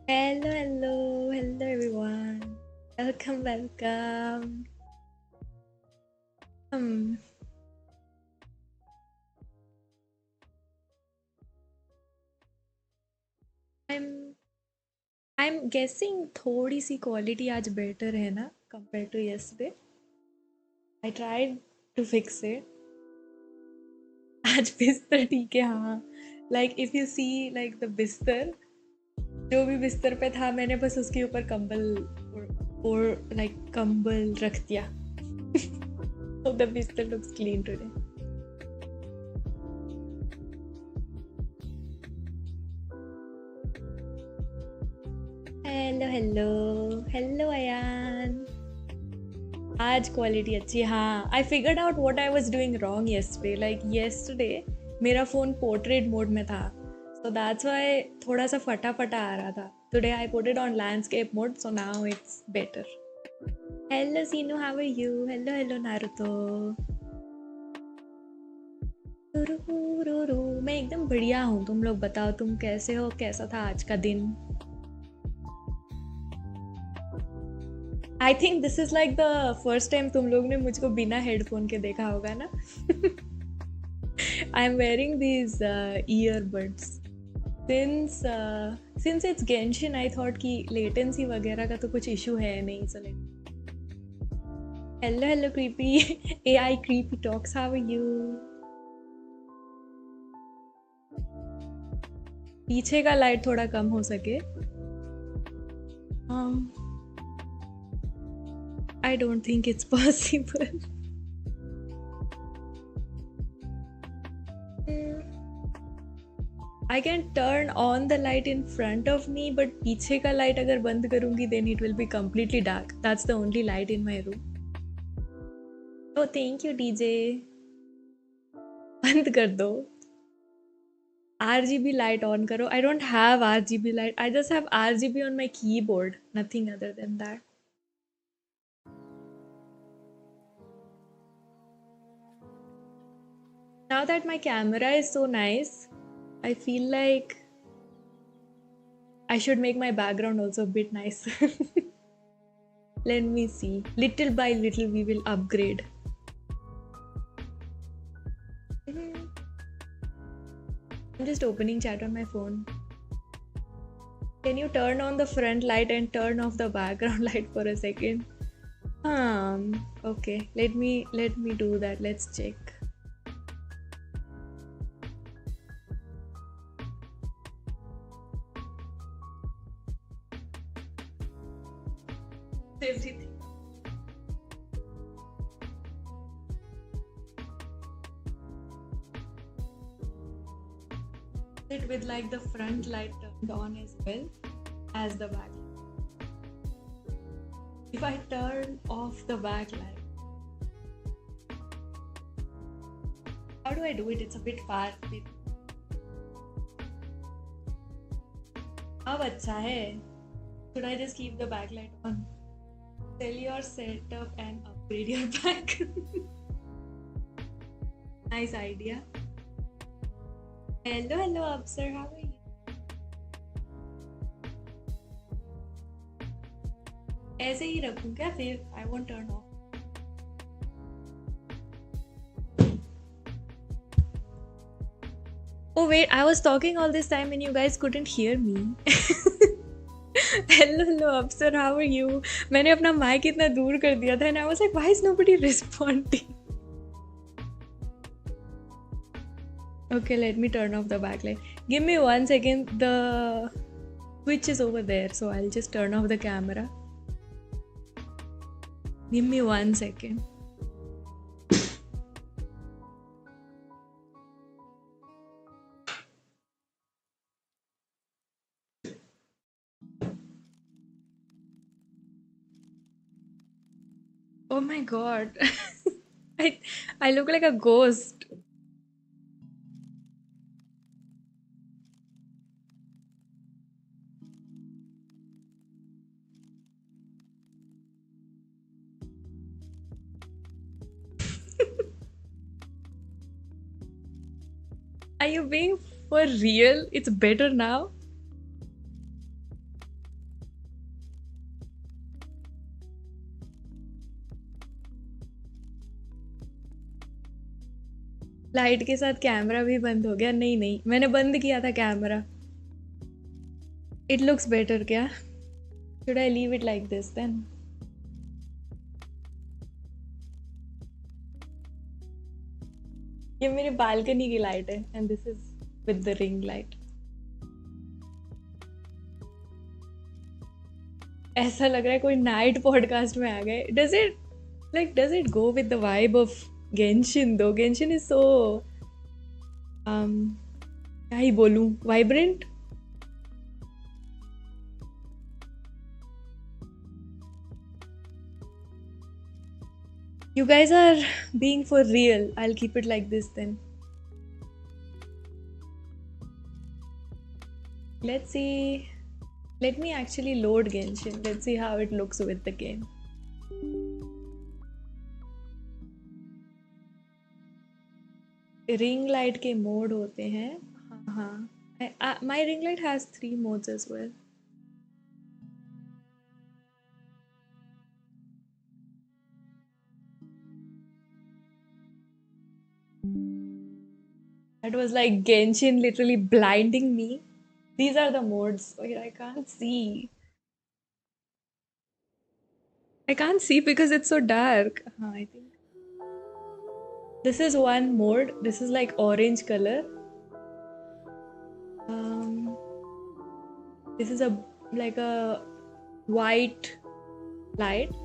Hello, hello, hello everyone. Welcome, welcome. Um, I'm I'm guessing थोड़ी सी quality आज better है ना compared to yesterday. I tried to fix it. आज बिस्तर ठीक है हाँ. Like if you see like the बिस्तर जो भी बिस्तर पे था मैंने बस उसके ऊपर कंबल और like कंबल रख दिया. So the बिस्तर looks clean today. Hello hello hello Ayaan. आज क्वालिटी अच्छी है हाँ. I figured out what I was doing wrong yesterday. Like yesterday मेरा फ़ोन पोर्ट्रेट मोड में था, सो दैट्स व्हाई थोड़ा सा फटा फटा आ रहा था. Today I put it on landscape mode, so now it's better. Hello Seenu, how are you? Hello hello Naruto. मैं एकदम बढ़िया हूँ. तुम लोग बताओ तुम कैसे हो? कैसा था आज का दिन? I think this is like the first time तुम लोग ने मुझको बिना हेडफोन के देखा होगा ना. I am wearing these earbuds since it's Genshin. आई थॉट कि लेटेंसी वगैरह का तो कुछ इशू है नहीं. So let. Hello hello creepy. AI creepy talks, how are you? पीछे का लाइट थोड़ा कम हो सके. I don't think it's possible. I can turn on the light in front of me, but पीछे का light अगर बंद करूँगी then it will be completely dark. That's the only light in my room. Oh, thank you DJ. बंद कर दो. RGB light on करो. I don't have RGB light. I just have RGB on my keyboard. Nothing other than that. Now that my camera is so nice, I feel like I should make my background also a bit nicer. Let me see. Little by little we will upgrade. I'm just opening chat on my phone. Can you turn on the front light and turn off the background light for a second? Okay. Let me do that. Let's check. Everything. It with like the front light turned on as well as the back. If I turn off the back light, how do I do it? It's a bit far. अब अच्छा है. Should I just keep the backlight on? Sell your setup and upgrade your back. Nice idea. Hello, hello, Absar. How are you? ऐसे ही रखूं क्या फिर? I won't turn off. Oh wait, I was talking all this time and you guys couldn't hear me. Hello, hello, Absar. How are you? मैंने अपना mic इतना दूर कर दिया था and I was like, why is nobody responding? Okay, let me turn off the backlight. Give me 1 second. The switch is over there, so I'll just turn off the camera. Give me 1 second. Oh my god. I look like a ghost. Are you being for real? It's better now? Light के साथ camera भी बंद हो गया। नहीं नहीं, मैंने बंद किया था कैमरा। इट लुक्स बेटर क्या? Should I leave it like this then? ये मेरे बालकनी की लाइट है and this is with the ring light. ऐसा लग रहा है कोई नाइट पॉडकास्ट में आ गए। Does it go with the vibe of Genshin दो? गेंशिन इज सो क्या ही बोलूं, vibrant. You guys are being for real. I'll keep it like this then. Let's see. Let me actually load Genshin. Let's see how it looks with the game. Ring light के mode होते हैं. हाँ. My ring light has 3 modes as well. That was like Genshin literally blinding me. These are the modes. Wait, I can't see. I can't see because it's so dark. I think this is one mode. This is like orange color. This is like a white light.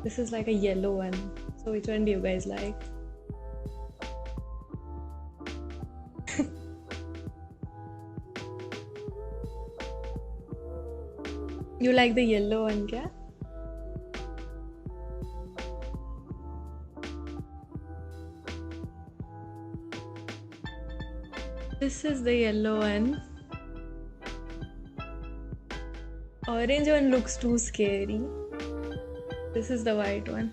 This is like a yellow one. So which one do you guys like? You like the yellow one, kya? This is the yellow one. Orange one looks too scary. This is the white one.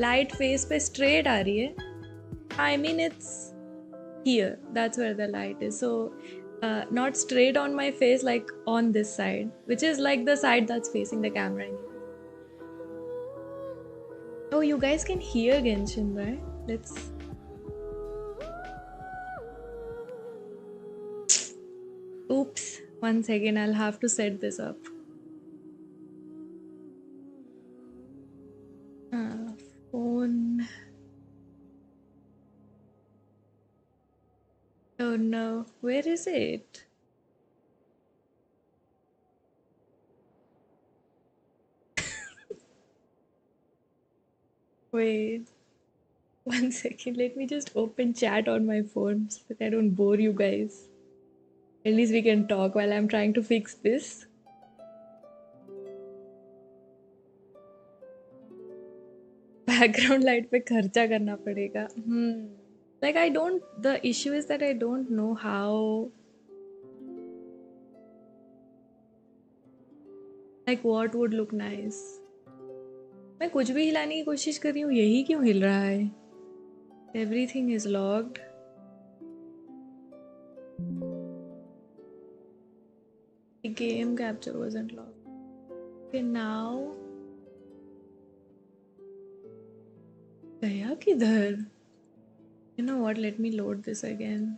Light face पे straight आ रही है. I mean it's here. That's where the light is. So not straight on my face, like on this side, which is like the side that's facing the camera anyway. Oh, you guys can hear Genshin, right? Let's. Oops. 1 second, I'll have to set this up. Phone. Oh no, where is it? Wait, 1 second, let me just open chat on my phone so that I don't bore you guys. At least we can talk while I'm trying to fix this. Background light पे खर्चा करना पड़ेगा. Like the issue is that I don't know how, like what would look nice. मैं कुछ भी हिलाने की कोशिश कर रही हूँ, यही क्यों हिल रहा है? Everything is logged. The game capture wasn't logged. Okay, now गया किधर? You know what? Let me load this again.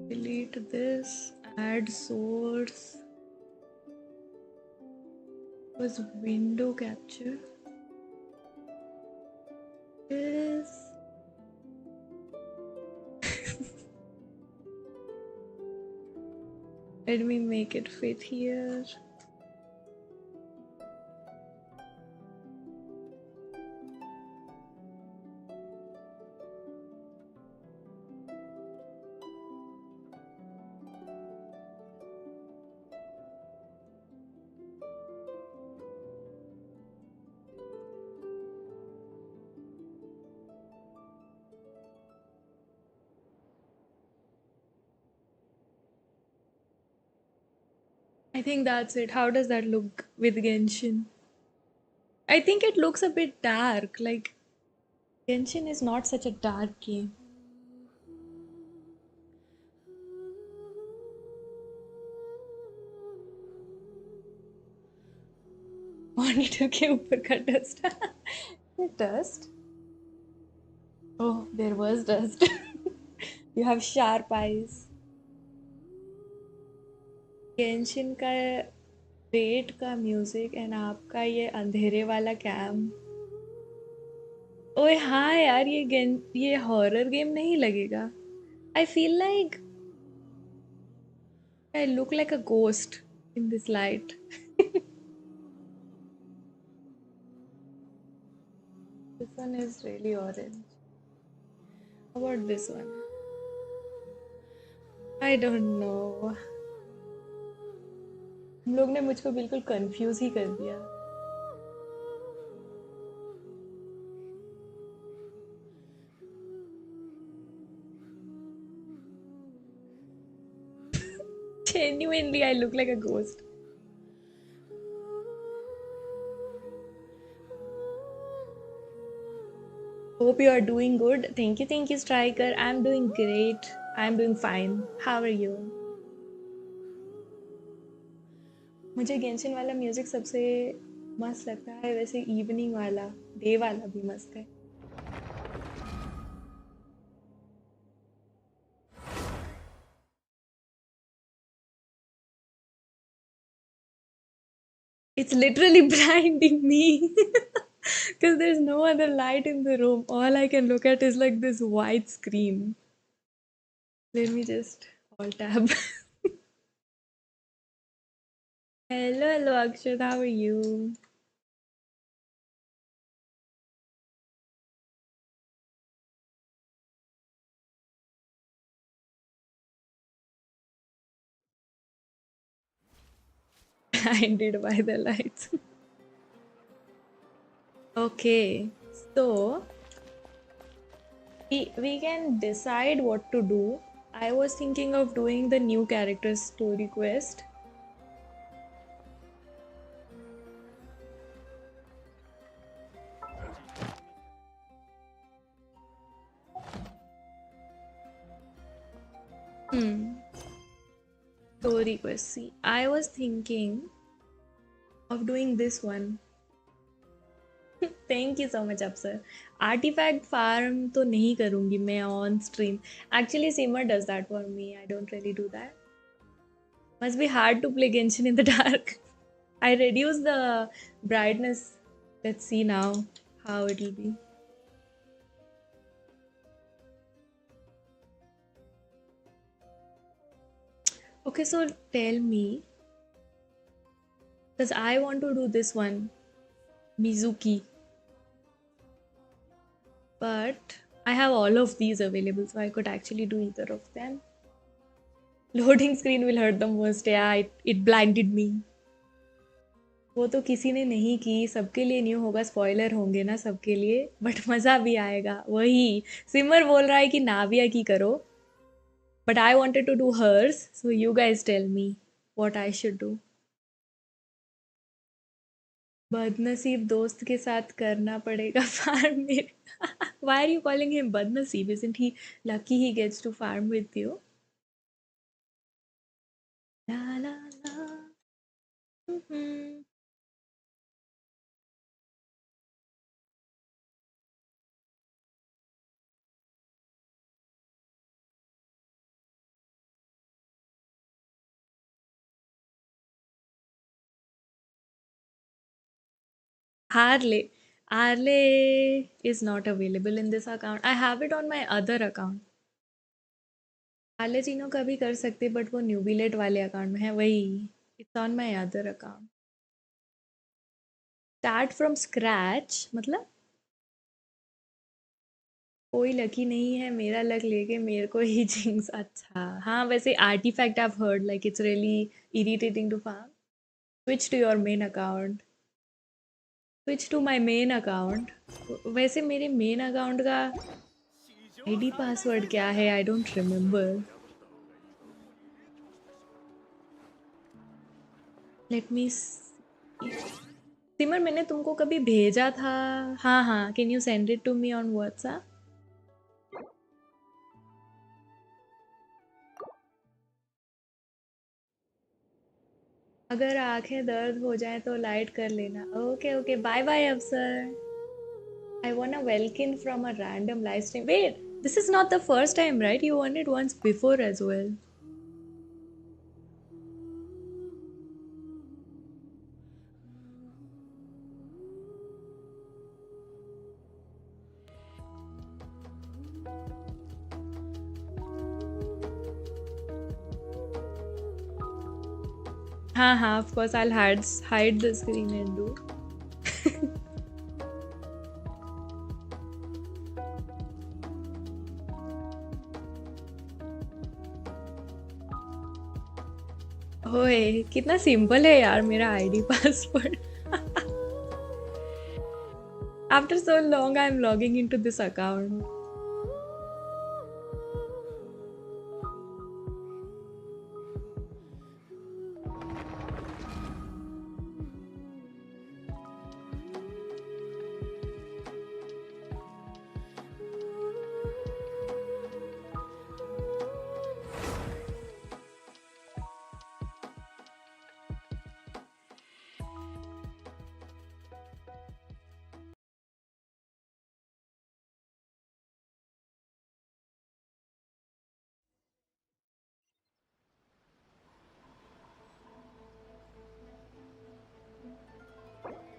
Delete this. Add source. Was window capture. This. Let me make it fit here. I think that's it. How does that look with Genshin? I think it looks a bit dark. Like, Genshin is not such a dark game. Monitor के ऊपर का dust dust oh there was dust you have sharp eyes Genshin का rate का music and आपका ये अंधेरे वाला cam ओए हाँ यार ये हॉरर गेम नहीं लगेगा I feel like I look like a ghost in this light This one is really orange. How about this one? I don't know. हम लोग ने मुझको बिल्कुल कंफ्यूज ही कर दिया. Genuinely, I look like a ghost. Hope you are doing good. Thank you, Striker. I'm doing great. I'm doing fine. How are you? मुझे Genshin वाला music सबसे मस्त लगता है वैसे इवनिंग वाला डे वाला भी मस्त है It's literally blinding me because there's no other light in the room. All I can look at is like this white screen. Let me just alt tab. Hello, Akshat. How are you? Blinded by the lights. Okay, so we can decide what to do. I was thinking of doing the new character story quest. Story quest. See, I was thinking of doing this one. Thank you so much अब sir artifact farm तो नहीं करूंगी मैं on stream actually simmer does that for me I don't really do that must be hard to play Genshin in the dark I reduce the brightness let's see now how it will be okay so tell me because I want to do this one Mizuki but I have all of these available so I could actually do either of them loading screen will hurt the most yeah it blinded me वो तो किसी ने नहीं की सबके लिए new होगा spoiler होंगे ना सबके लिए बट मज़ा भी आएगा वही सिमर बोल रहा है कि नाविया की करो but I wanted to do hers so you guys tell me what I should do बदनसीब दोस्त के साथ करना पड़ेगा फार्म में why are you calling him बदनसीब isn't he lucky he gets to farm with you la la la Harley. Harley is not available in this account. I have it on my other account. Harley Chino का भी कर सकते but वो न्यूबीलेट वाले account में है वही it's on my other account start from scratch मतलब कोई लकी नहीं है मेरा लक लेके मेरे को ही जिंक्स अच्छा हाँ वैसे artifact I heard like it's really irritating to farm switch to your main account switch to my main account वैसे मेरे मेन अकाउंट का आईडी पासवर्ड क्या है I don't remember let me Simar मैंने तुमको कभी भेजा था हाँ हाँ can you send it to me on WhatsApp अगर आंखें दर्द हो जाए तो लाइट कर लेना. ओके ओके, बाय बाय अफसर. I won a Welkin from a random live stream. Wait, this is not the first time, right? You won it once before as well. हाँ, of course I'll hide the screen and do. ओए कितना simple है यार मेरा ID password. After so long I'm logging into this account.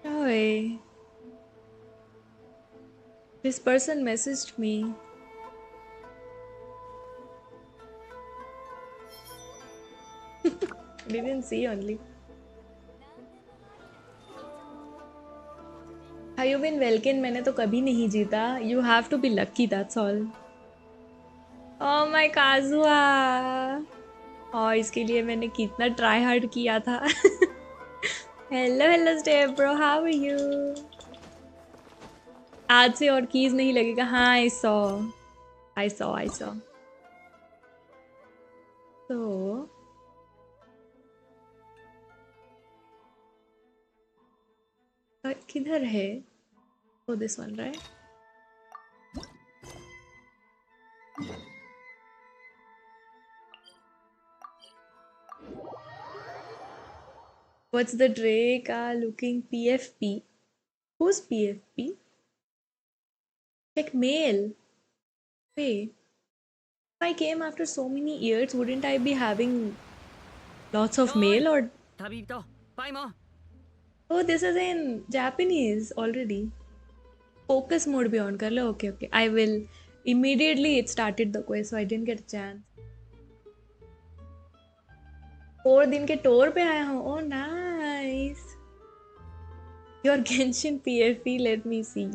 Oye, this person messaged me. Didn't see only. Have you been Welkin? मैंने तो कभी नहीं जीता. You have to be lucky, that's all. Oh my Kazuha. और इसके लिए मैंने कितना ट्राई हार्ड किया था. Hello step bro, how are you. आज से और कीज नहीं लगेगा. हाँ, आई सॉ. तो किधर है? Oh this one right. What's the Drake looking PFP? Who's PFP? Check mail. Wait. If I came after so many years, wouldn't I be having lots of mail or? Oh, this is in Japanese already. Focus mode be on kar lo. Okay, okay. I will. Immediately it started the quest, so I didn't get a chance. 4 दिन के tour पे आया हूँ. Oh, nice. Your Genshin PFP, let me see.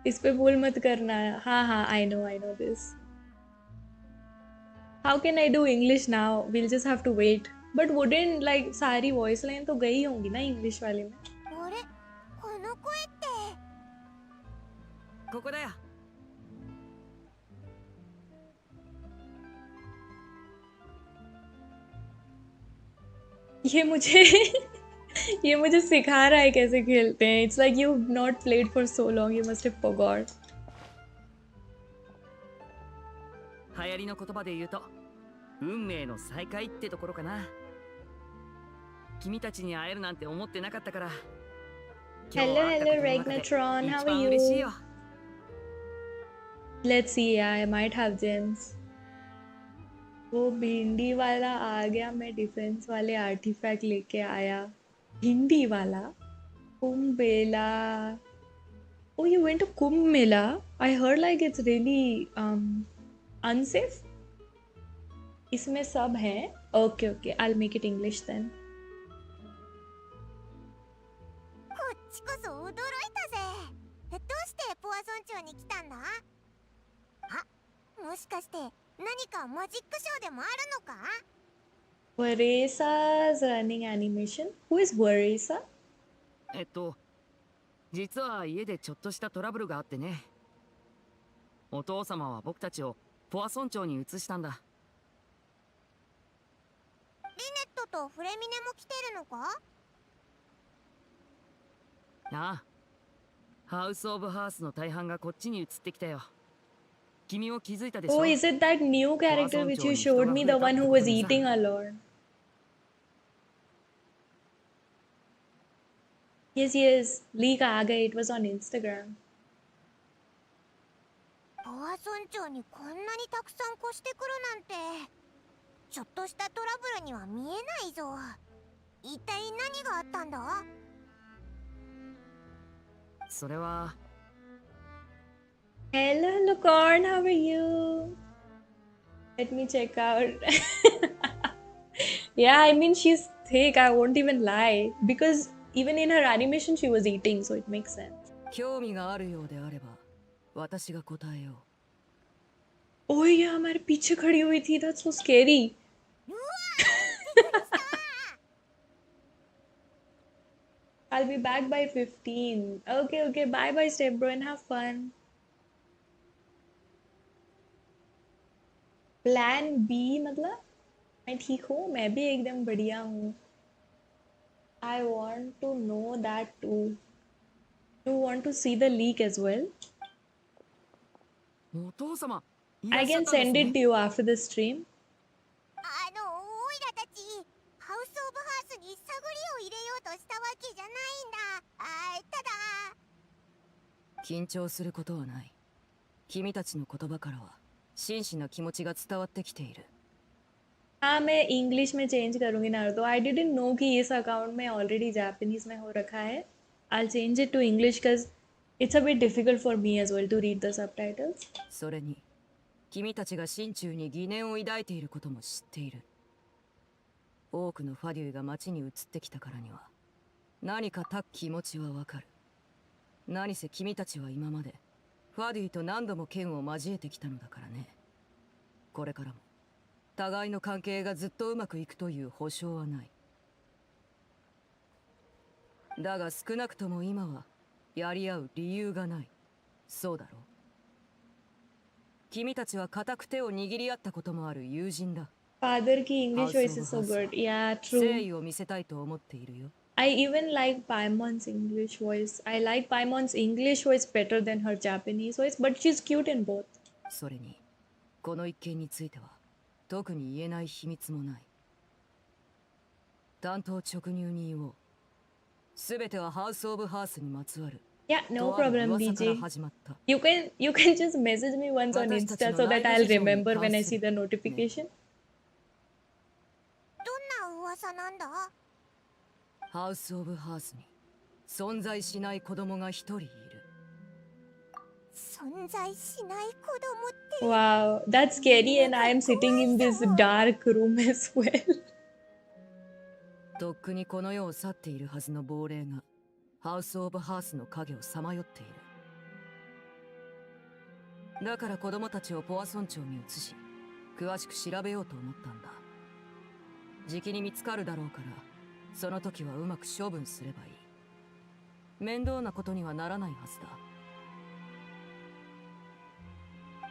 इस पे भूल मत करना. हाँ, I know this. How can I do English now? We'll just have to wait. But wouldn't like सारी voice line तो गई होंगी ना English वाले में. ये मुझे सिखा रहा है कैसे खेलते हैं. It's like you've not played for so long, you must have forgot. 流行りの言葉で言うと運命の再会ってところかな。君たちに会えるなんて思ってなかったから。Hello, Regnatron. How are you? Let's see. I might have gems. वो भिंडी वाला आ गया. मैं डिफेंस वाले आर्टिफैक्ट लेके आया. भिंडी वाला Kumbh Mela. Oh, you went to Kumbh Mela? I heard like it's really unsafe. इसमें सब हैं. Okay, I'll make it English then. こっちこそ驚いたぜ。どうしてポア村長に来たんだ？あ、もしかして何かマジックショーでもあるのか？ Varesa's running animation. Who is Varesa? 実は家でちょっとしたトラブルがあってね。お父様は僕たちをポア村長に移したんだ。リネットとフレミネも来てるのか？ああ、ハウス・オブ・ハースの大半がこっちに移ってきたよ。君も気づいたでしょ？ Oh, is it that new character which you showed me, the one who was eating a lot? Yes, yes. Leak आ गए. It was on Instagram. ポア村長にこんなにたくさん越してくるなんて、ちょっとしたトラブルには見えないぞ。一体何があったんだ？それは Hello, Lucorn. How are you? Let me check out. Yeah, I mean, she's thick. I won't even lie. Because even in her animation, she was eating, so it makes sense. 興味があるようであれば私が答えよ Oh, yeah, हमारे पीछे खड़ी हुई थी. That's so scary. うわー、びっくりした。 I'll be back by 15. Okay, okay. Bye bye, step bro, and have fun. Plan B मतलब मैं ठीक हूँ, मैं भी एकदम बढ़िया हूँ. I want to know that too. You want to see the leak as well? う。お父様いら I っしゃっ can たんです send it ね。 to you after the stream. おいらたちハウス・オブ・ハースに探りを入れようとしたわけじゃないんだ。ただ緊張することはない。君たちの言葉からは真摯な気持ちが伝わってきている。 हाँ मैं इंग्लिश में चेंज करूँगी नारुतो. I didn't know कि इस अकाउंट में ऑलरेडी जापानीज में हो रखा है. I'll change it to English because it's a bit difficult for me as well to read the subtitles. それに君たちが心中に疑念を抱いていることも知っている。多くのファデュイが町に移ってきたからには何かた気持ちはわかる。何せ君たちは今までファデュイと何度も剣を交えてきたのだからね。これからも互いの関係がずっとうまくいくという保証はない。だが少なくとも今はやり合う理由がない。そうだろう。君たちは固く手を握り合ったこともある友人だ。 Father की English voice is so good. Yeah, true. 誠意を見せたいと思っているよ。 I even like Paimon's English voice. I like Paimon's English voice better than her Japanese voice, but she's cute in both. それにこの一件については特に言えない秘密もない。担当直入に言おう。すべてはハウス・オブ・ハースにまつわる Yeah, no とある problem, 噂から BJ. 始まった。 You can just message me once on Insta so that I'll remember when I see the notification. どんな噂なんだ？ハウス・オブ・ハースに存在しない子供が一人いる。存在しない子供って。 Wow, that's scary, and I am sitting in this dark room as well. とっくにこの世を去っているはずの亡霊がハウス・オブ・ハースの影をさまよっている。だから子供たちをポア村長に移し詳しく調べようと思ったんだ。じきに見つかるだろうからその時はうまく処分すればいい。面倒なことにはならないはずだ。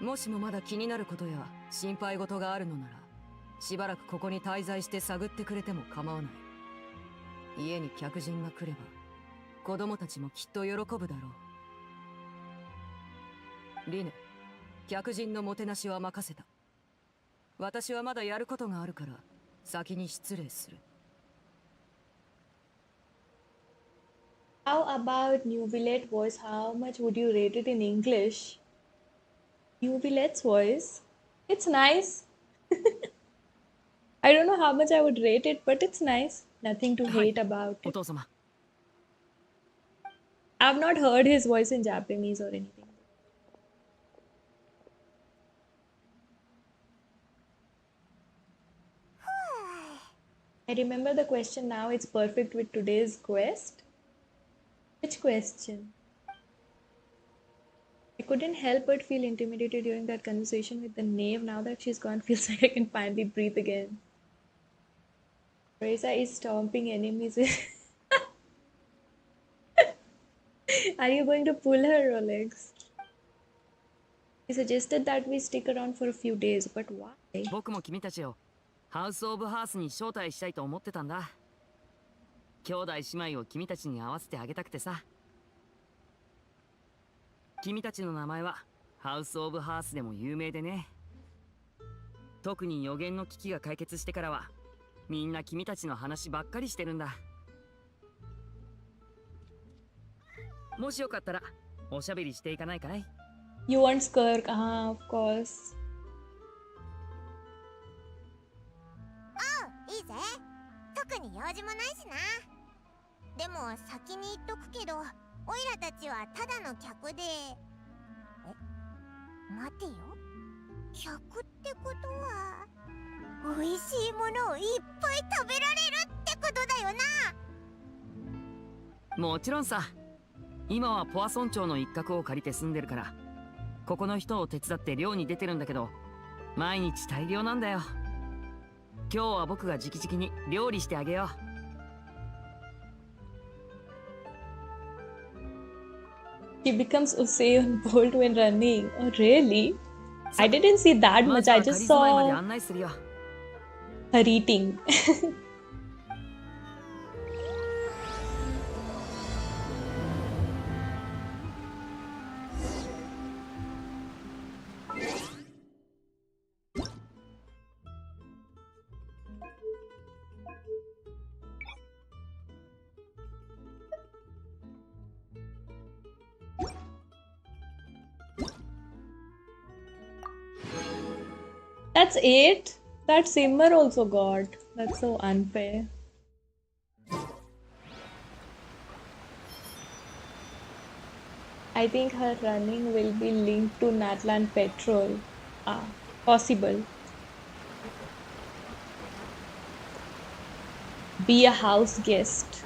もしもまだ気になることや心配事があるのならしばらくここに滞在して探ってくれても構わない。家に客人が来れば子供たちもきっと喜ぶだろう。リネ、客人のもてなしは任せた。私はまだやることがあるから先に失礼する。 How about New Billet voice? How much would you rate it in English? New Billet's voice? It's nice. I don't know how much I would rate it, but it's nice. Nothing to hate about お it. 父様 I've not heard his voice in Japanese or anything. I remember the question now. It's perfect with today's quest. Which question? I couldn't help but feel intimidated during that conversation with the knave. Now that she's gone, feels like I can finally breathe again. Teresa is stomping enemies. Are you going to pull her, Rolex? He suggested that we stick around for a few days, but why? 僕も君たちをハウス・オブ・ハースに招待したいと思ってたんだ。兄弟姉妹を君たちに会わせてあげたくてさ。君たちの名前はハウス・オブ・ハースでも有名でね。特に予言の危機が解決してからはみんな君たちの話ばっかりしてるんだ。もしよかったらおしゃべりしていかないかい？ You want skirk? Of course. いいぜ。特に用事もないしな。でも先に言っとくけど、オイラたちはただの客で。待てよ。客ってことは美味しいものをいっぱい食べられるってことだよな。もちろんさ。今はポア村長の一角を借りて住んでるから、ここの人を手伝って漁に出てるんだけど、毎日大量なんだよ。今日は僕が直々に料理してあげよう。 He becomes Usain Bolt when running. Oh, really? I didn't see that ま much. ずは I 仮 just 住まいまで saw 案内するよ。 her eating. That's it? That Simmer also got. That's so unfair. I think her running will be linked to Natlan Petrol. Ah, possible. Be a house guest.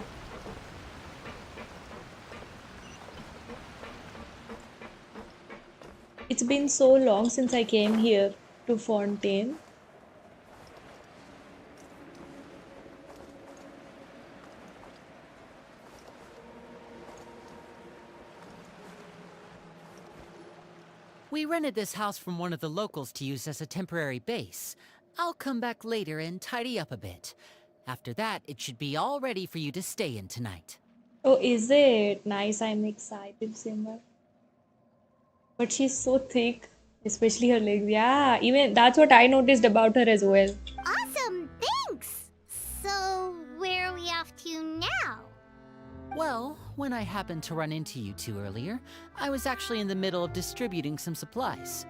It's been so long since I came here to Fontaine. We rented this house from one of the locals to use as a temporary base. I'll come back later and tidy up a bit. After that, it should be all ready for you to stay in tonight. Oh, is it? Nice, I'm excited, Simmer. But she's so thick, especially her legs. Yeah, even that's what I noticed about her as well. Awesome, thanks! So, where are we off to now? Well, when I happened to run into you two earlier, I was actually in the middle of distributing some supplies.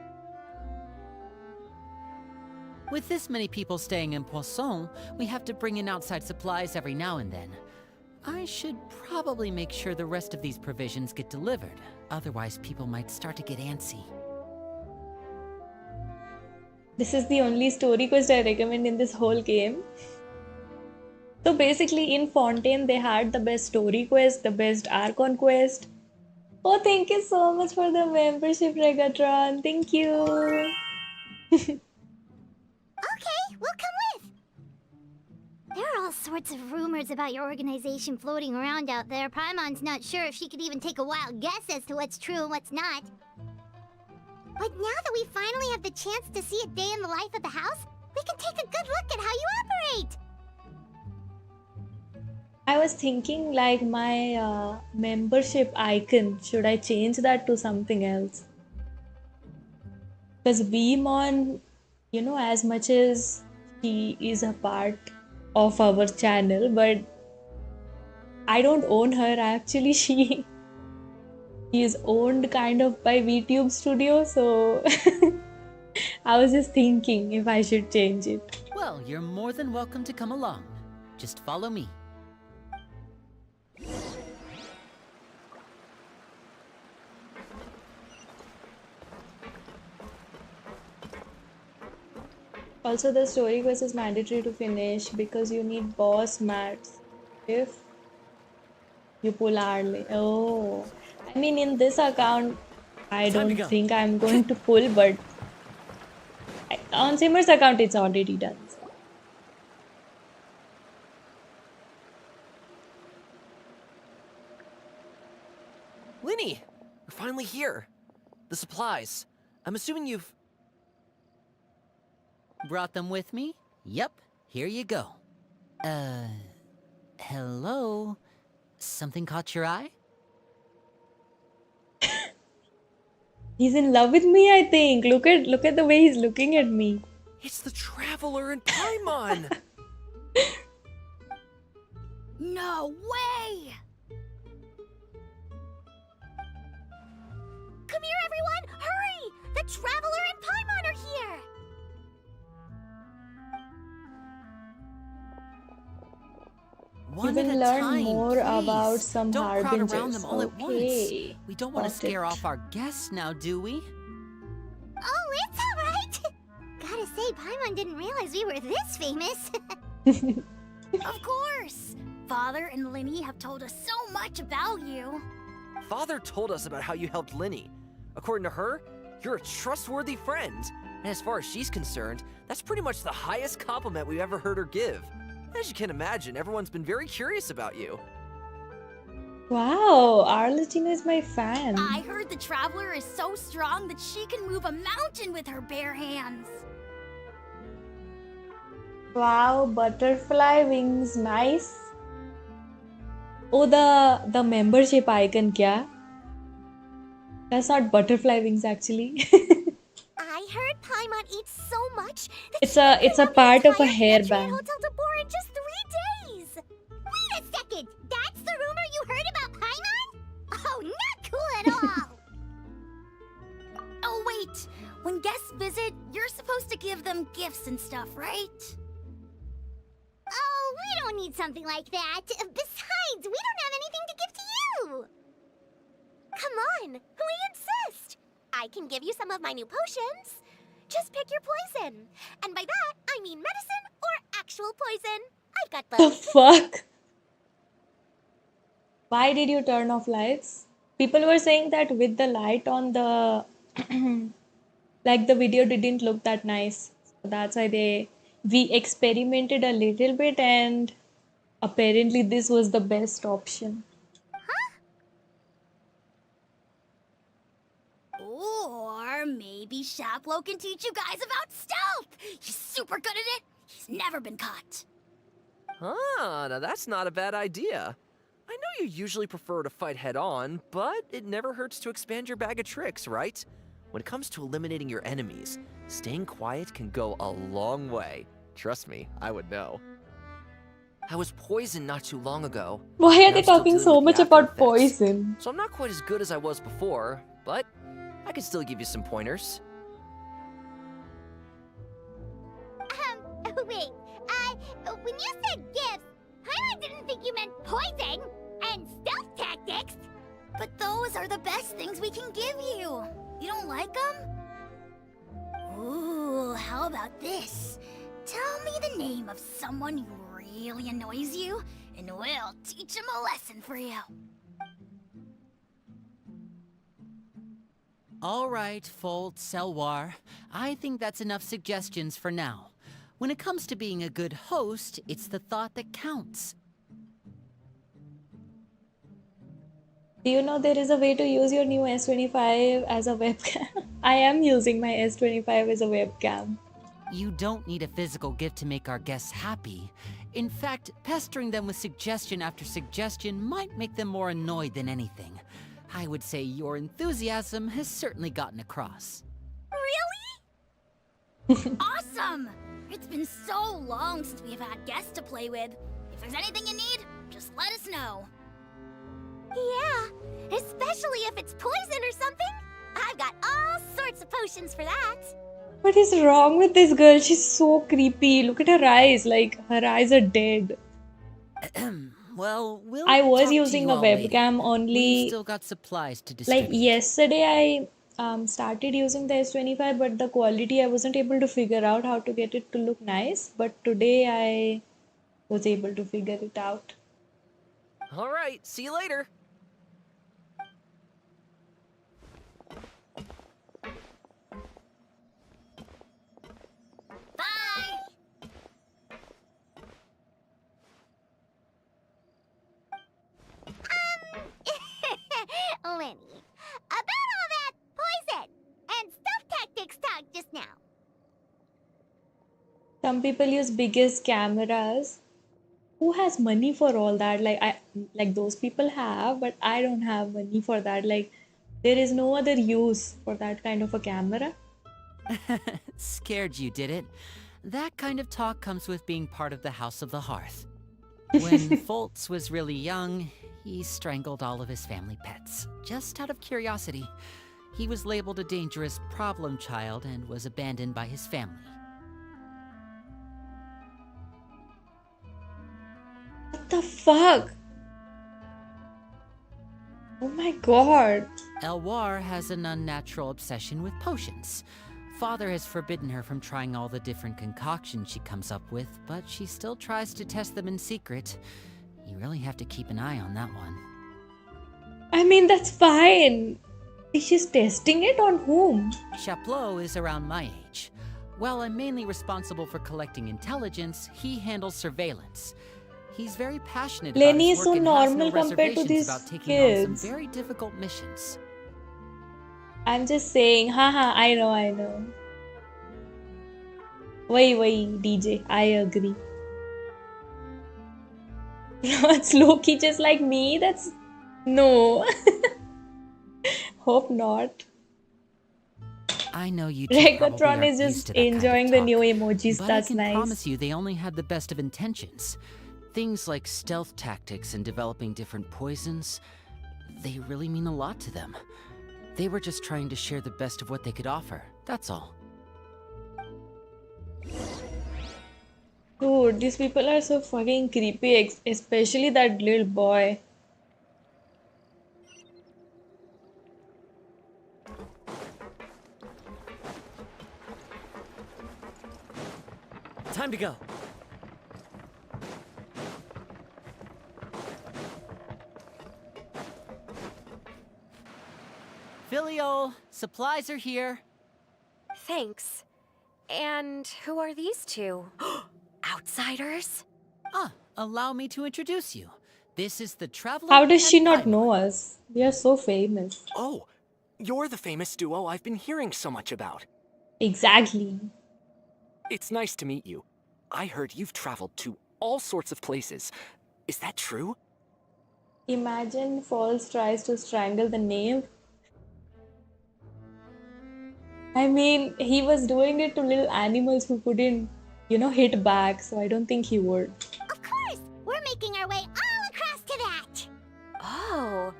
With this many people staying in Poisson, we have to bring in outside supplies every now and then. I should probably make sure the rest of these provisions get delivered, otherwise people might start to get antsy. This is the only story quest I recommend in this whole game. So basically in Fontaine they had the best story quest, the best Archon quest. Oh, thank you so much for the membership, Regatron. Thank you. Okay, we'll come with. There are all sorts of rumors about your organization floating around out there. Paimon's not sure if she could even take a wild guess as to what's true and what's not. But now that we finally have the chance to see a day in the life of the house, we can take a good look at how you operate. I was thinking like my membership icon, should I change that to something else? Because Beamon, you know, as much as he is a part of our channel, but I don't own her. Actually, she is owned kind of by VTube Studio, so I was just thinking if I should change it. Well, you're more than welcome to come along. Just follow me. Also, the story quest is mandatory to finish because you need boss mats if you pull Arley. Oh, I mean, in this account, I Time to don't go. think I'm going to pull, but on Simmer's account, it's already done. Linny, we're finally here. The supplies. I'm assuming you've... Brought them with me? Yep, here you go. Hello? Something caught your eye? He's in love with me, I think. Look at the way he's looking at me. It's the Traveler in Paimon! No way! Come here, everyone! Hurry! The Traveler and Paimon are here! You One at will a learn time, more about please. some Don't crowd around harbingers. them all at once. Okay. We don't want to Got scare it. off our guests now, do we? Oh, it's alright! Gotta say, Paimon didn't realize we were this famous. Of course! Father and Linny have told us so much about you. Father told us about how you helped Linny. According to her, you're a trustworthy friend. And as far as she's concerned, that's pretty much the highest compliment we've ever heard her give. As you can imagine, everyone's been very curious about you. Wow, Arlecchino is my fan. I heard the Traveler is so strong that she can move a mountain with her bare hands. Wow, butterfly wings, nice. Oh, the membership icon, kya? That's not butterfly wings actually. I heard Paimon eats so much that It's she a- can it's a clear out the part of a entire pantry hairband. at Hotel de Boer in just 3 days. Wait a second! That's the rumor you heard about Paimon? Oh, not cool at all! Oh, wait! When guests visit, you're supposed to give them gifts and stuff, right? Oh, we don't need something like that. Besides, we don't have anything to give to you. Come on, we insist. I can give you some of my new potions. Just pick your poison. And by that, I mean medicine or actual poison. I've got The both. fuck? Why did you turn off lights? People were saying that with the light on, the like the video didn't look that nice. So that's why we experimented a little bit, and apparently this was the best option. Or maybe Shaplo can teach you guys about stealth! He's super good at it! He's never been caught! Ah, now that's not a bad idea. I know you usually prefer to fight head-on, but it never hurts to expand your bag of tricks, right? When it comes to eliminating your enemies, staying quiet can go a long way. Trust me, I would know. I was poisoned not too long ago. Why are and they I'm still talking dealing so with much the about after effects. poison? So I'm not quite as good as I was before, but I can still give you some pointers. Wait, when you said gifts, Paimon didn't think you meant poison and stealth tactics. But those are the best things we can give you! You don't like them? Ooh, how about this? Tell me the name of someone who really annoys you, and we'll teach him a lesson for you. All right, Fold, Selwar. I think that's enough suggestions for now. When it comes to being a good host, it's the thought that counts. Do you know there is a way to use your new S25 as a webcam? I am using my S25 as a webcam. You don't need a physical gift to make our guests happy. In fact, pestering them with suggestion after suggestion might make them more annoyed than anything. I would say your enthusiasm has certainly gotten across. Really? Awesome! It's been so long since we've had guests to play with. If there's anything you need, just let us know. Yeah, especially if it's poison or something. I've got all sorts of potions for that. What is wrong with this girl? She's so creepy. Look at her eyes. Like, her eyes are dead. Well, we'll I was talk to using you a all later. webcam We've only. still got supplies to Like, distribute. yesterday I started using the S25, but the quality I wasn't able to figure out how to get it to look nice. But today I was able to figure it out. All right, see you later. Bye! Lenny, about all that poison and stealth tactics talk just now. Some people use biggest cameras. Who has money for all that? Like those people have, but I don't have money for that. Like, there is no other use for that kind of a camera. Scared you, did it? That kind of talk comes with being part of the House of the Hearth. When Foltz was really young, he strangled all of his family pets, just out of curiosity. He was labeled a dangerous problem child and was abandoned by his family. What the fuck? Oh my god. Elwar has an unnatural obsession with potions. Father has forbidden her from trying all the different concoctions she comes up with, but she still tries to test them in secret. You really have to keep an eye on that one. I mean, that's fine. She's testing it on whom? Chaplot is around my age. While I'm mainly responsible for collecting intelligence, he handles surveillance. He's very passionate about Lenny his is work so and has no normal compared to reservations these about taking on kids. some very difficult missions. I'm just saying, haha, I know. Wait, DJ, I agree. It's Loki just like me? That's... No. Hope not. I know you two probably Regatron aren't is used just to that kind of enjoying the talk, new emojis. but That's I can nice. promise you they only had the best of intentions. Things like stealth tactics and developing different poisons, they really mean a lot to them. They were just trying to share the best of what they could offer, that's all. Dude, these people are so fucking creepy, especially that little boy. Time to go. Filial, supplies are here. Thanks. And who are these two? Outsiders? Allow me to introduce you. This is the Traveler How does and she not Paimon. know us? We are so famous. Oh, you're the famous duo I've been hearing so much about. Exactly. It's nice to meet you. I heard you've traveled to all sorts of places. Is that true? Imagine Falls tries to strangle the knave. I mean, he was doing it to little animals who couldn't, hit back, so I don't think he would. Of course! We're making our way all across to that! Oh,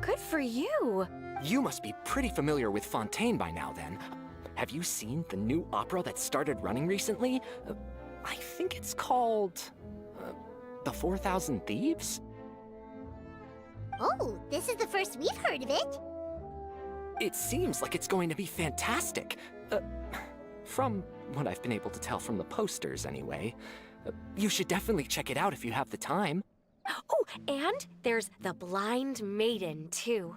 good for you. You must be pretty familiar with Fontaine by now, then. Have you seen the new opera that started running recently? I think it's called... The 4,000 Thieves? Oh, this is the first we've heard of it. It seems like it's going to be fantastic. From what I've been able to tell from the posters, anyway. You should definitely check it out if you have the time. Oh, and there's the Blind Maiden, too.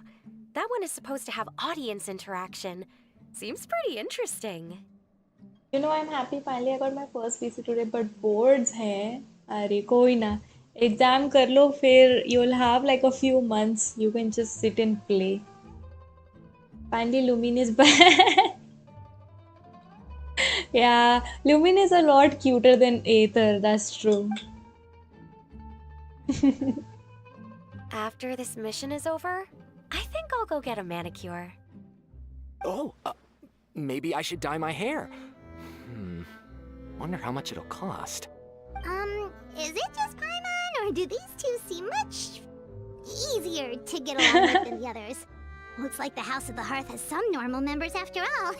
That one is supposed to have audience interaction. Seems pretty interesting. I'm happy finally I got my first PC today, but boards hain. Arey, koi na. Exam kar lo, fir you'll have like a few months. You can just sit and play. Finally, Lumin is back. Yeah, Lumin is a lot cuter than Aether, that's true. After this mission is over, I think I'll go get a manicure. Oh, maybe I should dye my hair. Wonder how much it'll cost. Is it just Paimon, or do these two seem much easier to get along with than the others? Looks like the House of the Hearth has some normal members after all.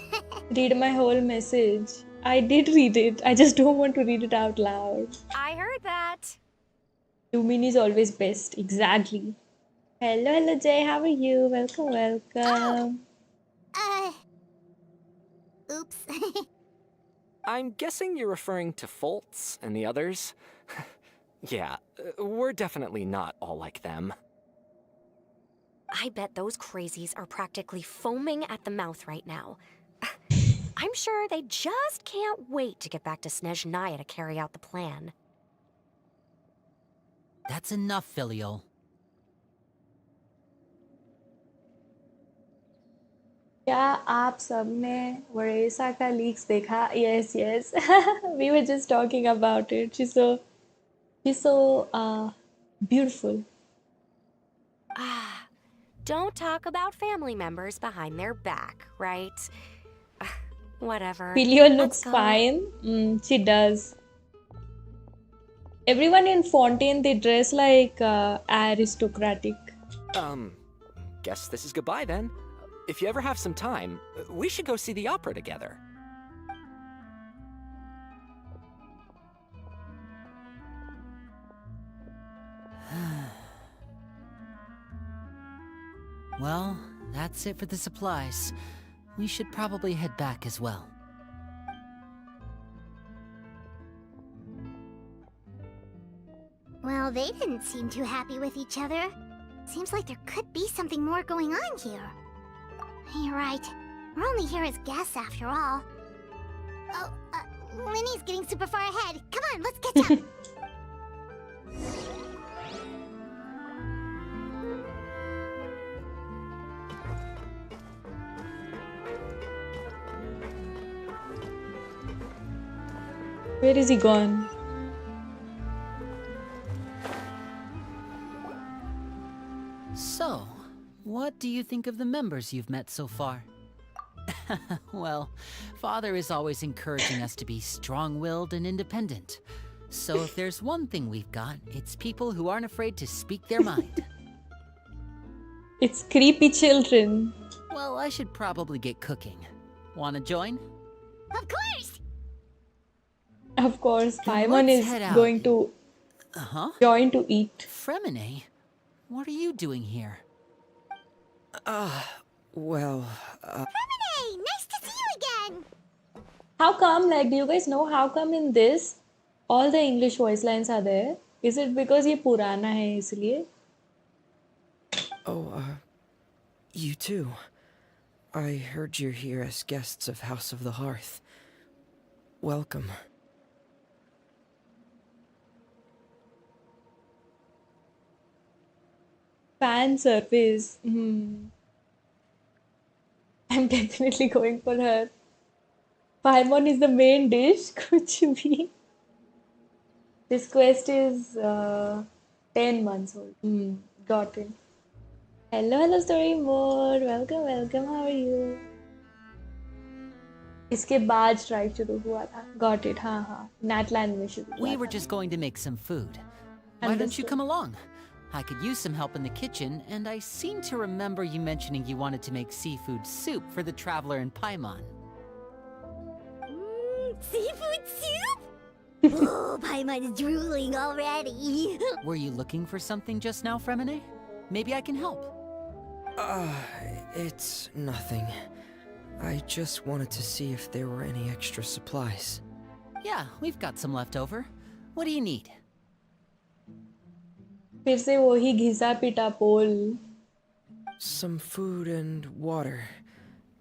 Read my whole message. I did read it. I just don't want to read it out loud. I heard that. Lumin is always best. Exactly. Hello, Jay. How are you? Welcome. Oops. I'm guessing you're referring to Foltz and the others? Yeah, we're definitely not all like them. I bet those crazies are practically foaming at the mouth right now. I'm sure they just can't wait to get back to Snezhnaya to carry out the plan. That's enough, Filial. क्या आप सबने वरेसा का leaks देखा? Yes. We were just talking about it. She's so beautiful. Don't talk about family members behind their back, right? Whatever. Filio Let's looks go. fine. She does. Everyone in Fontaine, they dress like aristocratic. Guess this is goodbye then. if you ever have some time, we should go see the opera together. Well, that's it for the supplies. We should probably head back as well. Well, they didn't seem too happy with each other. Seems like there could be something more going on here. You're right. We're only here as guests after all. Oh, Linny's getting super far ahead. Come on, let's catch up. Where is he gone? So, what do you think of the members you've met so far? Well, Father is always encouraging us to be strong-willed and independent. So if there's one thing we've got, it's people who aren't afraid to speak their mind. It's creepy children. Well, I should probably get cooking. Wanna join? Of course! Of course, Then Paimon let's is head out. going to Uh-huh. join to eat. Fremine, what are you doing here? Well, Hey, nice to see you again! How come, like, do you guys know how come in this all the English voice lines are there? Is it because ये पुराना है इसलिए? you too. I heard you're here as guests of House of the Hearth. Welcome. Fan service. I'm definitely going for her. Paimon is the main dish. कुछ भी. This quest is 10 months old. Got it. Hello, story more. Welcome. How are you? इसके बाद strike शुरू हुआ था. Got it. हाँ. Natland में शुरू हुआ We were था. just going to make some food. Why don't you Understood. come along? I could use some help in the kitchen, and I seem to remember you mentioning you wanted to make seafood soup for the traveler in Paimon. Seafood soup? Oh, Paimon's drooling already. Were you looking for something just now, Fremine? Maybe I can help. It's nothing. I just wanted to see if there were any extra supplies. Yeah, we've got some left over. What do you need? फिर से वही घिसा पिटा पोल. Some food and water.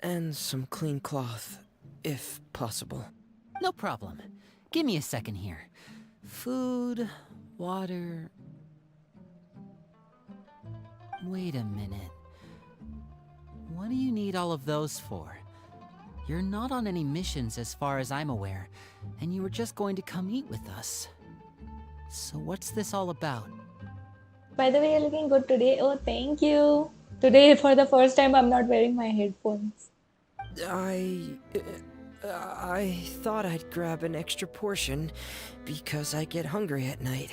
And some clean cloth, if possible. No problem. Give me a second here. Food, water... Wait a minute. What do you need all of those for? You're not on any missions as far as I'm aware, and you were just going to come eat with us. So what's this all about? By the way, you're looking good today. Oh, thank you. Today, for the first time, I'm not wearing my headphones. I thought I'd grab an extra portion because I get hungry at night.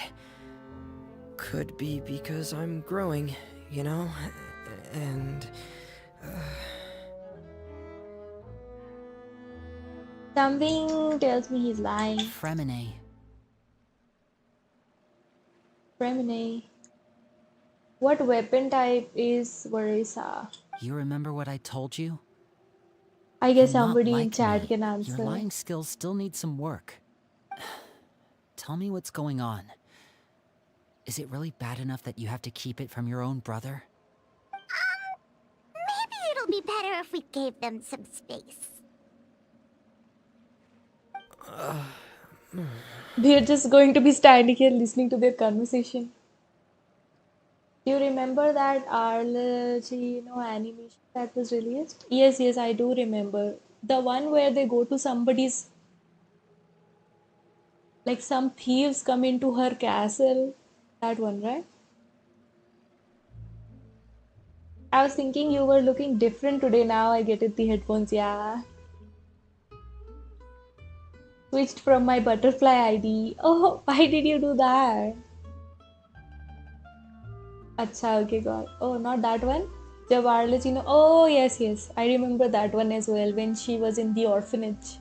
Could be because I'm growing, you know? And... Something tells me he's lying. Fremine. Remini. What weapon type is Varisa? You remember what I told you? I guess You're not somebody in like chat me. can Your answer. lying skills still need some work. Tell me what's going on. Is it really bad enough that you have to keep it from your own brother? Maybe it'll be better if we gave them some space. We're just going to be standing here listening to their conversation. Do you remember that Arlecchino animation that was released? Yes, I do remember. The one where they go to somebody's... Like some thieves come into her castle. That one, right? I was thinking you were looking different today. Now I get it, the headphones, yeah. Switched from my butterfly ID. Oh, why did you do that? Acha, okay, God. Oh, not that one? जब Arlecchino, oh yes, yes, I remember that one as well when she was in the orphanage.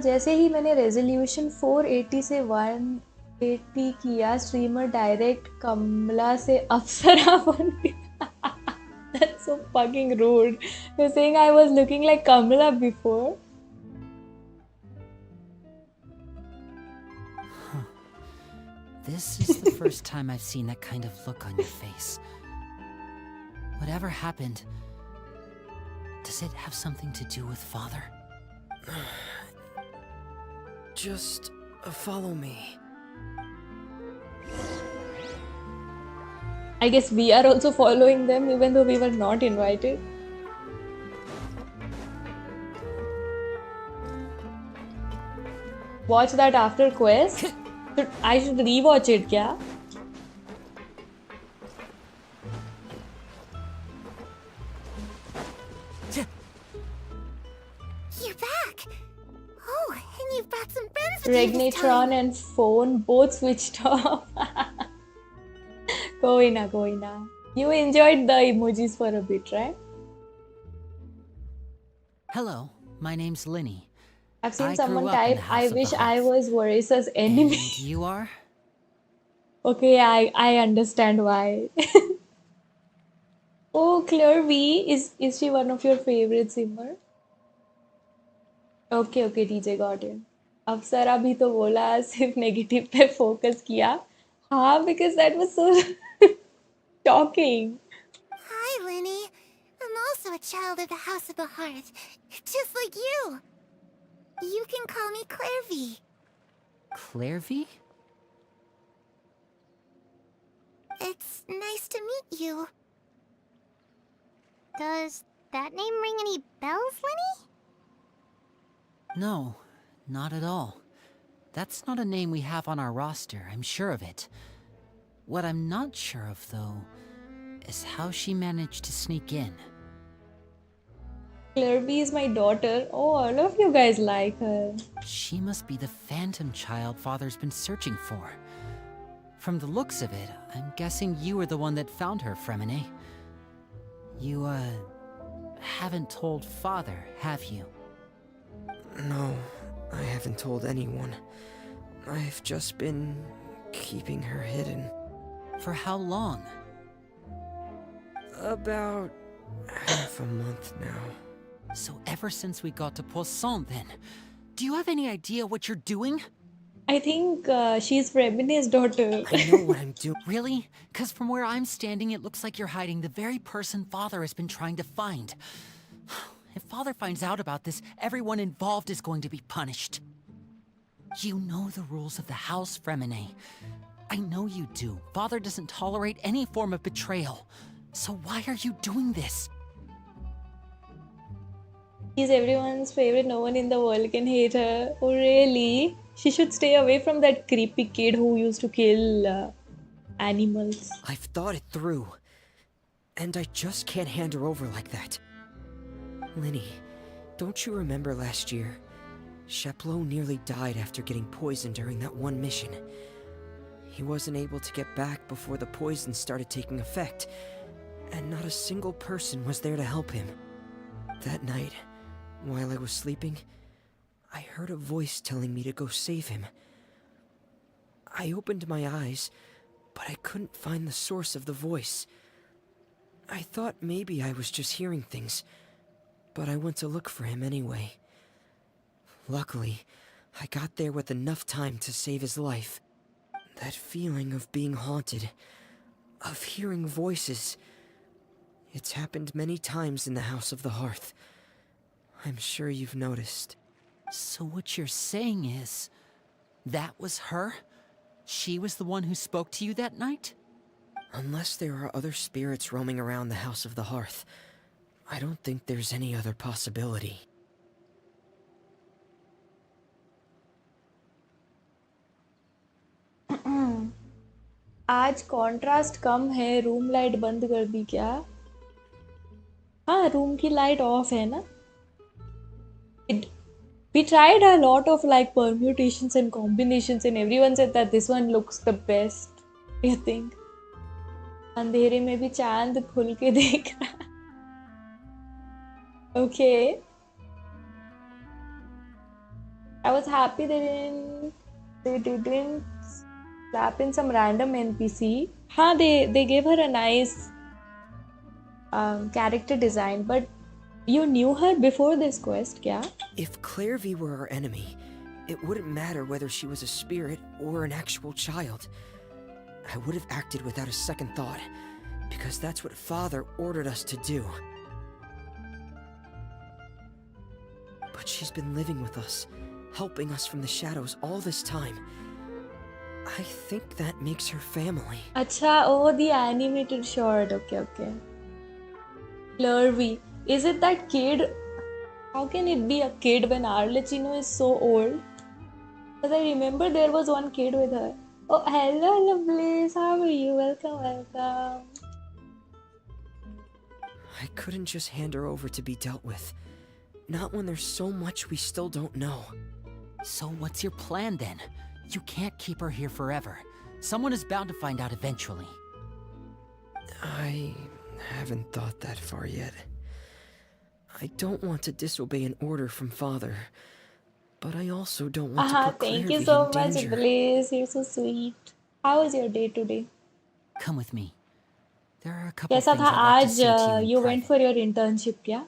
जैसे ही मैंने resolution 480 से 180 किया, streamer direct कमला से अप्सरा बन गया. That's so fucking rude. You're saying I was looking like Kamala before? This is the first time I've seen that kind of look on your face. Whatever happened, does it have something to do with father? Just follow me. I guess we are also following them even though we were not invited. Watch that after quest. I should rewatch it, kya? You're back! Oh, and you've brought some friends with you this time. Regnatron and phone both switched off. Koina, koina. You enjoyed the emojis for a bit, right? Hello, my name's Linny. I've seen I someone grew up in type, the House I of the wish I Hearth." was Varissa's enemy. And you are? Okay, I understand why. Oh, Claire V, is she one of your favorite singer? Okay, okay, DJ got it. अप्सरा भी तो बोला सिर्फ negative पे focus किया. हाँ, because that was so shocking. Hi, Linny. I'm also a child of the House of the Hearth, just like you. You can call me Clairvy. Clairvy? It's nice to meet you. Does that name ring any bells, Linny? No, not at all. That's not a name we have on our roster, I'm sure of it. What I'm not sure of, though, is how she managed to sneak in. Claire B is my daughter. Oh, all of you guys like her. She must be the phantom child Father's been searching for. From the looks of it, I'm guessing you were the one that found her, Fremine. You, haven't told Father, have you? No, I haven't told anyone. I've just been keeping her hidden. For how long? About half a month now. So ever since we got to Poisson, then, do you have any idea what you're doing? I think she's Remine's daughter. I know what I'm doing. Really? Because from where I'm standing, it looks like you're hiding the very person Father has been trying to find. If Father finds out about this, everyone involved is going to be punished. You know the rules of the house, Fremine. I know you do. Father doesn't tolerate any form of betrayal. So why are you doing this? She's everyone's favorite. No one in the world can hate her. Oh, really? She should stay away from that creepy kid who used to kill animals. I've thought it through. And I just can't hand her over like that. Linny, don't you remember last year? Chaplot nearly died after getting poisoned during that one mission. He wasn't able to get back before the poison started taking effect, and not a single person was there to help him. That night, while I was sleeping, I heard a voice telling me to go save him. I opened my eyes, but I couldn't find the source of the voice. I thought maybe I was just hearing things, but I went to look for him anyway. Luckily, I got there with enough time to save his life. That feeling of being haunted, of hearing voices, it's happened many times in the House of the Hearth. I'm sure you've noticed. So what you're saying is, that was her? She was the one who spoke to you that night? Unless there are other spirits roaming around the House of the Hearth, I don't think there's any other possibility. आज contrast कम है. Room light बंद कर दी क्या? हाँ, room की light of है ना. We tried a lot of like permutations and combinations and everyone said that this one looks the best. I think. अंधेरे में भी चांद खुल के देख रहा. Okay. I was happy they didn't slap in some random NPC. हाँ, they gave her a nice character design, but you knew her before this quest, kya? If Clairvy were our enemy, it wouldn't matter whether she was a spirit or an actual child. I would have acted without a second thought, because that's what Father ordered us to do. But she's been living with us, helping us from the shadows all this time. I think that makes her family. Acha, oh, the animated short. Okay. Clairvy. Is it that kid? How can it be a kid when Arlecchino is so old? Because I remember there was one kid with her. Oh, hello, Lovelace. How are you? Welcome. I couldn't just hand her over to be dealt with. Not when there's so much we still don't know. So what's your plan then? You can't keep her here forever. Someone is bound to find out eventually. I haven't thought that far yet. I don't want to disobey an order from Father, but I also don't want to put Thank you Clairvy so in much, danger. Blaze. You're so sweet. How was your day today? Come with me. There are a couple कैसा things था I'd like to आज? say to you in You went private. for your internship, क्या?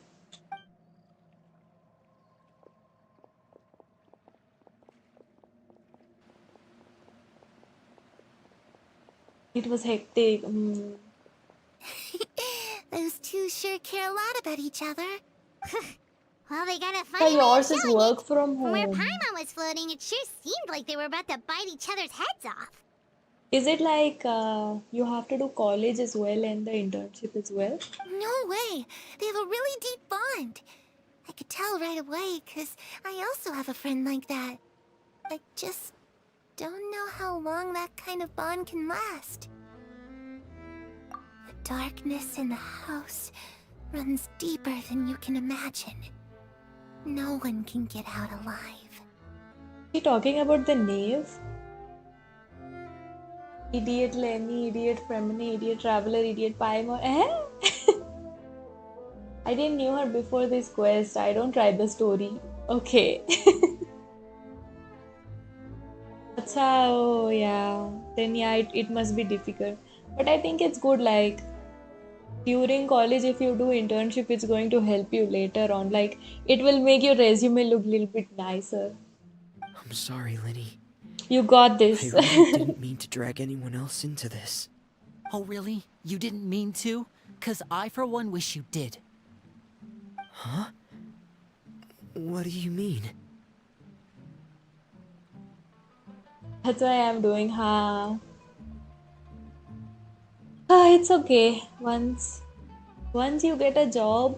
It was hectic. Those two sure care a lot about each other. Well, they got a Yeah, funny way of yours is showing work it. from From where home. Paimon was floating, it sure seemed like they were about to bite each other's heads off. Is it like you have to do college as well and the internship as well? No way. They have a really deep bond. I could tell right away, because I also have a friend like that. I just don't know how long that kind of bond can last. The darkness in the house runs deeper than you can imagine. No one can get out alive. Is he talking about the knave? Idiot Lenny, idiot Fremini, idiot Traveler, idiot Paimon. I didn't knew her before this quest. I don't try the story. Okay. Acha, oh yeah. Then yeah, it must be difficult. But I think it's good, like during college, if you do internship, it's going to help you later on. Like it will make your resume look a little bit nicer. I'm sorry, Linny. You got I this. really didn't mean to drag anyone else into this. Oh really? You didn't mean to? 'Cause I for one wish you did. Huh? What do you mean? That's why I'm doing, huh? It's okay. Once you get a job,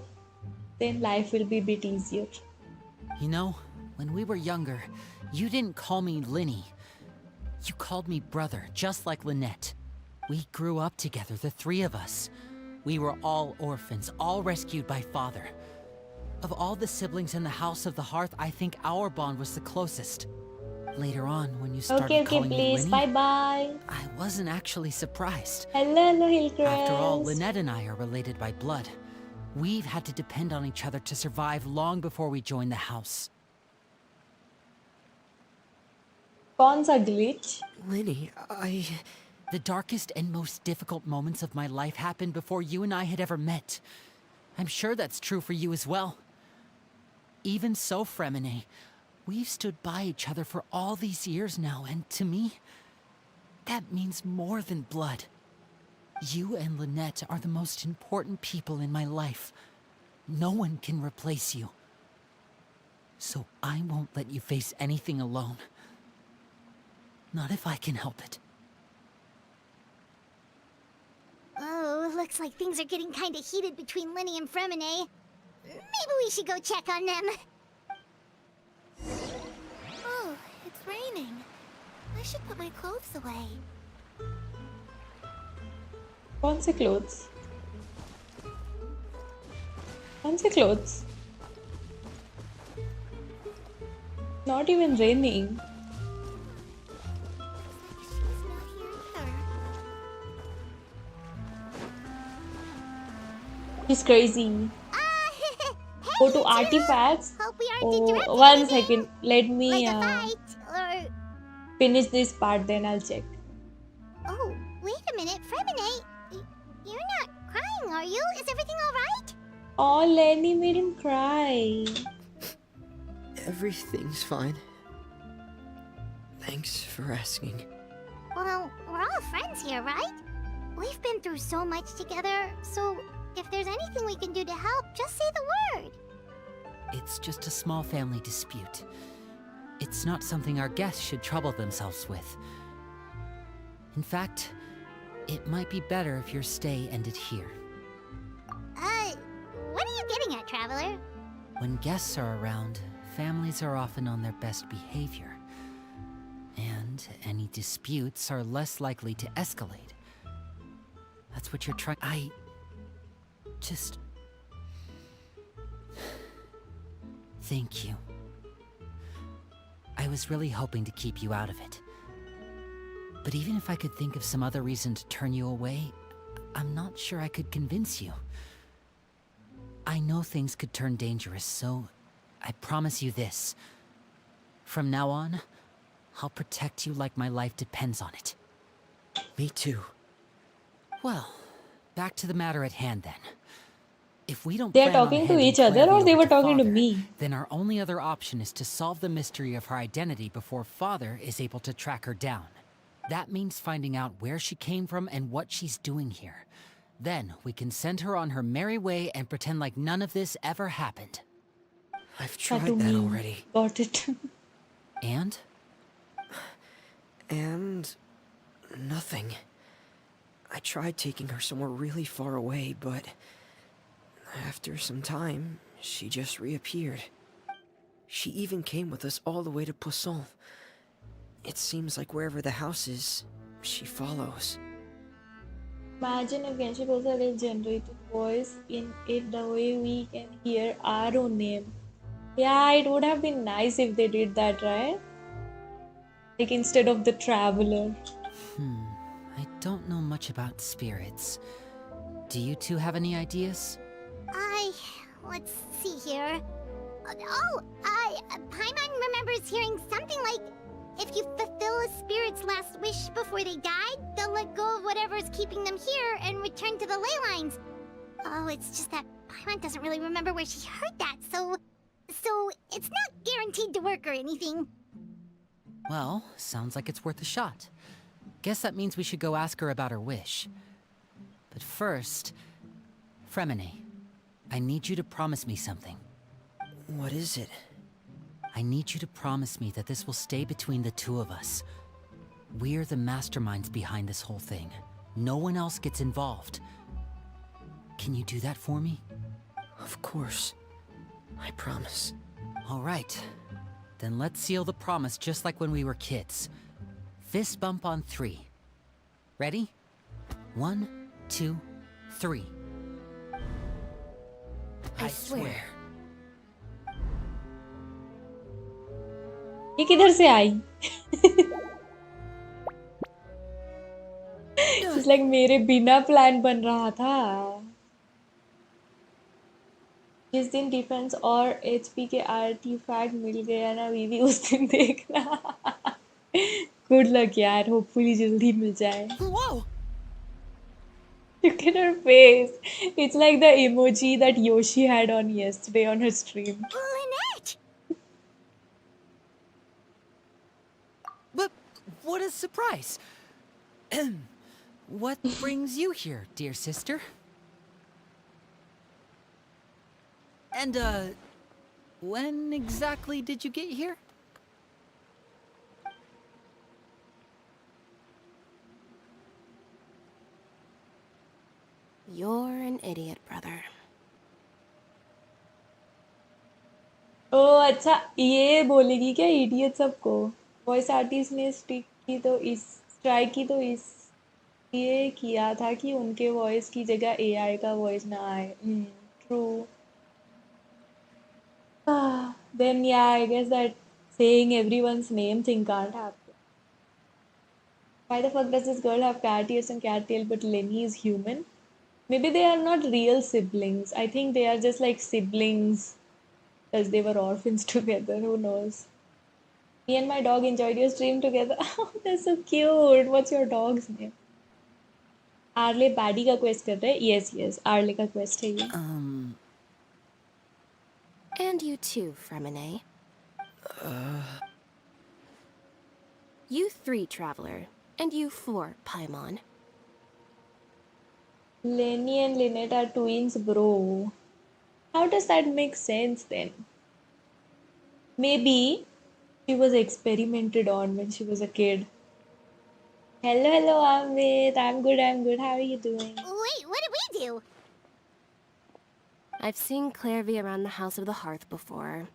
then life will be a bit easier. You know, when we were younger, you didn't call me Linny. You called me brother, just like Lynette. We grew up together, the three of us. We were all orphans, all rescued by Father. Of all the siblings in the House of the Hearth, I think our bond was the closest. Later on, when you started Okay, calling me please. Linny, Bye-bye. I wasn't actually surprised. Hello, Hillcrest. After all, Lynette and I are related by blood. We've had to depend on each other to survive long before we joined the house. कौन सा glitch? Linny, The darkest and most difficult moments of my life happened before you and I had ever met. I'm sure that's true for you as well. Even so, Fremine, we've stood by each other for all these years now, and to me, that means more than blood. You and Lynette are the most important people in my life. No one can replace you. So I won't let you face anything alone. Not if I can help it. Oh, looks like things are getting kind of heated between Linny and Fremine. Maybe we should go check on them. Oh, it's raining. I should put my clothes away. कौन से clothes? कौन से clothes? Not even raining. She's not here either. He's crazy. Go to artifacts. Hope we aren't Oh, interrupting 1 anything. second. Let me Like a fight, or... finish this part, then I'll check. Oh, wait a minute, Fremine. You're not crying, are you? Is everything alright? Oh, Lenny made him cry. Everything's fine. Thanks for asking. Well, we're all friends here, right? We've been through so much together, so if there's anything we can do to help, just say the word. It's just a small family dispute. It's not something our guests should trouble themselves with. In fact, it might be better if your stay ended here. What are you getting at, Traveler? When guests are around, families are often on their best behavior. And any disputes are less likely to escalate. That's what you're trying. I just... Thank you. I was really hoping to keep you out of it. But even if I could think of some other reason to turn you away, I'm not sure I could convince you. I know things could turn dangerous, so I promise you this. From now on, I'll protect you like my life depends on it. Me too. Well, back to the matter at hand then. If we don't They are plan on talking to handing each other, Clary or they over were to talking to Father, me? then our only other option is to solve the mystery of her identity before Father is able to track her down. That means finding out where she came from and what she's doing here. Then we can send her on her merry way and pretend like none of this ever happened. I've That tried to that me. already. Got it. And? And... nothing. I tried taking her somewhere really far away, but... after some time, she just reappeared. She even came with us all the way to Poisson. It seems like wherever the house is, she follows. Imagine if Genshin also had a generated voice in it the way we can hear our own name. Yeah, it would have been nice if they did that, right? Like instead of the traveler. I don't know much about spirits. Do you two have any ideas? Let's see here. Paimon remembers hearing something like, if you fulfill a spirit's last wish before they died, they'll let go of whatever's keeping them here and return to the ley lines. Oh, it's just that Paimon doesn't really remember where she heard that, so it's not guaranteed to work or anything. Well, sounds like it's worth a shot. Guess that means we should go ask her about her wish. But first, Fremine, I need you to promise me something. What is it? I need you to promise me that this will stay between the two of us. We're the masterminds behind this whole thing. No one else gets involved. Can you do that for me? Of course. I promise. All right. Then let's seal the promise just like when we were kids. Fist bump on 3. Ready? 1, 2, 3. I swear. ये किधर से आई? It's like मेरे बिना plan बन रहा था. जिस दिन डिफेंस और एचपी के आर्टिफैक्ट मिल गया ना वीवी उस दिन देखना. गुड लक यार, होपफुली जल्दी मिल जाए. Whoa! Look at her face. It's like the emoji that Yoshi had on yesterday on her stream. Lynette! But what a surprise! What brings you here, dear sister? And, when exactly did you get here? You're an idiot, brother. ओह अच्छा, ये बोलेगी क्या idiot सबको? Voice artist ने strike की तो इसलिए किया था कि उनके वॉइस की जगह एआई का वॉइस ना आए. True. Then yeah, I guess that saying everyone's name thing can't happen. Why the fuck does this girl have cat ears and cat tail but Lenny is human? Maybe they are not real siblings. I think they are just like siblings because they were orphans together. Who knows? Me and my dog enjoyed your stream together. Oh, that's so cute. What's your dog's name? Early baddie का quest कर रहे हैं. Yes, yes. Early का quest है ये. And you too, Fremine. You 3, Traveler. And you 4, Paimon. Lenny and Lynette are twins, bro. How does that make sense then? Maybe she was experimented on when she was a kid. Hello, hello, Amit. I'm good, I'm good. How are you doing? Wait, what did we do? I've seen Clairvy around the House of the Hearth before.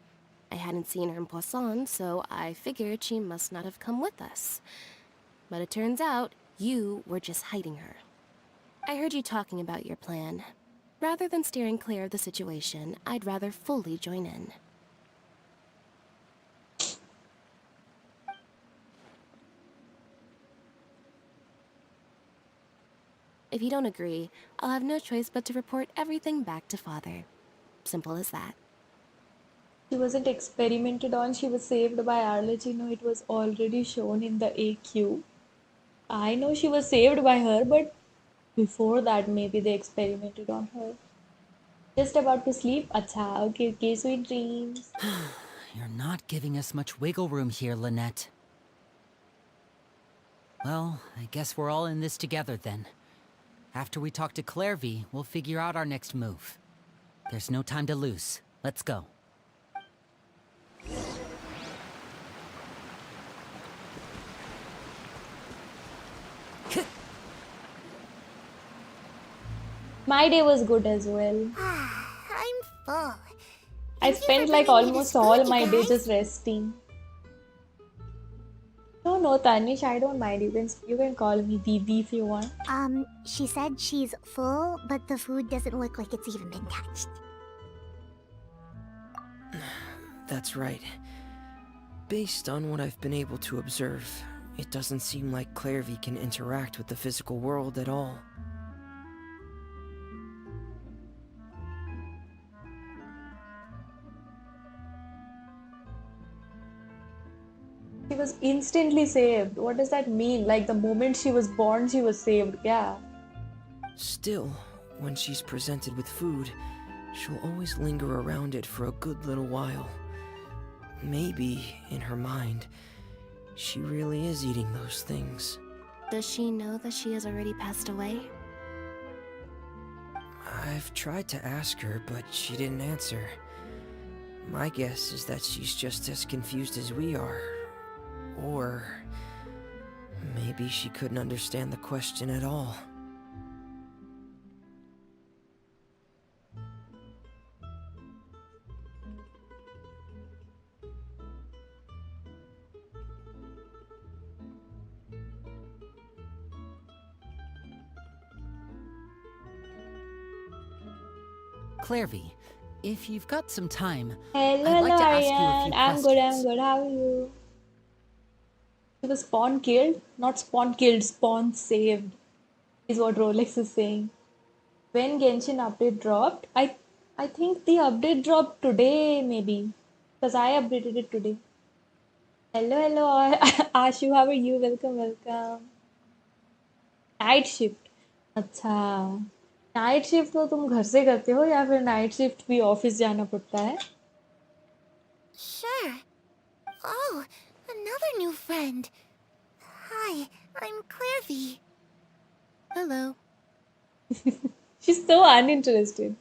I hadn't seen her in Poisson, so I figured she must not have come with us. But it turns out you were just hiding her. I heard you talking about your plan. Rather than steering clear of the situation, I'd rather fully join in. If you don't agree, I'll have no choice but to report everything back to Father. Simple as that. She wasn't experimented on, she was saved by Arlecchino. It was already shown in the AQ. I know she was saved by her, but before that, maybe they experimented on her. Just about to sleep? Acha, okay, okay, sweet dreams. You're not giving us much wiggle room here, Lynette. Well, I guess we're all in this together then. After we talk to Clairvy, we'll figure out our next move. There's no time to lose. Let's go. My day was good as well. I'm full. I Thank you spent for like bringing me this almost food, all you my day guys. just resting. No, no, Tanish, I don't mind. You can call me Didi if you want. She said she's full, but the food doesn't look like it's even been touched. That's right. Based on what I've been able to observe, it doesn't seem like Clairvy can interact with the physical world at all. She was instantly saved. What does that mean? Like the moment she was born, she was saved. Yeah. Still, when she's presented with food, she'll always linger around it for a good little while. Maybe, in her mind, she really is eating those things. Does she know that she has already passed away? I've tried to ask her, but she didn't answer. My guess is that she's just as confused as we are. Or maybe she couldn't understand the question at all. Clairvy, if you've got some time, Hello, I'd like hello, to ask you a Aryan. few I'm questions. good. How are you? She was spawn killed? Not spawn killed, spawn saved. Is what Rolex is saying. When Genshin update dropped, I think the update dropped today, maybe. Because I updated it today. Hello, hello, Ashu. How are you? Welcome, welcome. Night shift. अच्छा, night shift तो तुम घर से करते हो या फिर night shift भी ऑफिस जाना पड़ता है? Sure. Oh, another new friend. Hi, I'm Clairvy. Hello. She's so uninterested.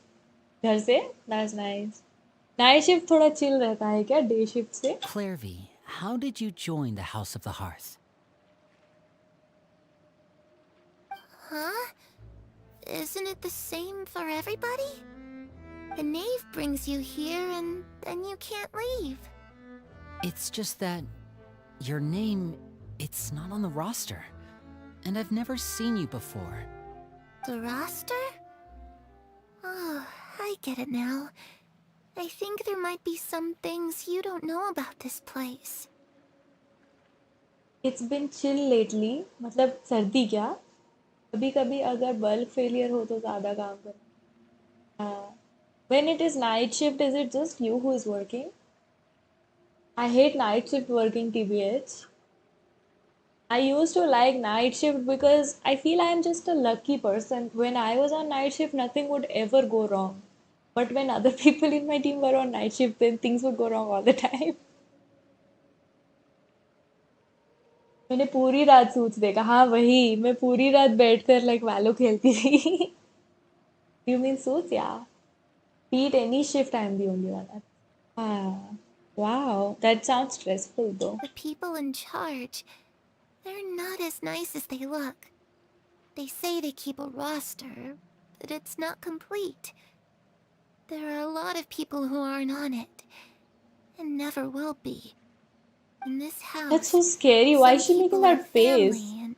घर से? That's nice. नाइट शिफ्ट थोड़ा चिल रहता है क्या डे शिफ्ट से? Clairvy, how did you join the House of the Hearth? Huh? Isn't it the same for everybody? The knave brings you here and then you can't leave. It's just that your name, it's not on the roster. And I've never seen you before. The roster? Oh, I get it now. I think there might be some things you don't know about this place. It's been chill lately. मतलब सर्दी क्या? कभी कभी अगर bulk failure हो तो ज़्यादा काम करना। हाँ। When it is night shift, is it just you who is working? I hate night shift working, TBH. I used to like night shift because I feel I am just a lucky person. When I was on night shift, nothing would ever go wrong. But when other people in my team were on night shift, then things would go wrong all the time. मैंने पूरी रात suits देखा, हाँ वही, मैं पूरी रात बैठकर लाइक वैलो खेलती थी. You mean suits? Yeah. Beat any shift, I am the only one. Ah, wow, that sounds stressful though. The people in charge, they're not as nice as they look. They say they keep a roster, but it's not complete. There are a lot of people who aren't on it, and never will be. In this house, That's so scary. Why is some she making people are that face? family, and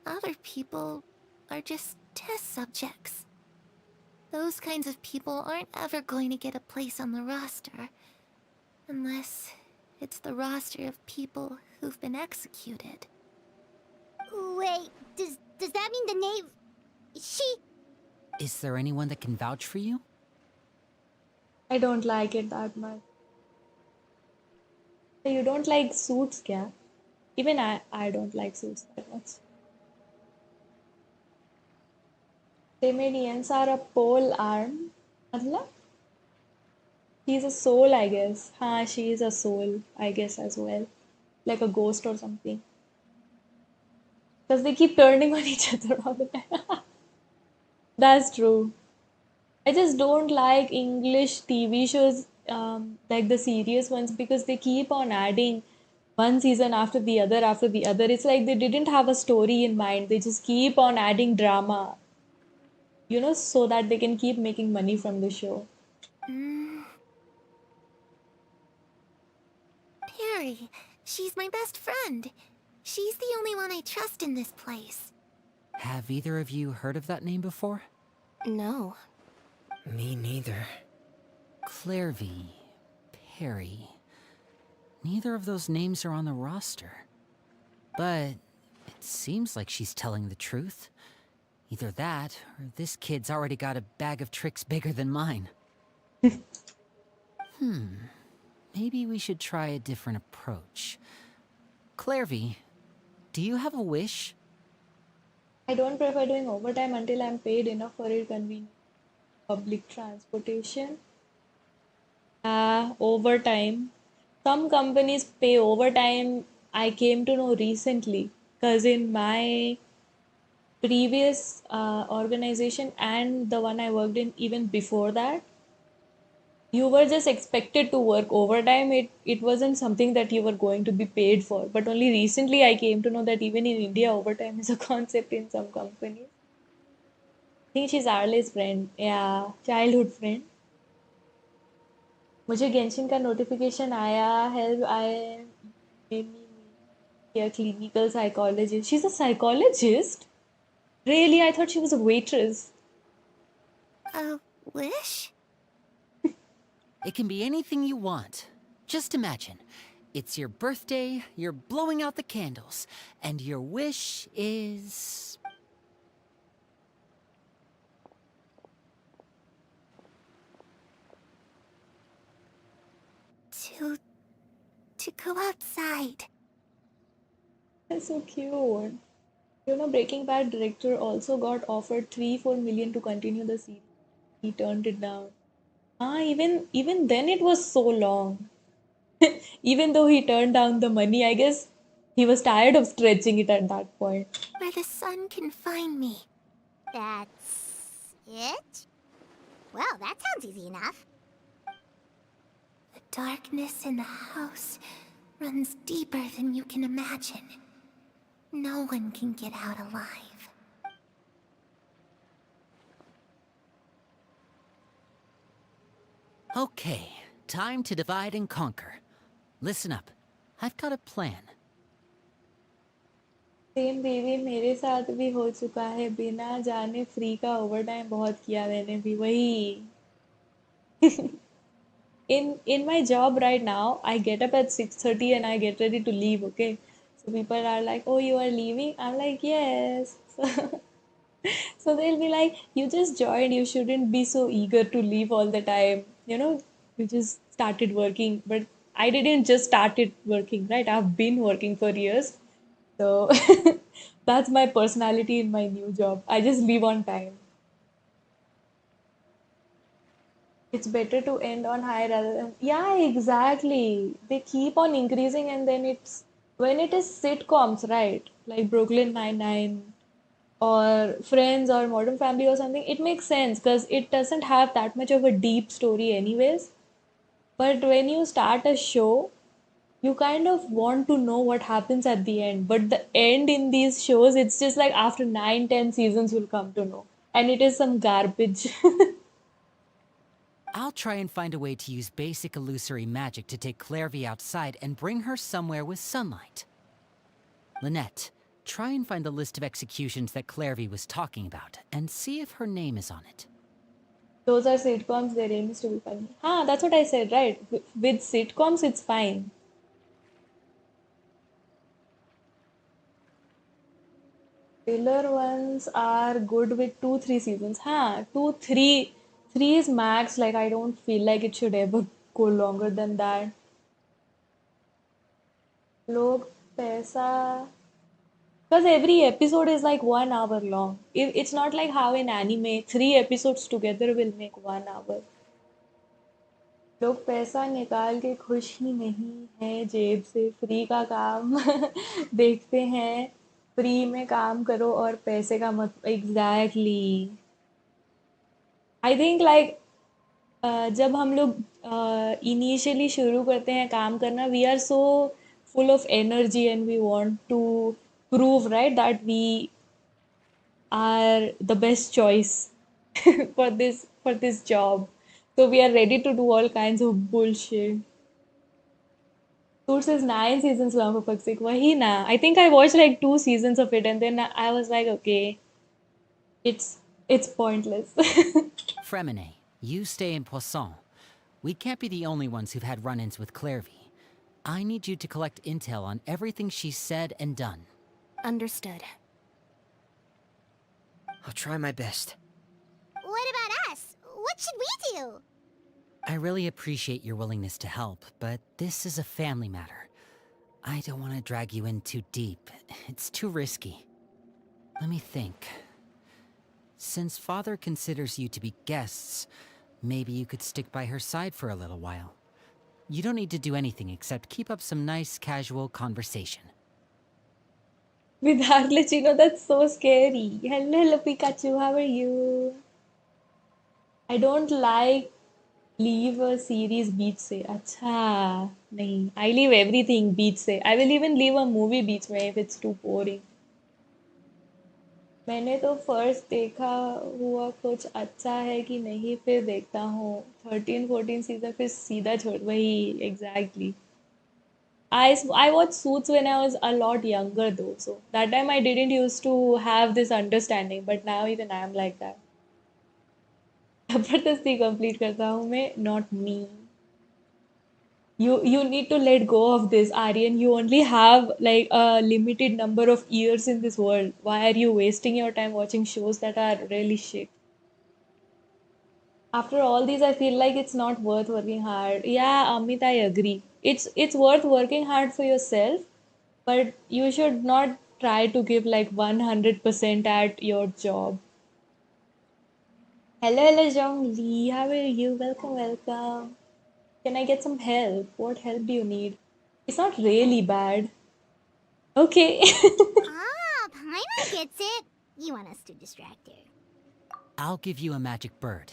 other people are just test subjects. Those kinds of people aren't ever going to get a place on the roster, unless it's the roster of people who've been executed. Wait, does that mean the name... She... Is there anyone that can vouch for you? I don't like it that much. You don't like suits, kya? Even I don't like suits that much. They made Yensar a pole arm. मतलब? She's a soul, I guess. हाँ, she is a soul, I guess, as well. Like a ghost or something. Because they keep turning on each other all the time. That's true. I just don't like English TV shows, like the serious ones, because they keep on adding one season after the other after the other. It's like they didn't have a story in mind. They just keep on adding drama, so that they can keep making money from the show. Perry, she's my best friend. She's the only one I trust in this place. Have either of you heard of that name before? No. Me neither. Clairvy, Perry. Neither of those names are on the roster. But it seems like she's telling the truth. Either that, or this kid's already got a bag of tricks bigger than mine. Maybe we should try a different approach. Clairvy, do you have a wish? I don't prefer doing overtime until I'm paid enough for it convenient. Public transportation. Overtime. Some companies pay overtime. I came to know recently because in my previous organization and the one I worked in even before that, you were just expected to work overtime. It wasn't something that you were going to be paid for. But only recently I came to know that even in India, overtime is a concept in some companies. I think she's Arle's friend. Yeah, childhood friend. मुझे Genshin का notification आया. Help, I made me a clinical psychologist. She's a psychologist? Really? I thought she was a waitress. A wish? It can be anything you want. Just imagine. It's your birthday, you're blowing out the candles, and your wish is... To go outside. That's so cute. Breaking Bad director also got offered 3-4 million to continue the series. He turned it down. Even then it was so long. Even though he turned down the money, I guess he was tired of stretching it at that point. Where the sun can find me. That's... it? Well, that sounds easy enough. The darkness in the house runs deeper than you can imagine. No one can get out alive. Okay, time to divide and conquer. Listen up. I've got a plan. Same baby मेरे साथ भी हो चुका है. बिना जाने free का overtime बहुत किया मैंने भी. वही. In my job right now, I get up at 6:30 and I get ready to leave, okay? So people are like, "Oh, you are leaving?" I'm like, "Yes." So they'll be like, you just joined, you shouldn't be so eager to leave all the time. You just started working. But I didn't just started working, right? I've been working for years. So that's my personality in my new job. I just leave on time. It's better to end on high rather than. Yeah, exactly. They keep on increasing, and then it's when it is sitcoms, right? Like Brooklyn Nine-Nine or Friends or Modern Family or something, it makes sense because it doesn't have that much of a deep story, anyways. But when you start a show, you kind of want to know what happens at the end. But the end in these shows, it's just like after 9, 10 seasons, you'll come to know. And it is some garbage. I'll try and find a way to use basic illusory magic to take Clairvy outside and bring her somewhere with sunlight. Lynette, try and find the list of executions that Clairvy was talking about, and see if her name is on it. Those are sitcoms, their aim is to be funny. That's what I said, right? With sitcoms, it's fine. Filler ones are good with 2, 3 seasons. Two, three. Three is max. Like, I don't feel like it should ever go longer than that. Log paisa. Because every episode is like 1 hour long. It's not like how in anime, 3 episodes together will make 1 hour. लोग पैसा निकाल के खुश ही नहीं है जेब से free का काम देखते हैं फ्री में काम करो और पैसे का मत एग्जैक्टली आई थिंक लाइक जब हम लोग इनिशियली शुरू करते हैं काम करना we are so full of energy and we want to prove right that we are the best choice for this job. So we are ready to do all kinds of bullshit. Suits is 9 seasons long for fuck's sake. Wahi na. I think I watched like 2 seasons of it and then I was like, okay, it's pointless. Fremine, you stay in Poisson. We can't be the only ones who've had run-ins with Clairvy. I need you to collect intel on everything she's said and done. Understood. I'll try my best. What about us? What should we do? I really appreciate your willingness to help, but this is a family matter. I don't want to drag you in too deep. It's too risky. Let me think. Since Father considers you to be guests, maybe you could stick by her side for a little while. You don't need to do anything except keep up some nice, casual conversation. With Harlechino, that's so scary. Hello, Pikachu, how are you? I don't like leave a series beach से अच्छा नहीं I leave everything beach से I will even leave a movie बीच में if it's too boring मैंने तो first देखा हुआ कुछ अच्छा है कि नहीं फिर देखता हूँ 13, 14 सीजन फिर सीधा छोड़ वही exactly I watched Suits when I was a lot younger though so that time I didn't used to have this understanding but now even I am like that जबरदस्ती कंप्लीट करता हूँ मैं not me you need to let go of this Aryan you only have like a limited number of years in this world why are you wasting your time watching shows that are really shit after all these I feel like it's not worth working hard yeah Amit I agree it's worth working hard for yourself but you should not try to give like 100% at your job hello Jong Lee how are you welcome can I get some help? What help do you need? It's not really bad. Okay. Paimon gets it. You want us to distract her. I'll give you a magic bird.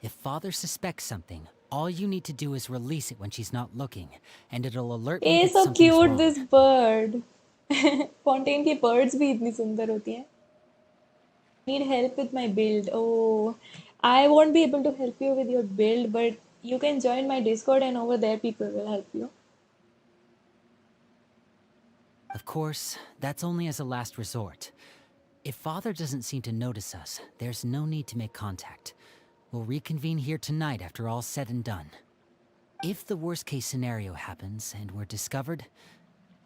If Father suspects something, all you need to do is release it when she's not looking, and it'll alert me Hey, that so something's cute wrong. this bird. Fontaine की birds भी इतनी सुंदर होती हैं. Need help with my build. Oh, I won't be able to help you with your build, but you can join my Discord and over there people will help you. Of course, that's only as a last resort. If Father doesn't seem to notice us, there's no need to make contact. We'll reconvene here tonight after all's said and done. If the worst case scenario happens and we're discovered,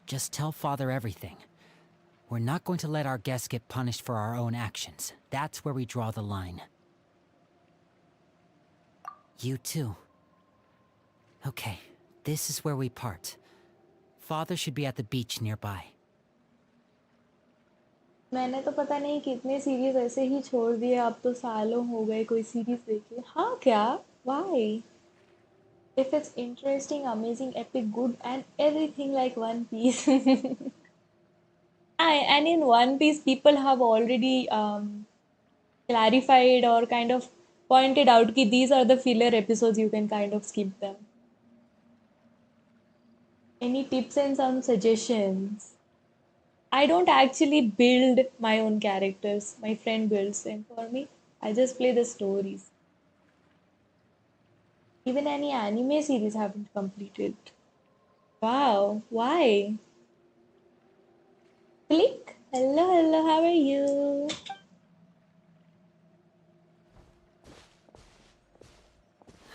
just tell Father everything. We're not going to let our guests get punished for our own actions. That's where we draw the line. You too. Okay, this is where we part. Father should be at the beach nearby. मैंने तो पता नहीं कितने series ऐसे ही छोड़ दिए, अब तो सालों हो गए कोई सीरीज देखे। हाँ क्या? Why? If it's interesting, amazing, epic, good, and everything like One Piece. And in One Piece, people have already clarified or kind of pointed out that these are the filler episodes, you can kind of skip them. Any tips and some suggestions? I don't actually build my own characters. My friend builds them for me. I just play the stories. Even any anime series haven't completed. Wow, why? Click. Hello, hello, how are you?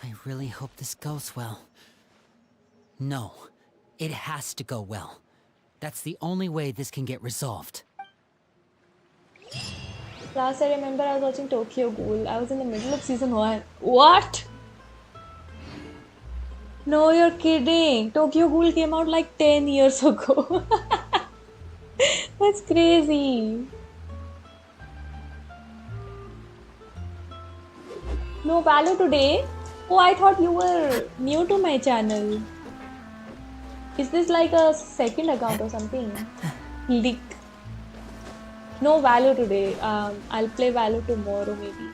I really hope this goes well. No, it has to go well. That's the only way this can get resolved. Last I remember I was watching Tokyo Ghoul. I was in the middle of season 1. What? No, you're kidding. Tokyo Ghoul came out like 10 years ago. That's crazy. No value today? Oh, I thought you were new to my channel. Is this like a second account or something? Leak. No value today. I'll play value tomorrow maybe.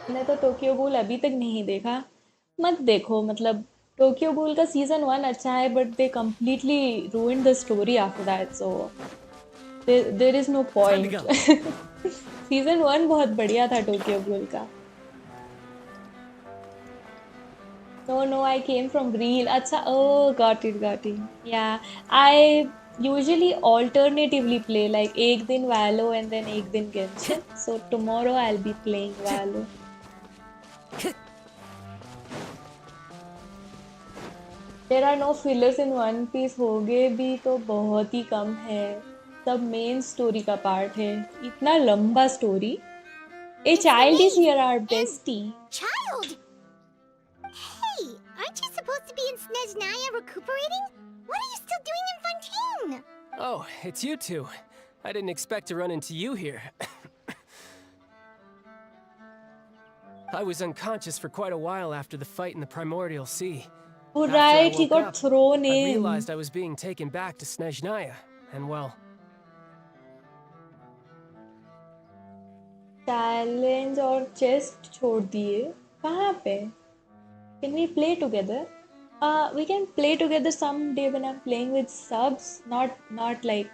मैंने तो Tokyo गूल अभी तक नहीं देखा। मत देखो, मतलब Tokyo गूल का सीजन 1 अच्छा है, but they completely ruined the story after that, so there is no point. Season 1 बहुत बढ़िया था टोक्यो गूल का। No, I came from Reel. अच्छा, oh, got it. Yeah, I usually alternatively play, like एक दिन Valo and then एक दिन Genshin. So tomorrow I'll be playing Valo. There are no fillers in One Piece, होगे भी तो बहुत ही कम है। सब मेन स्टोरी का पार्ट है। इतना लंबा story. A child is here, our bestie. Child! Hey, aren't you supposed to be in Snezhnaya recuperating? What are you still doing in Fontaine? Oh, it's you two. I didn't expect to run into you here. I was unconscious for quite a while after the fight in the Primordial Sea. Oh, After I right, he woke got up, thrown I in. realized I was being taken back to Snezhnaya, and well... challenge और chest छोड़ दिए। कहाँ पे? Can we play together? We can play together someday when I'm playing with subs. Not like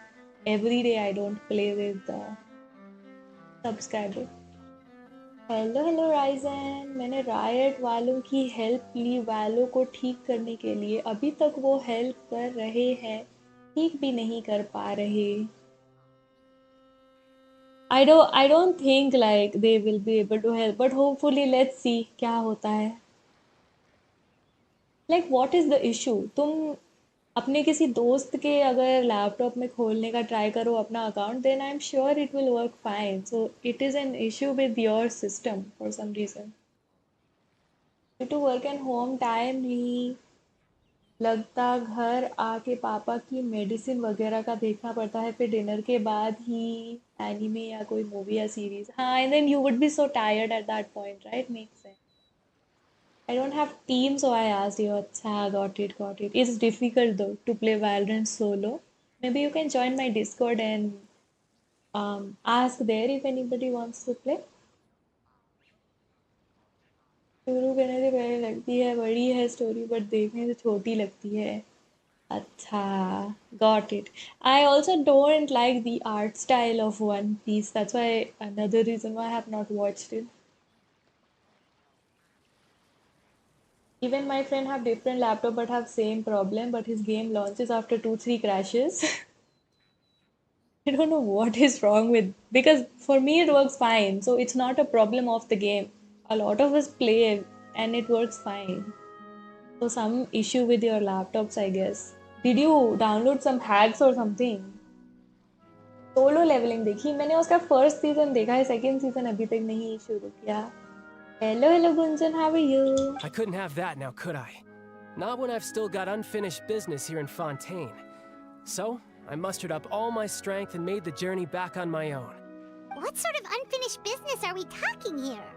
every day. I don't play with subscribers. Hello Ryzen. मैंने riot वालों की help ली वालों को ठीक करने के लिए। अभी तक वो हेल्प कर रहे हैं, ठीक भी नहीं कर पा रहे। I don't think like they will be able to help, but hopefully let's see क्या होता है। Like what is the issue? तुम अपने किसी दोस्त के अगर लैपटॉप में खोलने का ट्राई करो अपना account, then I'm sure it will work fine. So it is an issue with your system for some reason. Due to work and home time नहीं लगता, घर आके पापा की मेडिसिन वगैरह का देखना पड़ता है, फिर डिनर के बाद ही एनिमे या कोई मूवी या सीरीज। हाँ, and then you would be so tired at that point, right? Makes sense. I don't have team, so I asked you. अच्छा, got it. It's difficult though to play Valorant solo. Maybe you can join my Discord and ask there if anybody wants to play. शुरू करने से पहले लगती है बड़ी है story, but देखने से छोटी लगती है। अच्छा, got it. I also don't like the art style of One Piece. That's why another reason why I have not watched it. Even my friend have different laptop but have same problem, but his game launches after 2-3 crashes. I don't know what is wrong with, because for me it works fine. So it's not a problem of the game. A lot of us play and it works fine. So some issue with your laptops, I guess. Did you download some hacks or something? Solo leveling देखी मैंने, उसका first season देखा है, second season अभी तक नहीं शुरू किया. Hello hello Gunjan, how are you? I couldn't have that now, could I? Not when I've still got unfinished business here in Fontaine. So, I mustered up all my strength and made the journey back on my own. What sort of unfinished business are we talking here?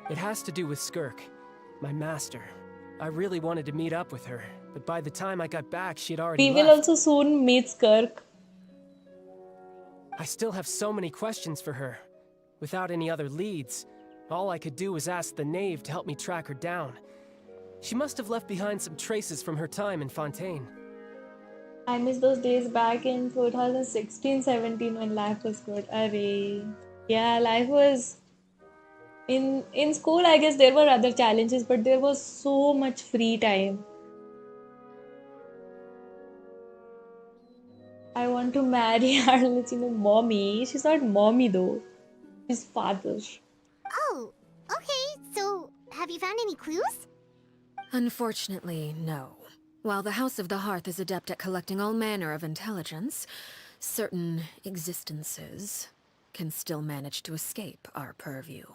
It has to do with Skirk, my master. I really wanted to meet up with her, but by the time I got back, she'd already We left. will also soon meet Skirk. I still have so many questions for her. Without any other leads, all I could do was ask the knave to help me track her down. She must have left behind some traces from her time in Fontaine. I miss those days back in 2016-17 when life was good. Array. Yeah, life was in school. I guess there were other challenges, but there was so much free time. I want to marry Arlecchino mommy. She's not mommy though. She's father. Oh, okay, so have you found any clues? Unfortunately, no. While the House of the Hearth is adept at collecting all manner of intelligence, certain existences can still manage to escape our purview.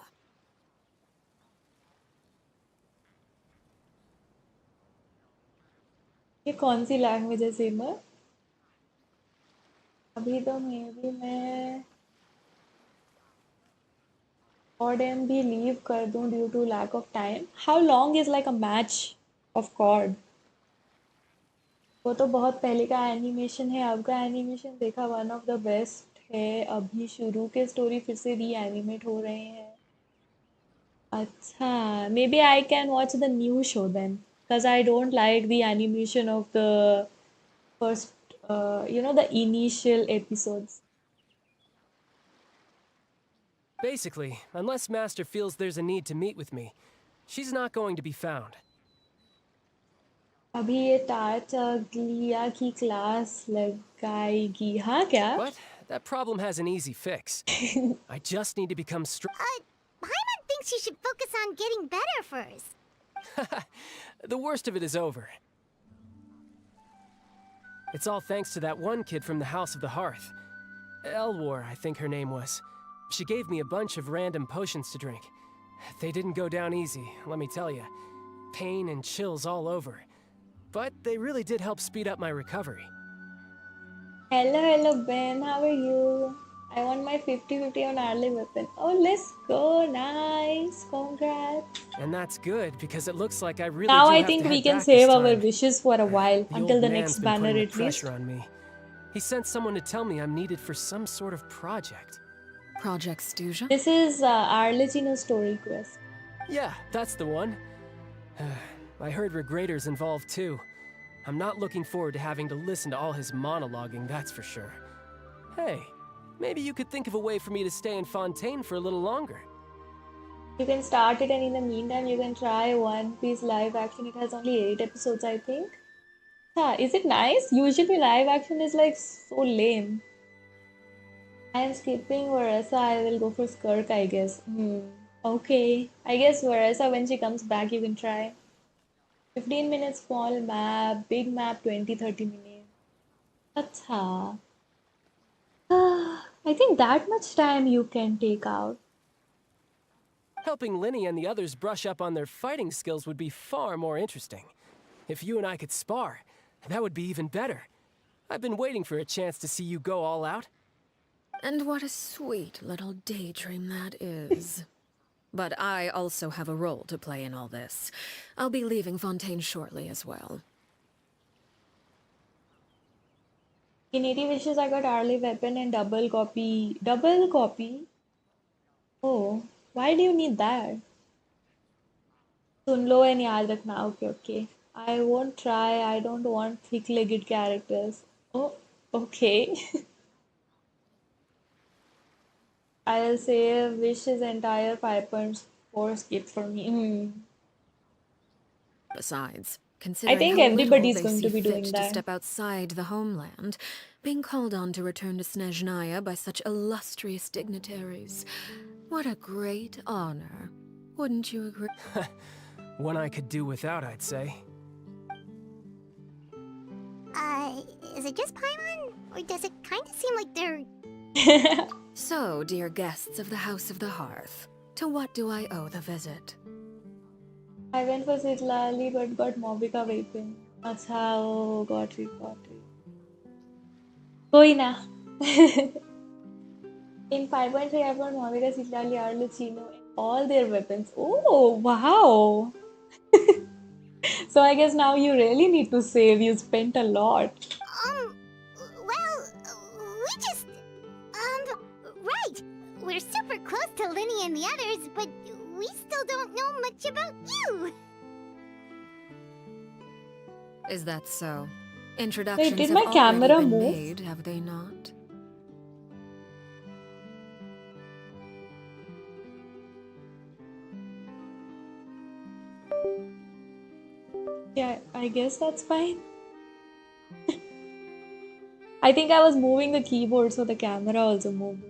ये कौन सी language है सिमर? अभी तो मैं और M भी leave कर दूं due to lack of time. How long is like a match of cord? वो तो बहुत पहले का एनिमेशन है, अब का एनिमेशन देखा वन ऑफ द बेस्ट है. अभी शुरू के स्टोरी फिर से री एनिमेट हो रहे हैं. अच्छा, maybe I can watch the new show then, because I don't like the animation of the first, the initial episodes. Basically, unless Master feels there's a need to meet with me, she's not going to be found. अभी ये टाचगलिया की class लगाएगी, हाँ क्या? But that problem has an easy fix. I just need to become strong. Paimon thinks you should focus on getting better first. The worst of it is over. It's all thanks to that one kid from the House of the Hearth. Elwar, I think her name was. She gave me a bunch of random potions to drink. They didn't go down easy, let me tell you. Pain and chills all over. But they really did help speed up my recovery. Hello, Ben. How are you? I want my 50-50 on early weapon. Oh, let's go. Nice. Congrats. And that's good, because it looks like I really Now do I have think to we head can back save this our time. wishes for a while, The until old the man's next been banner putting the at least. pressure on me. He sent someone to tell me I'm needed for some sort of project. Project Stuja? This is Arlecchino's story quest. Yeah, that's the one. I heard Regrader's involved too. I'm not looking forward to having to listen to all his monologuing, that's for sure. Hey, maybe you could think of a way for me to stay in Fontaine for a little longer. You can start it, and in the meantime, you can try One Piece live action. It has only 8 episodes, I think. Huh, is it nice? Usually live action is like so lame. I am skipping Veresa. I will go for Skirk, I guess. Okay. I guess Veresa, when she comes back, you can try. 15 minutes small map, big map 20-30 minutes. Acha. I think that much time you can take out. Helping Linny and the others brush up on their fighting skills would be far more interesting. If you and I could spar, that would be even better. I've been waiting for a chance to see you go all out. And what a sweet little daydream that is. But I also have a role to play in all this. I'll be leaving Fontaine shortly as well. In 80 wishes, I got early weapon and double copy. Double copy? Oh, why do you need that? Soon low and याद रखना. Okay. I won't try. I don't want thick-legged characters. Oh, okay. I'll say wish his entire 5.4 skip for me. Besides, considering think how little everybody's they going see to be fit doing to that. step outside the homeland, being called on to return to Snezhnaya by such illustrious dignitaries. What a great honor. Wouldn't you agree? One I could do without, I'd say. Is it just Paimon? Or does it kind of seem like they're... So, dear guests of the House of the Hearth, to what do I owe the visit? I went for Sitlali but got Mobika vaping. Acha, oh, got it. Koi na. In 5.3, I found Mobika, Sitlali, Arlecchino, and all their weapons. Oh, wow. So I guess now you really need to save. You spent a lot. Well, we just... right! We're super close to Linny and the others, but we still don't know much about you! Is that so? Introductions did have my already camera been move? made, have they not? Yeah, I guess that's fine. I think I was moving the keyboard, so the camera also moved.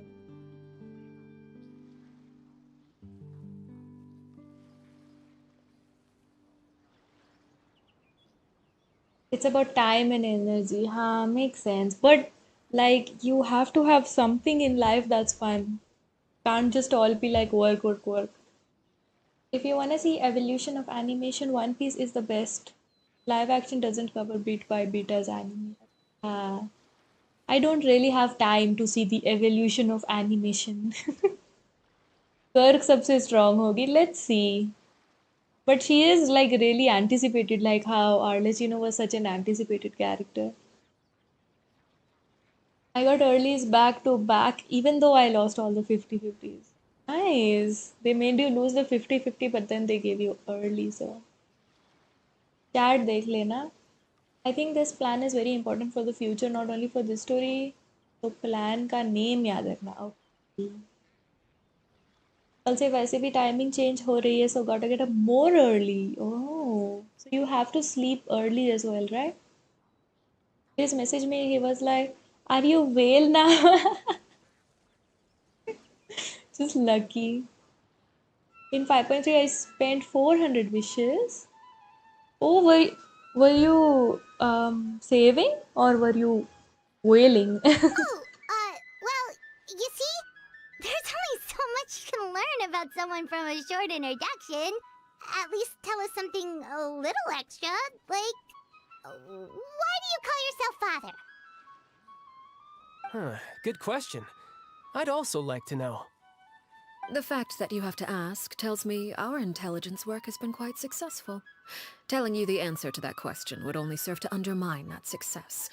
It's about time and energy. Huh, makes sense. But like you have to have something in life that's fun. Can't just all be like work, work, work. If you wanna see evolution of animation, One Piece is the best. Live action doesn't cover beat by beat as anime. I don't really have time to see the evolution of animation. Kirk सबसे strong होगी. Let's see. But she is like really anticipated, like how Arlecchino was such an anticipated character. I got earlies back to back, even though I lost all the 50-50s. Nice. They made you lose the 50-50, but then they gave you early, so. Chat dekh lena. I think this plan is very important for the future, not only for this story. So plan का name याद रखना. Okay. कल से वैसे भी timing change हो रही है, so gotta get up more early. Oh, so you have to sleep early as well, right? His message me, he was like, "Are you well now?" Just lucky. In 5.3, I spent 400 wishes. Oh, were you saving or were you wailing? Well, you see, there's only so much you can learn about someone from a short introduction. At least tell us something a little extra, like, why do you call yourself father? Huh, good question. I'd also like to know. The fact that you have to ask tells me our intelligence work has been quite successful. Telling you the answer to that question would only serve to undermine that success.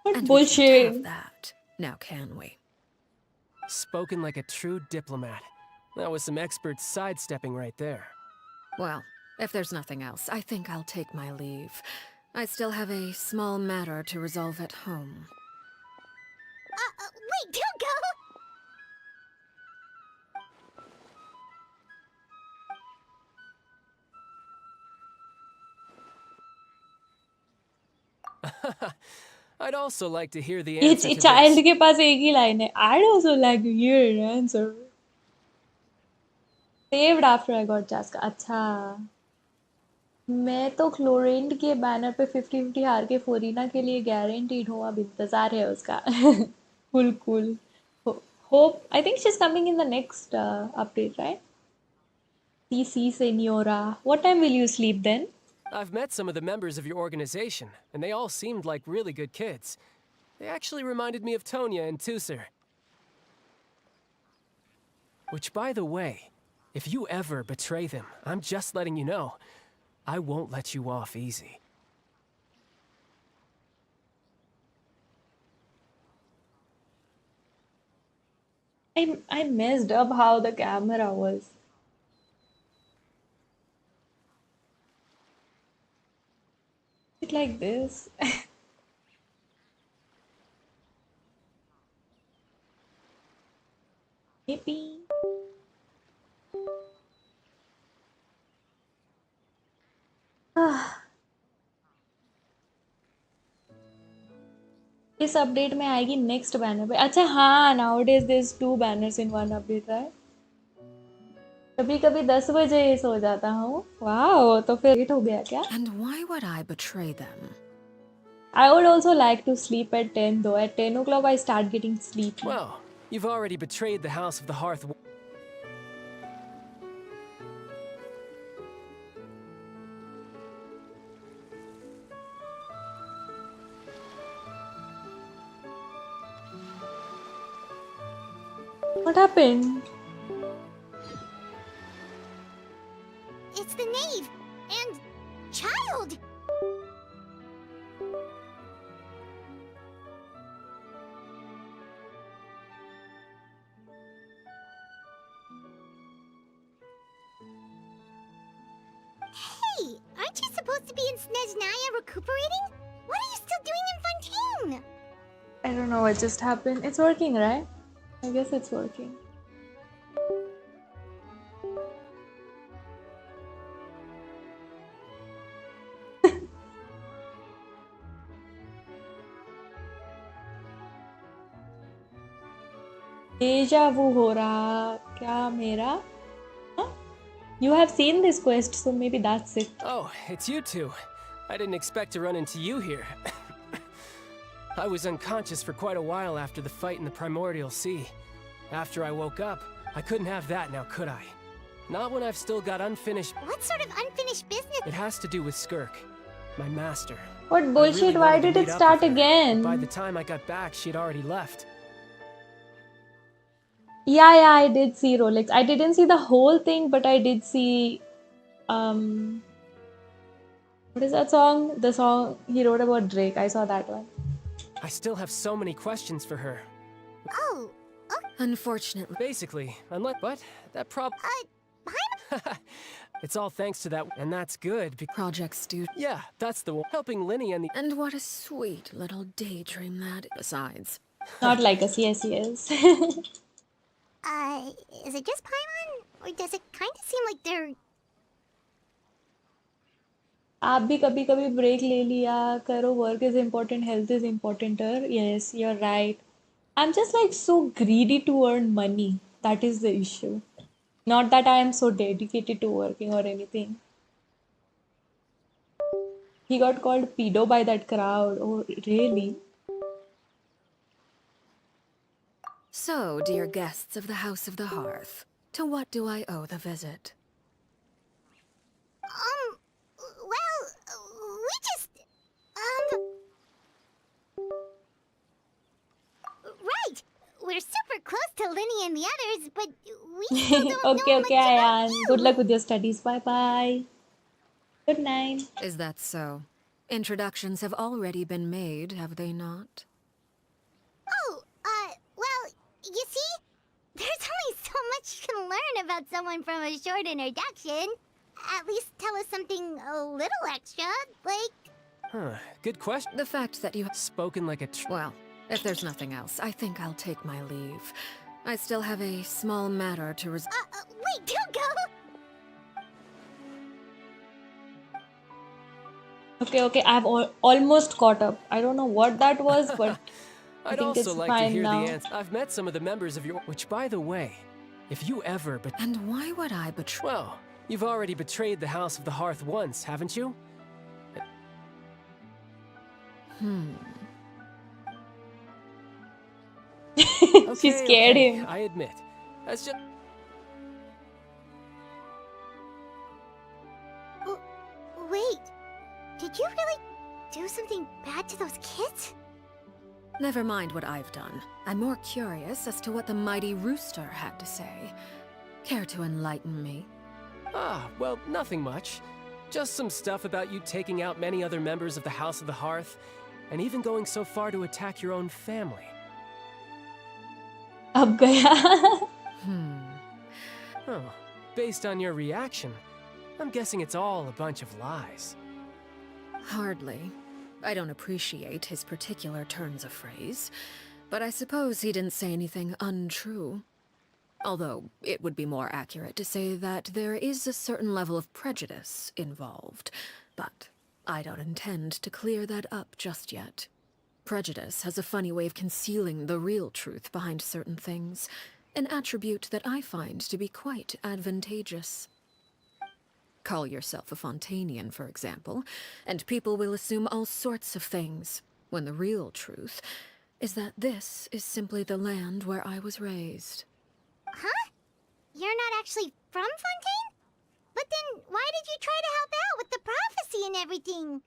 What And we can't bullshit. have that, now can we? Spoken like a true diplomat. That was some expert sidestepping right there. Well, if there's nothing else, I think I'll take my leave. I still have a small matter to resolve at home. Wait, don't go! I'd also like to hear the ये answer to child this. के पास एक ही line है. I'd also like to hear an answer. Saved after I got Chaska. अच्छा. मैं तो क्लोरेंट के banner पे 50-50 हार के फोरीना के लिए गारंटीड हूँ. अब इंतजार है उसका. Cool. Hope. I think she's coming in the next update, right? CC Senora. What time will you sleep then? I've met some of the members of your organization, and they all seemed like really good kids. They actually reminded me of Tonya and Tusser. Which, by the way, if you ever betray them, I'm just letting you know, I won't let you off easy. I messed up how the camera was. It like this. Maybe. इस update में आएगी next banner पे। अच्छा हाँ, nowadays there's 2 banners in one update, right? कभी कभी 10 बजे ही सो जाता हूँ। वाह, तो फिर लेट हो गया क्या? And why would I betray them? I would also like to sleep at 10 though. At 10 o'clock I start getting sleepy. Well, you've already betrayed the House of the Hearth. What happened? It's the knave and child. Hey, aren't you supposed to be in Snezhnaya recuperating? What are you still doing in Fontaine? I don't know what just happened. It's working, right? I guess it's working. Deja vu हो रहा क्या मेरा? Huh? You have seen this quest, so maybe that's it. Oh, it's you two. I didn't expect to run into you here. I was unconscious for quite a while after the fight in the Primordial Sea. After I woke up, I couldn't have that now, could I? Not when I've still got unfinished. What sort of unfinished business? It has to do with Skirk, my master. What bullshit? Why did it start again? By the time I got back, she'd already left. Yeah, I did see Rolex. I didn't see the whole thing, but I did see what is that song? The song he wrote about Drake. I saw that one. I still have so many questions for her. Oh, Unfortunately. Basically, unless but that it's all thanks to that, and that's good because Project Stu. yeah, that's the one helping Linny and the. And what a sweet little daydream that. Besides. Not like us. Yes. is it just Paimon? Or does it kind of seem like they're... आप भी कभी कभी break ले लिया करो. Work is important, health is importanter. Yes, you're right. I'm just like so greedy to earn money. That is the issue. Not that I am so dedicated to working or anything. He got called pedo by that crowd. Oh, really? So, dear guests of the House of the Hearth, to what do I owe the visit? Well, we just... Right! We're super close to Linny and the others, but we still don't know Okay, much about Ayan. you. Good luck with your studies. Bye-bye. Good night. Is that so? Introductions have already been made, have they not? Oh, well, you see? There's only so much you can learn about someone from a short introduction. At least tell us something a little extra, like... Good question. The fact that you have Spoken like a well, if there's nothing else, I think I'll take my leave. I still have a small matter to wait, don't go! Okay, I've almost caught up. I don't know what that was, but I I'd think also it's like to fine hear now. the answer. I've met some of the members of your. Which, by the way, if you ever And why would I betray? well, you've already betrayed the House of the Hearth once, haven't you? She scared Okay, him. I admit. That's just. Wait, did you really do something bad to those kids? Never mind what I've done. I'm more curious as to what the mighty rooster had to say. Care to enlighten me? Ah, well, nothing much. Just some stuff about you taking out many other members of the House of the Hearth, and even going so far to attack your own family. Ab gaya. Oh, based on your reaction, I'm guessing it's all a bunch of lies. Hardly. I don't appreciate his particular turns of phrase, but I suppose he didn't say anything untrue. Although, it would be more accurate to say that there is a certain level of prejudice involved, but I don't intend to clear that up just yet. Prejudice has a funny way of concealing the real truth behind certain things, an attribute that I find to be quite advantageous. Call yourself a Fontanian, for example, and people will assume all sorts of things, when the real truth is that this is simply the land where I was raised. Huh? You're not actually from Fontaine? But then why did you try to help out with the prophecy and everything?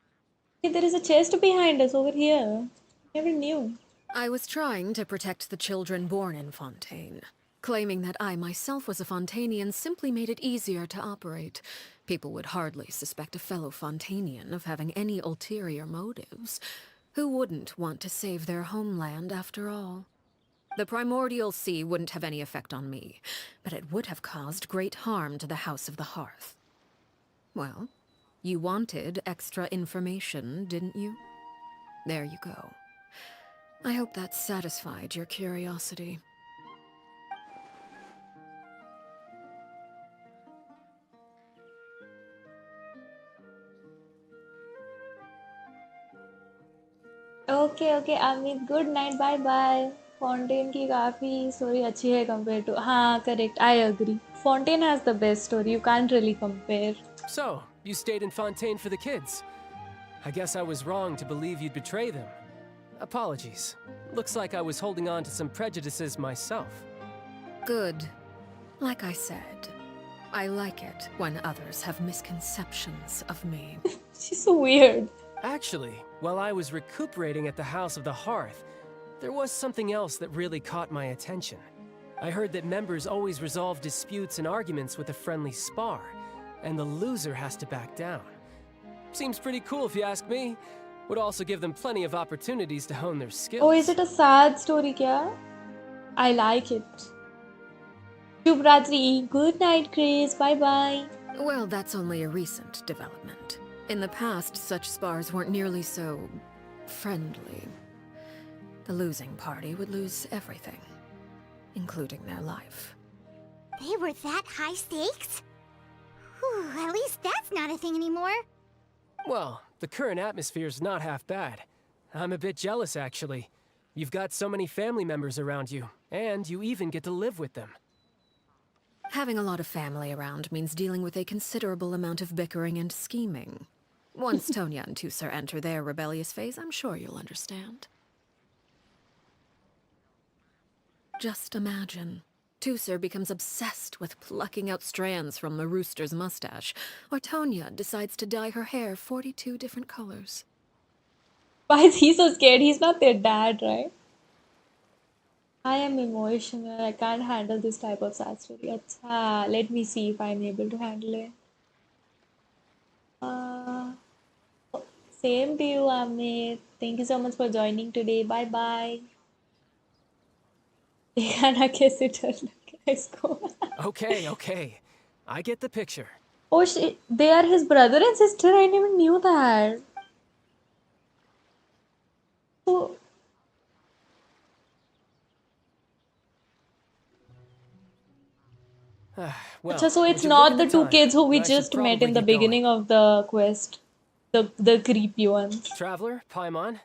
Hey, there is a chest behind us over here. Never knew. I was trying to protect the children born in Fontaine. Claiming that I myself was a Fontanian simply made it easier to operate. People would hardly suspect a fellow Fontanian of having any ulterior motives. Who wouldn't want to save their homeland after all? The primordial sea wouldn't have any effect on me, but it would have caused great harm to the House of the Hearth. Well, you wanted extra information, didn't you? There you go. I hope that satisfied your curiosity. Okay, Amit, good night, bye bye. Fontaine की काफी story अच्छी है compared to हाँ correct, I agree. Fontaine has the best story. You can't really compare. So, you stayed in Fontaine for the kids. I guess I was wrong to believe you'd betray them. Apologies. Looks like I was holding on to some prejudices myself. Good. Like I said, I like it when others have misconceptions of me. She's so weird. Actually, while I was recuperating at the House of the Hearth, there was something else that really caught my attention. I heard that members always resolve disputes and arguments with a friendly spar, and the loser has to back down. Seems pretty cool if you ask me. Would also give them plenty of opportunities to hone their skills. Oh, is it a sad story kya? I like it. Shubh Ratri. Good night, Chris. Bye bye. Well, that's only a recent development. In the past, such spars weren't nearly so friendly. The losing party would lose everything, including their life. They were that high stakes? Whew, at least that's not a thing anymore. Well, the current atmosphere's not half bad. I'm a bit jealous, actually. You've got so many family members around you, and you even get to live with them. Having a lot of family around means dealing with a considerable amount of bickering and scheming. Once Tonya and Tusser enter their rebellious phase, I'm sure you'll understand. Just imagine. Tusser becomes obsessed with plucking out strands from the rooster's mustache, or Tonya decides to dye her hair 42 different colors. Why is he so scared? He's not their dad, right? I am emotional. I can't handle this type of sad story. Achha, let me see if I'm able to handle it. Same to you, Amit. Thank you so much for joining today. Bye bye. देखा कैसे डर लग गया इसको. Okay. I get the picture. Oh shit, they are his brother and sister. I never knew that. Oh. Well, Achha, so would it's you look not at the two time? kids who we I should just met in probably the get going. beginning of the quest. The creepy ones. Traveler, Paimon,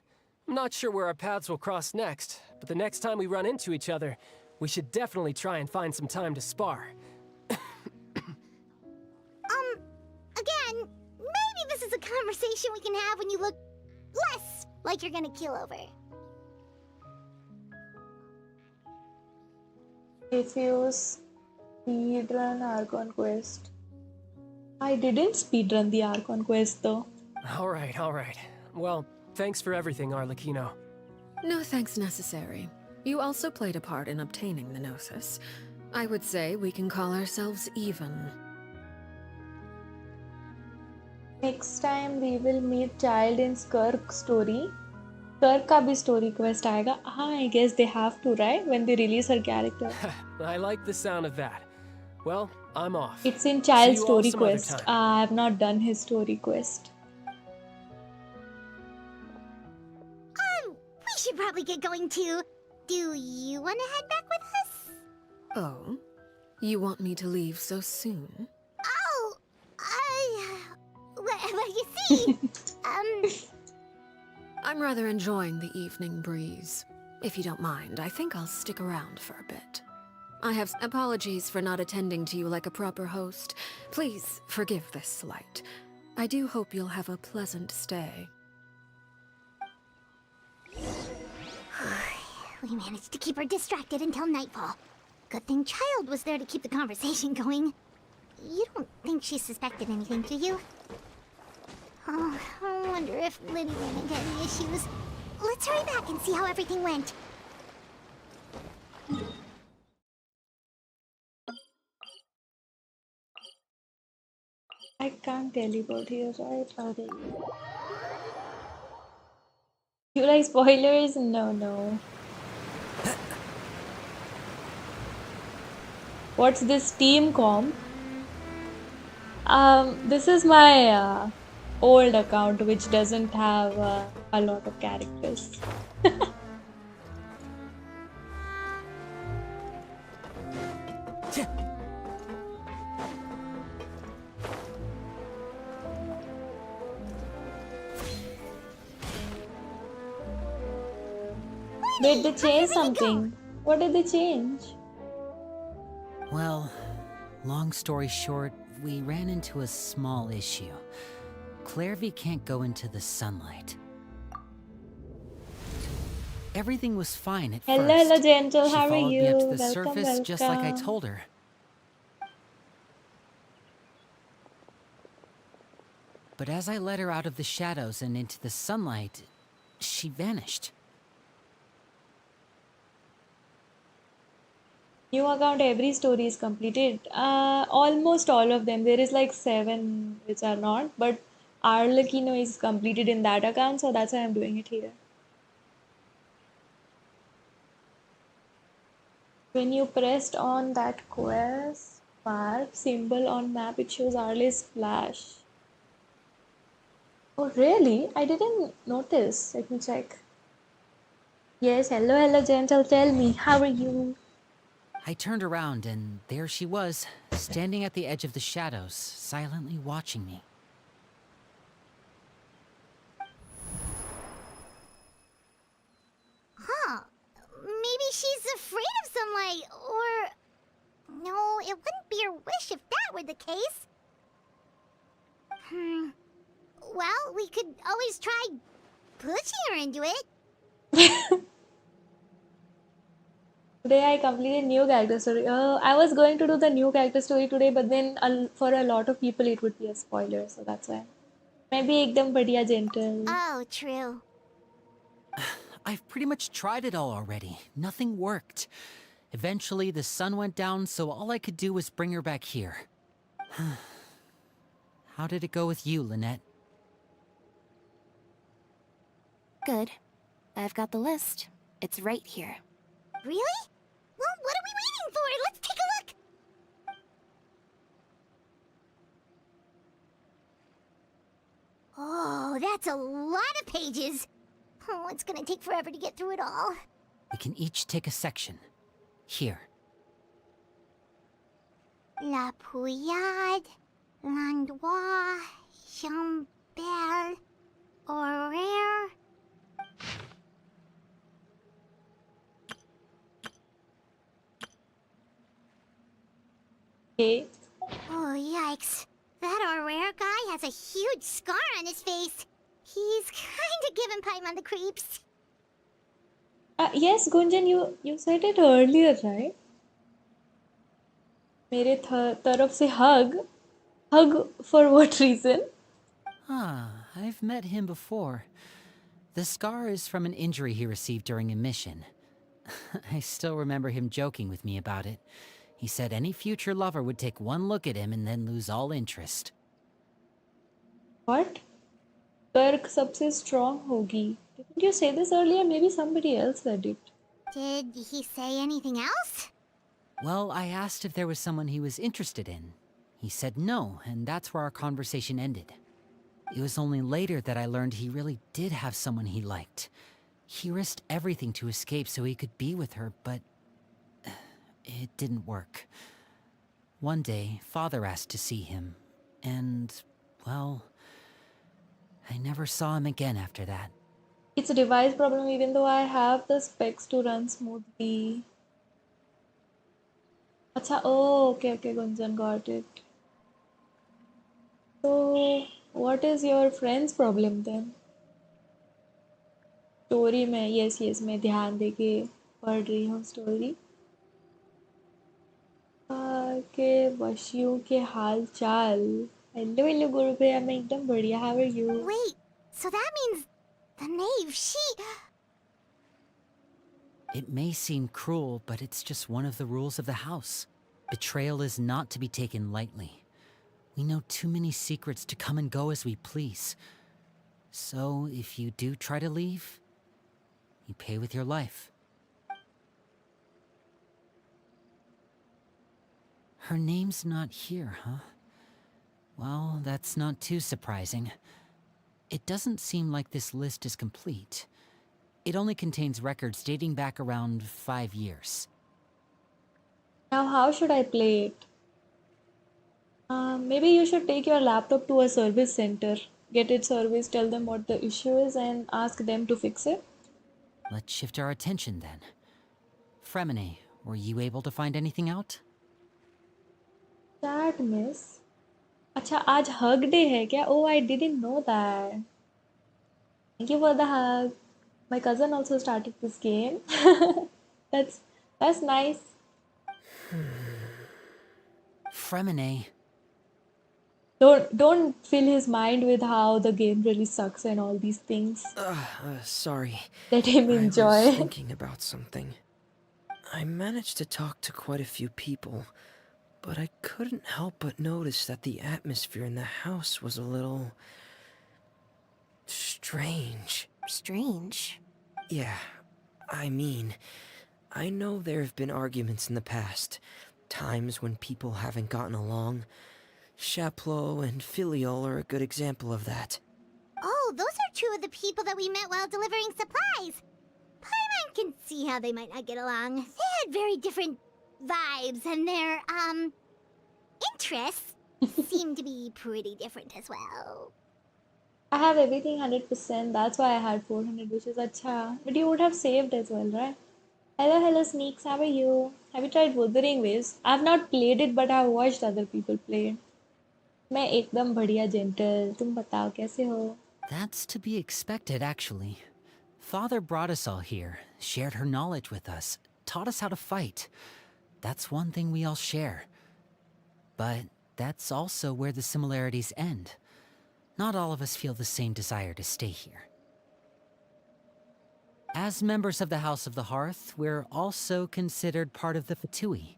I'm not sure where our paths will cross next, but the next time we run into each other, we should definitely try and find some time to spar. Again, maybe this is a conversation we can have when you look less like you're gonna kill over. Refuse speedrun Archon quest. I didn't speedrun the Archon quest though. All right. Well, thanks for everything, Arlecchino. No thanks necessary. You also played a part in obtaining the Gnosis. I would say we can call ourselves even. Next time we will meet child in Skirk story. Skirk का भी story quest आएगा. I guess they have to, right? When they release her character. I like the sound of that. Well, I'm off. It's in See child you all story some other quest. time. I have not done his story quest. We should probably get going too. Do you want to head back with us? Oh? You want me to leave so soon? Well, you see, I I'm rather enjoying the evening breeze. If you don't mind, I think I'll stick around for a bit. I have apologies for not attending to you like a proper host. Please forgive this slight. I do hope you'll have a pleasant stay. We managed to keep her distracted until nightfall. Good thing Child was there to keep the conversation going. You don't think she suspected anything, do you? Oh, I wonder if Liddy ran into any issues. Let's hurry back and see how everything went. I can't teleport here, right? Sorry. You like spoilers? No, no. What's this team comp? This is my old account which doesn't have a lot of characters. Wait, they changed something. What did they change? Well, long story short, we ran into a small issue. Clairvy can't go into the sunlight. Everything was fine at Hello, first. hello, Gentle. She How are followed you? me up to the Welcome, surface just like I welcome. told her. But as I led her out of the shadows and into the sunlight, she vanished. New account, every story is completed. Almost all of them. There is like 7 which are not, but Arlecchino is completed in that account, so that's why I'm doing it here. When you pressed on that quest mark symbol on map, it shows Arle's flash. Oh, really? I didn't notice. Let me check. Yes, hello, hello, Gentle. Tell me, how are you? I turned around and there she was, standing at the edge of the shadows, silently watching me. Huh. Maybe she's afraid of sunlight, or... No, it wouldn't be her wish if that were the case. Well, we could always try pushing her into it. Today I completed new character story. I was going to do the new character story today, but then for a lot of people it would be a spoiler, so that's why. Maybe ekdam badhiya Gentle. Oh, true. I've pretty much tried it all already. Nothing worked. Eventually, the sun went down, so all I could do was bring her back here. How did it go with you, Lynette? Good. I've got the list. It's right here. Really? Well, what are we waiting for? Let's take a look! Oh, that's a lot of pages. Oh, it's gonna take forever to get through it all. We can each take a section. Here. La Pouillade, L'Endroit, Chambel, Horaire. Okay. Oh, yikes. That Horaire guy has a huge scar on his face. He's kinda giving Paimon the creeps. Yes, Gunjan, you said it earlier, right? मेरे तरफ से hug. Hug for what reason? Ah, I've met him before. The scar is from an injury he received during a mission. I still remember him joking with me about it. He said any future lover would take one look at him and then lose all interest. What? Kirk सबसे strong होगी. Didn't you say this earlier? Maybe somebody else said it. Did he say anything else? Well, I asked if there was someone he was interested in. He said no, and that's where our conversation ended. It was only later that I learned he really did have someone he liked. He risked everything to escape so he could be with her, but it didn't work. One day, Father asked to see him, and, well, I never saw him again after that. It's a device problem even though I have the specs to run smoothly. Acha, oh, okay, Gunjan, got it. So, what is your friend's problem then? Story में yes मैं ध्यान दे के पढ़ रही हूँ story के वशियों के हाल चाल हेलो हेलो गुरुप्रिया मैं एकदम बढ़िया how are you Wait, so that means the knave, she... It may seem cruel, but it's just one of the rules of the house. Betrayal is not to be taken lightly. We know too many secrets to come and go as we please. So, if you do try to leave, you pay with your life. Her name's not here, huh? Well, that's not too surprising. It doesn't seem like this list is complete. It only contains records dating back around 5 years. Now how should I play it? Maybe you should take your laptop to a service center, get it serviced, tell them what the issue is and ask them to fix it. Let's shift our attention then. Fremine, were you able to find anything out? Chat miss. अच्छा आज hug day है क्या? Oh, I didn't know that. Thank you for the hug. My cousin also started this game. That's nice. Fremine. Don't fill his mind with how the game really sucks and all these things. Sorry. Let him I enjoy. was thinking about something. I managed to talk to quite a few people, but I couldn't help but notice that the atmosphere in the house was a little... strange. Strange. Yeah, I mean, I know there have been arguments in the past, times when people haven't gotten along. Chaplot and Filial are a good example of that. Oh, those are two of the people that we met while delivering supplies. Paimon can see how they might not get along. They had very different vibes, and their, interests seem to be pretty different as well. I have everything 100%. That's why I had 400, which is acha. But you would have saved as well, right? Hello, Sneaks. How are you? Have you tried Wuthering Waves? I've not played it, but I've watched other people play it. मैं एकदम बढ़िया gentle. तुम बताओ कैसे हो? That's to be expected, actually. Father brought us all here, shared her knowledge with us, taught us how to fight. That's one thing we all share. But that's also where the similarities end. Not all of us feel the same desire to stay here. As members of the House of the Hearth, we're also considered part of the Fatui.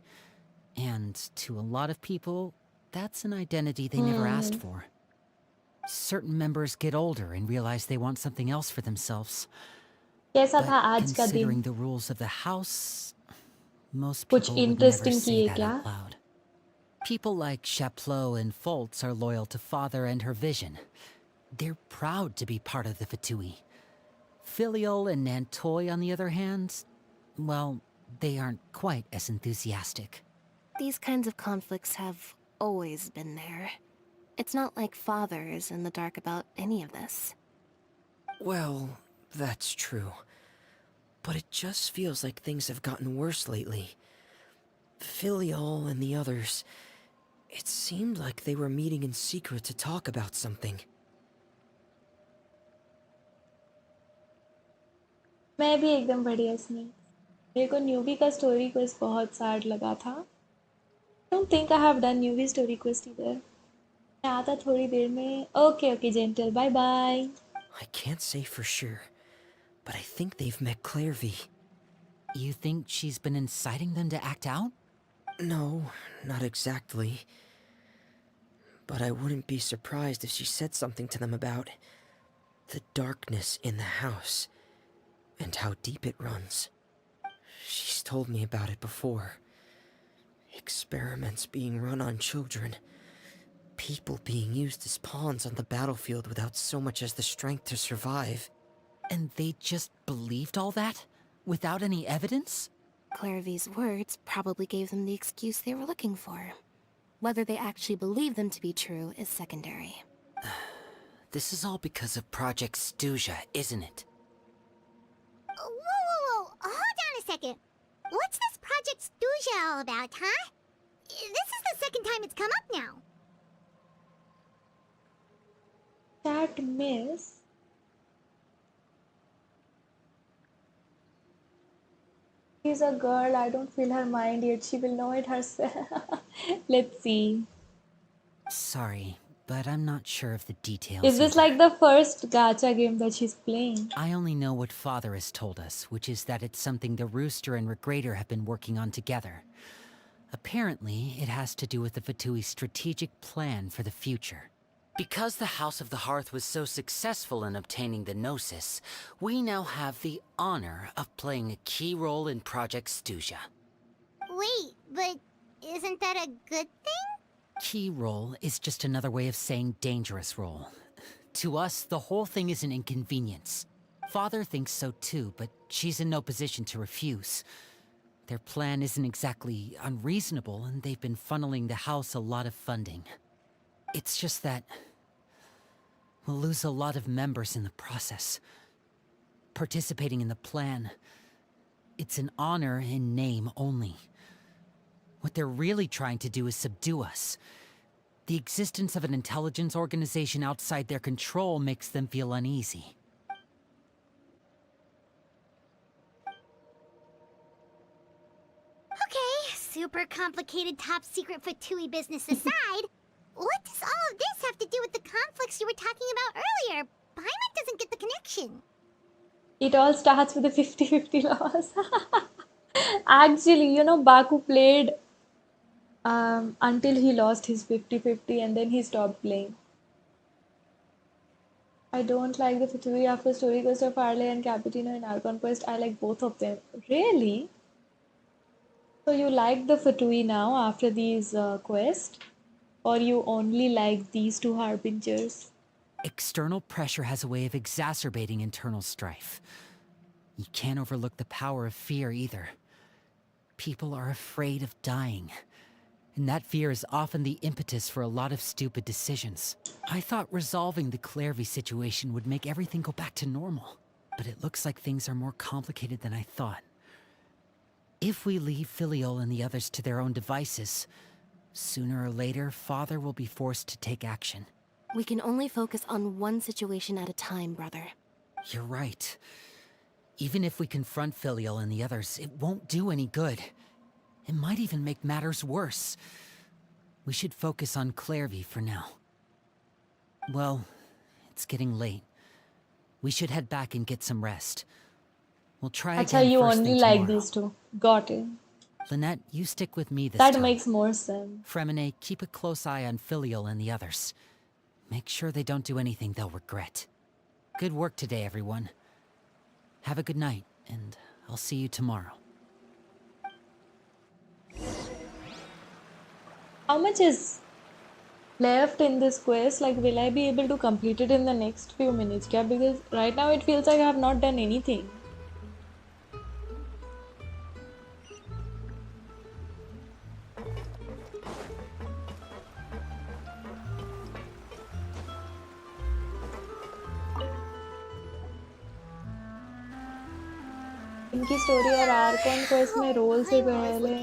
And to a lot of people, that's an identity they never asked for. Certain members get older and realize they want something else for themselves. कैसा था But आज का considering दिन? the rules of the house, most कुछ people would never interesting say किए that क्या? out loud. People like Chaplot and Foltz are loyal to Father and her vision. They're proud to be part of the Fatui. Filial and Nantoy, on the other hand, well, they aren't quite as enthusiastic. These kinds of conflicts have always been there. It's not like Father is in the dark about any of this. Well, that's true. But it just feels like things have gotten worse lately. Filial and the others... It seemed like they were meeting in secret to talk about something. मैं भी एकदम बढ़िया sneak मेरे को newbie का story quiz बहुत sad लगा था don't think I have done newbie story quiz इधर मैं आता थोड़ी देर में okay gentle bye bye I can't say for sure, but I think they've met Clairvy. You think she's been inciting them to act out? No, not exactly. But I wouldn't be surprised if she said something to them about the darkness in the house and how deep it runs. She's told me about it before. Experiments being run on children. People being used as pawns on the battlefield without so much as the strength to survive. And they just believed all that? Without any evidence? Clairvy's words probably gave them the excuse they were looking for. Whether they actually believe them to be true is secondary. This is all because of Project Stuja, isn't it? second. What's this Project Stuja all about, huh? This is the second time it's come up now. That miss. She's a girl, I don't feel her mind yet. She will know it herself. Let's see. Sorry, but I'm not sure of the details. Is this either. like the first gacha game that she's playing? I only know what Father has told us, which is that it's something the Rooster and Regrader have been working on together. Apparently, it has to do with the Fatui's strategic plan for the future. Because the House of the Hearth was so successful in obtaining the Gnosis, we now have the honor of playing a key role in Project Stuja. Wait, but isn't that a good thing? Key role is just another way of saying dangerous role. To us, the whole thing is an inconvenience. Father thinks so too, but she's in no position to refuse. Their plan isn't exactly unreasonable, and they've been funneling the house a lot of funding. It's just that we'll lose a lot of members in the process. Participating in the plan, it's an honor in name only. What they're really trying to do is subdue us. The existence of an intelligence organization outside their control makes them feel uneasy. Okay, super complicated top secret Fatui business aside, what does all of this have to do with the conflicts you were talking about earlier? Paimon doesn't get the connection. It all starts with the 50-50 loss. Actually, you know, Baku played until he lost his 50-50 and then he stopped playing. I don't like the Fatui after Story Quest of Harley and Cappuccino and Archon Quest. I like both of them. Really? So you like the Fatui now after these quests? Or you only like these two harbingers? External pressure has a way of exacerbating internal strife. You can't overlook the power of fear either. People are afraid of dying. And that fear is often the impetus for a lot of stupid decisions. I thought resolving the Clairvy situation would make everything go back to normal. But it looks like things are more complicated than I thought. If we leave Filiol and the others to their own devices, sooner or later, Father will be forced to take action. We can only focus on one situation at a time, brother. You're right. Even if we confront Filiol and the others, it won't do any good. It might even make matters worse. We should focus on Clairvy for now. Well, it's getting late. We should head back and get some rest. We'll try That's again how you first only thing like tomorrow. these two. Got it. Lynette, you stick with me this That time. makes more sense. Fremine, keep a close eye on Filiol and the others. Make sure they don't do anything they'll regret. Good work today, everyone. Have a good night, and I'll see you tomorrow. How much is left in this quest? Like, will I be able to complete it in the next few minutes? Kya? Because right now it feels like I have not done anything. इनकी story और Arcon quest में role से पहले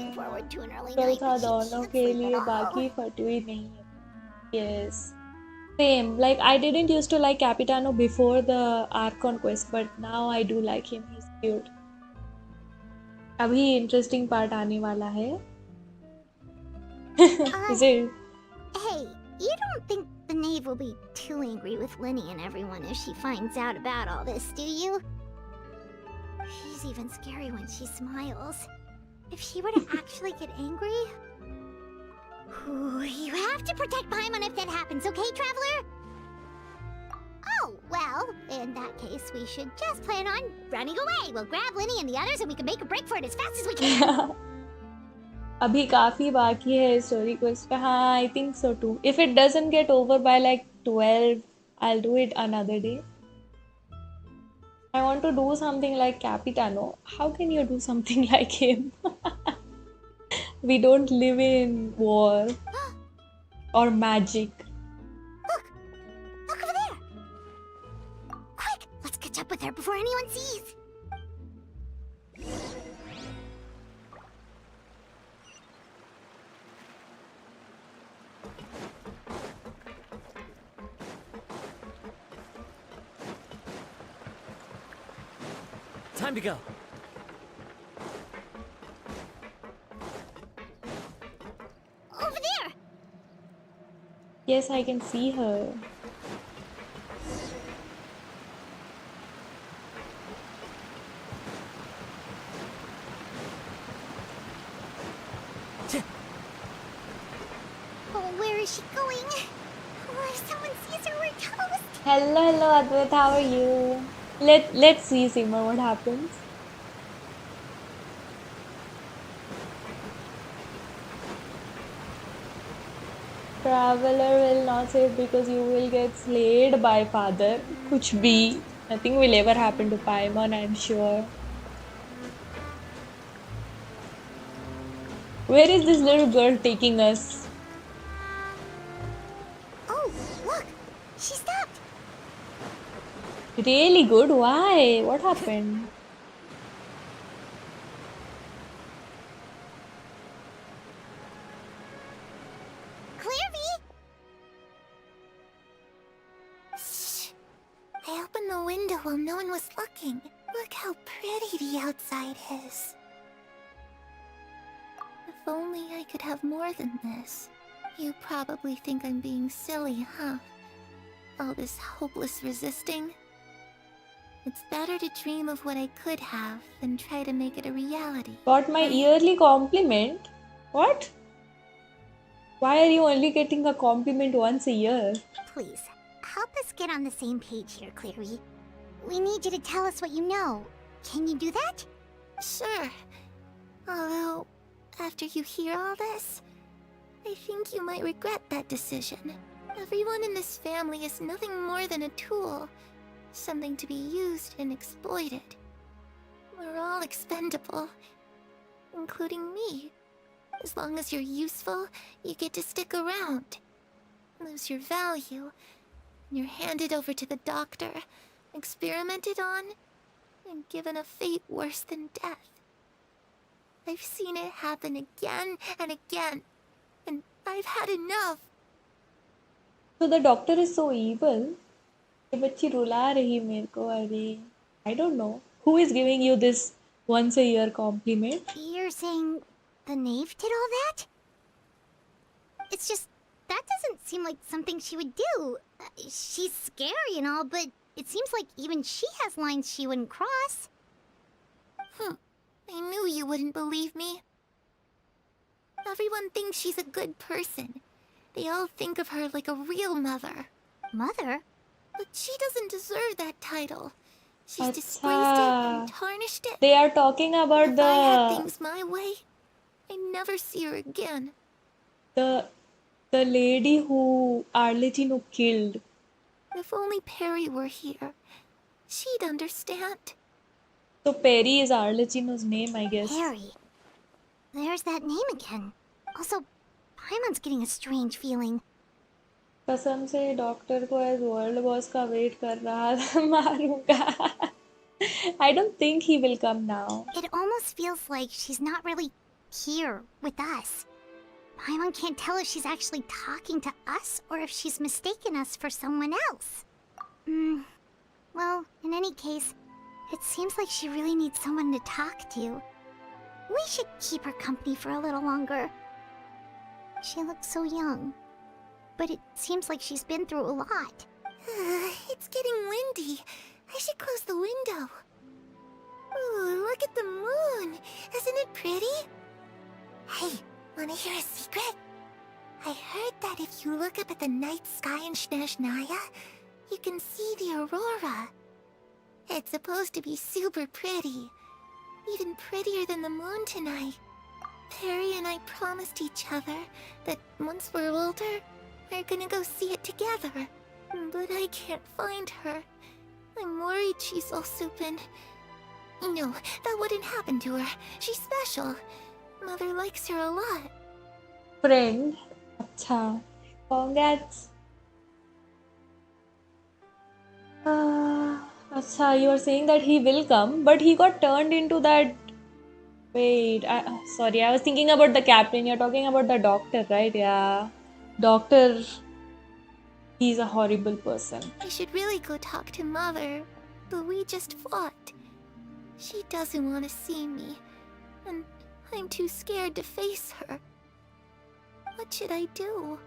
चल था दोनों के लिए बाकी फटुई नहीं है. Yes, same. Like I didn't used to like Capitano before the Archon quest, but now I do like him. He's cute. अभी interesting part आने वाला है. Is it? Hey, you don't think the knave will be too angry with Linny and everyone if she finds out about all this, do you? She's even scary when she smiles. If she were to actually get angry... Ooh, you have to protect Paimon if that happens, okay, Traveler? Oh, well, in that case, we should just plan on running away. We'll grab Linny and the others and we can make a break for it as fast as we can. अभी काफी बाकी है story quest का. हाँ, I think so too. If it doesn't get over by like 12, I'll do it another day. I want to do something like Capitano. How can you do something like him? We don't live in war or magic. Look! Look over there! Quick! Let's catch up with her before anyone sees! Time to go. Over there! Yes, I can see her. Oh, where is she going? Oh, if someone sees her, we're toast! Hello, Advait, how are you? Let's see, Simmer, what happens. Traveler will not save because you will get slayed by father. Kuch bhi. Nothing will ever happen to Paimon, I'm sure. Where is this little girl taking us? Oh, look! She stopped! Really good? Why? What happened? Shh. I opened the window while no one was looking. Look how pretty the outside is. If only I could have more than this. You probably think I'm being silly, huh? All this hopeless resisting. It's better to dream of what I could have than try to make it a reality. Got my yearly compliment? What? Why are you only getting a compliment once a year? Please, help us get on the same page here, Clary. We need you to tell us what you know. Can you do that? Sure. Although, after you hear all this, I think you might regret that decision. Everyone in this family is nothing more than a tool. Something to be used and exploited. We're all expendable. Including me. As long as you're useful, you get to stick around. Lose your value. You're handed over to the doctor, experimented on, and given a fate worse than death. I've seen it happen again and again, and I've had enough. So the doctor is so evil. ये बच्ची रुला रही मेरे को अरे. I don't know. Who is giving you this once a year compliment? You're saying the knave did all that? It's just, that doesn't seem like something she would do. She's scary and all, but it seems like even she has lines she wouldn't cross. I knew you wouldn't believe me. Everyone thinks she's a good person. They all think of her like a real mother. Mother? But she doesn't deserve that title. She's Acha. disgraced it and tarnished it. They are talking about If I had the things my way, I'd never see her again. the lady who Arlecchino killed. If only Perry were here, she'd understand. So Perry is Arlecchino's name, I guess. Perry. There's that name again. Also, Paimon's getting a strange feeling. कसम से doctor को as world boss का wait कर रहा था मारूंगा. I don't think he will come now. It almost feels like she's not really here with us. Paimon can't tell if she's actually talking to us or if she's mistaken us for someone else. Well, in any case, it seems like she really needs someone to talk to. We should keep her company for a little longer. She looks so young. But it seems like she's been through a lot. It's getting windy. I should close the window. Ooh, look at the moon. Isn't it pretty? Hey, wanna hear a secret? I heard that if you look up at the night sky in Snezhnaya, you can see the aurora. It's supposed to be super pretty. Even prettier than the moon tonight. Perry and I promised each other that once we're older, we're gonna go see it together. But I can't find her. I'm worried she's also been... No, that wouldn't happen to her. She's special. Mother likes her a lot. Friend. अच्छा. Congrats. अच्छा, you are saying that he will come, but he got turned into that... Wait, sorry, I was thinking about the captain. You're talking about the doctor, right? Yeah. Doctor... He's a horrible person. I should really go talk to Mother, but we just fought. She doesn't want to see me, and I'm too scared to face her. What should I do?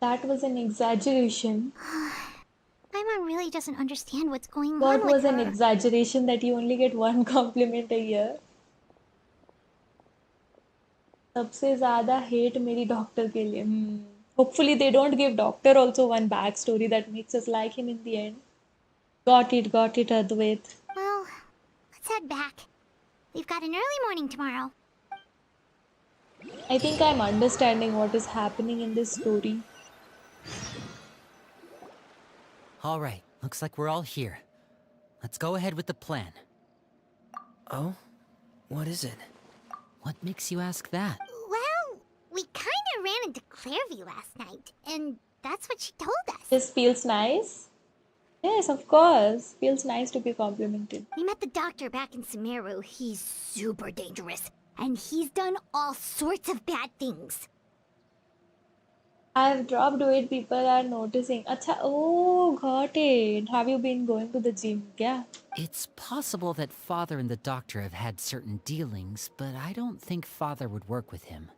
That was an exaggeration. Paimon really doesn't understand what's going What on with was an her. exaggeration that you only get one compliment a year? सबसे ज़्यादा hate मेरी doctor के लिए. Hopefully they don't give doctor also one backstory that makes us like him in the end. Got it, Advait. Well, let's head back. We've got an early morning tomorrow. I think I'm understanding what is happening in this story. All right, looks like we're all here. Let's go ahead with the plan. Oh? What is it? What makes you ask that? Well, we kinda ran into Clairview last night, and that's what she told us. This feels nice. Yes, of course. Feels nice to be complimented. We met the doctor back in Sumeru. He's super dangerous, and he's done all sorts of bad things. I've dropped weight, people are noticing. Acha, oh, got it. Have you been going to the gym? Yeah. It's possible that Father and the doctor have had certain dealings, but I don't think Father would work with him.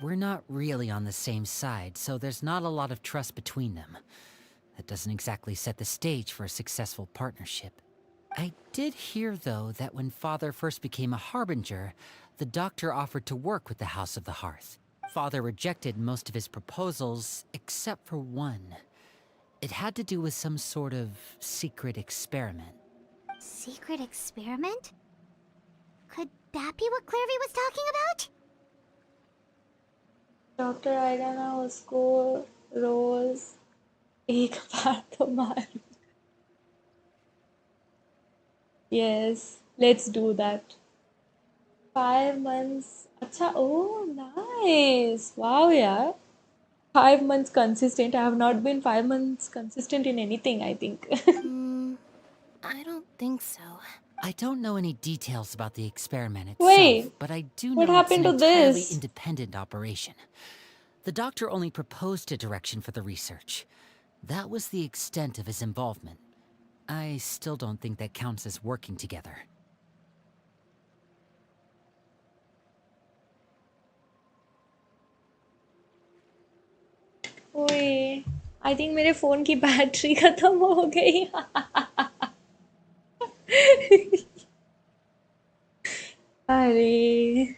We're not really on the same side, so there's not a lot of trust between them. That doesn't exactly set the stage for a successful partnership. I did hear, though, that when Father first became a Harbinger, the doctor offered to work with the House of the Hearth. Father rejected most of his proposals, except for one. It had to do with some sort of secret experiment. Secret experiment? Could that be what Clairview was talking about? Doctor आएगा ना उसको रोज एक बार तो मार. Yes, let's do that. 5 months. अच्छा, oh, nice. Wow, yeah. 5 months consistent. I have not been 5 months consistent in anything, I think. I don't think so. I don't know any details about the experiment itself, Wait, but I do what know it's an happened to entirely this? independent operation. The doctor only proposed a direction for the research. That was the extent of his involvement. I still don't think that counts as working together. ओए, I think मेरे phone की battery खत्म हो गई. अरे.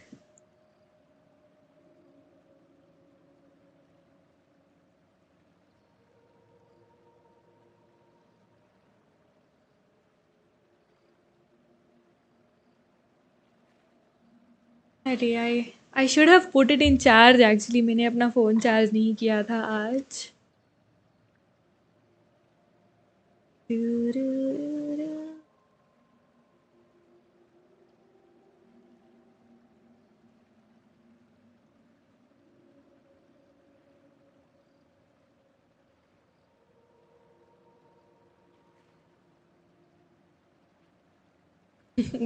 अरे I should have put it in charge actually. मैंने अपना फ़ोन चार्ज नहीं किया था आज.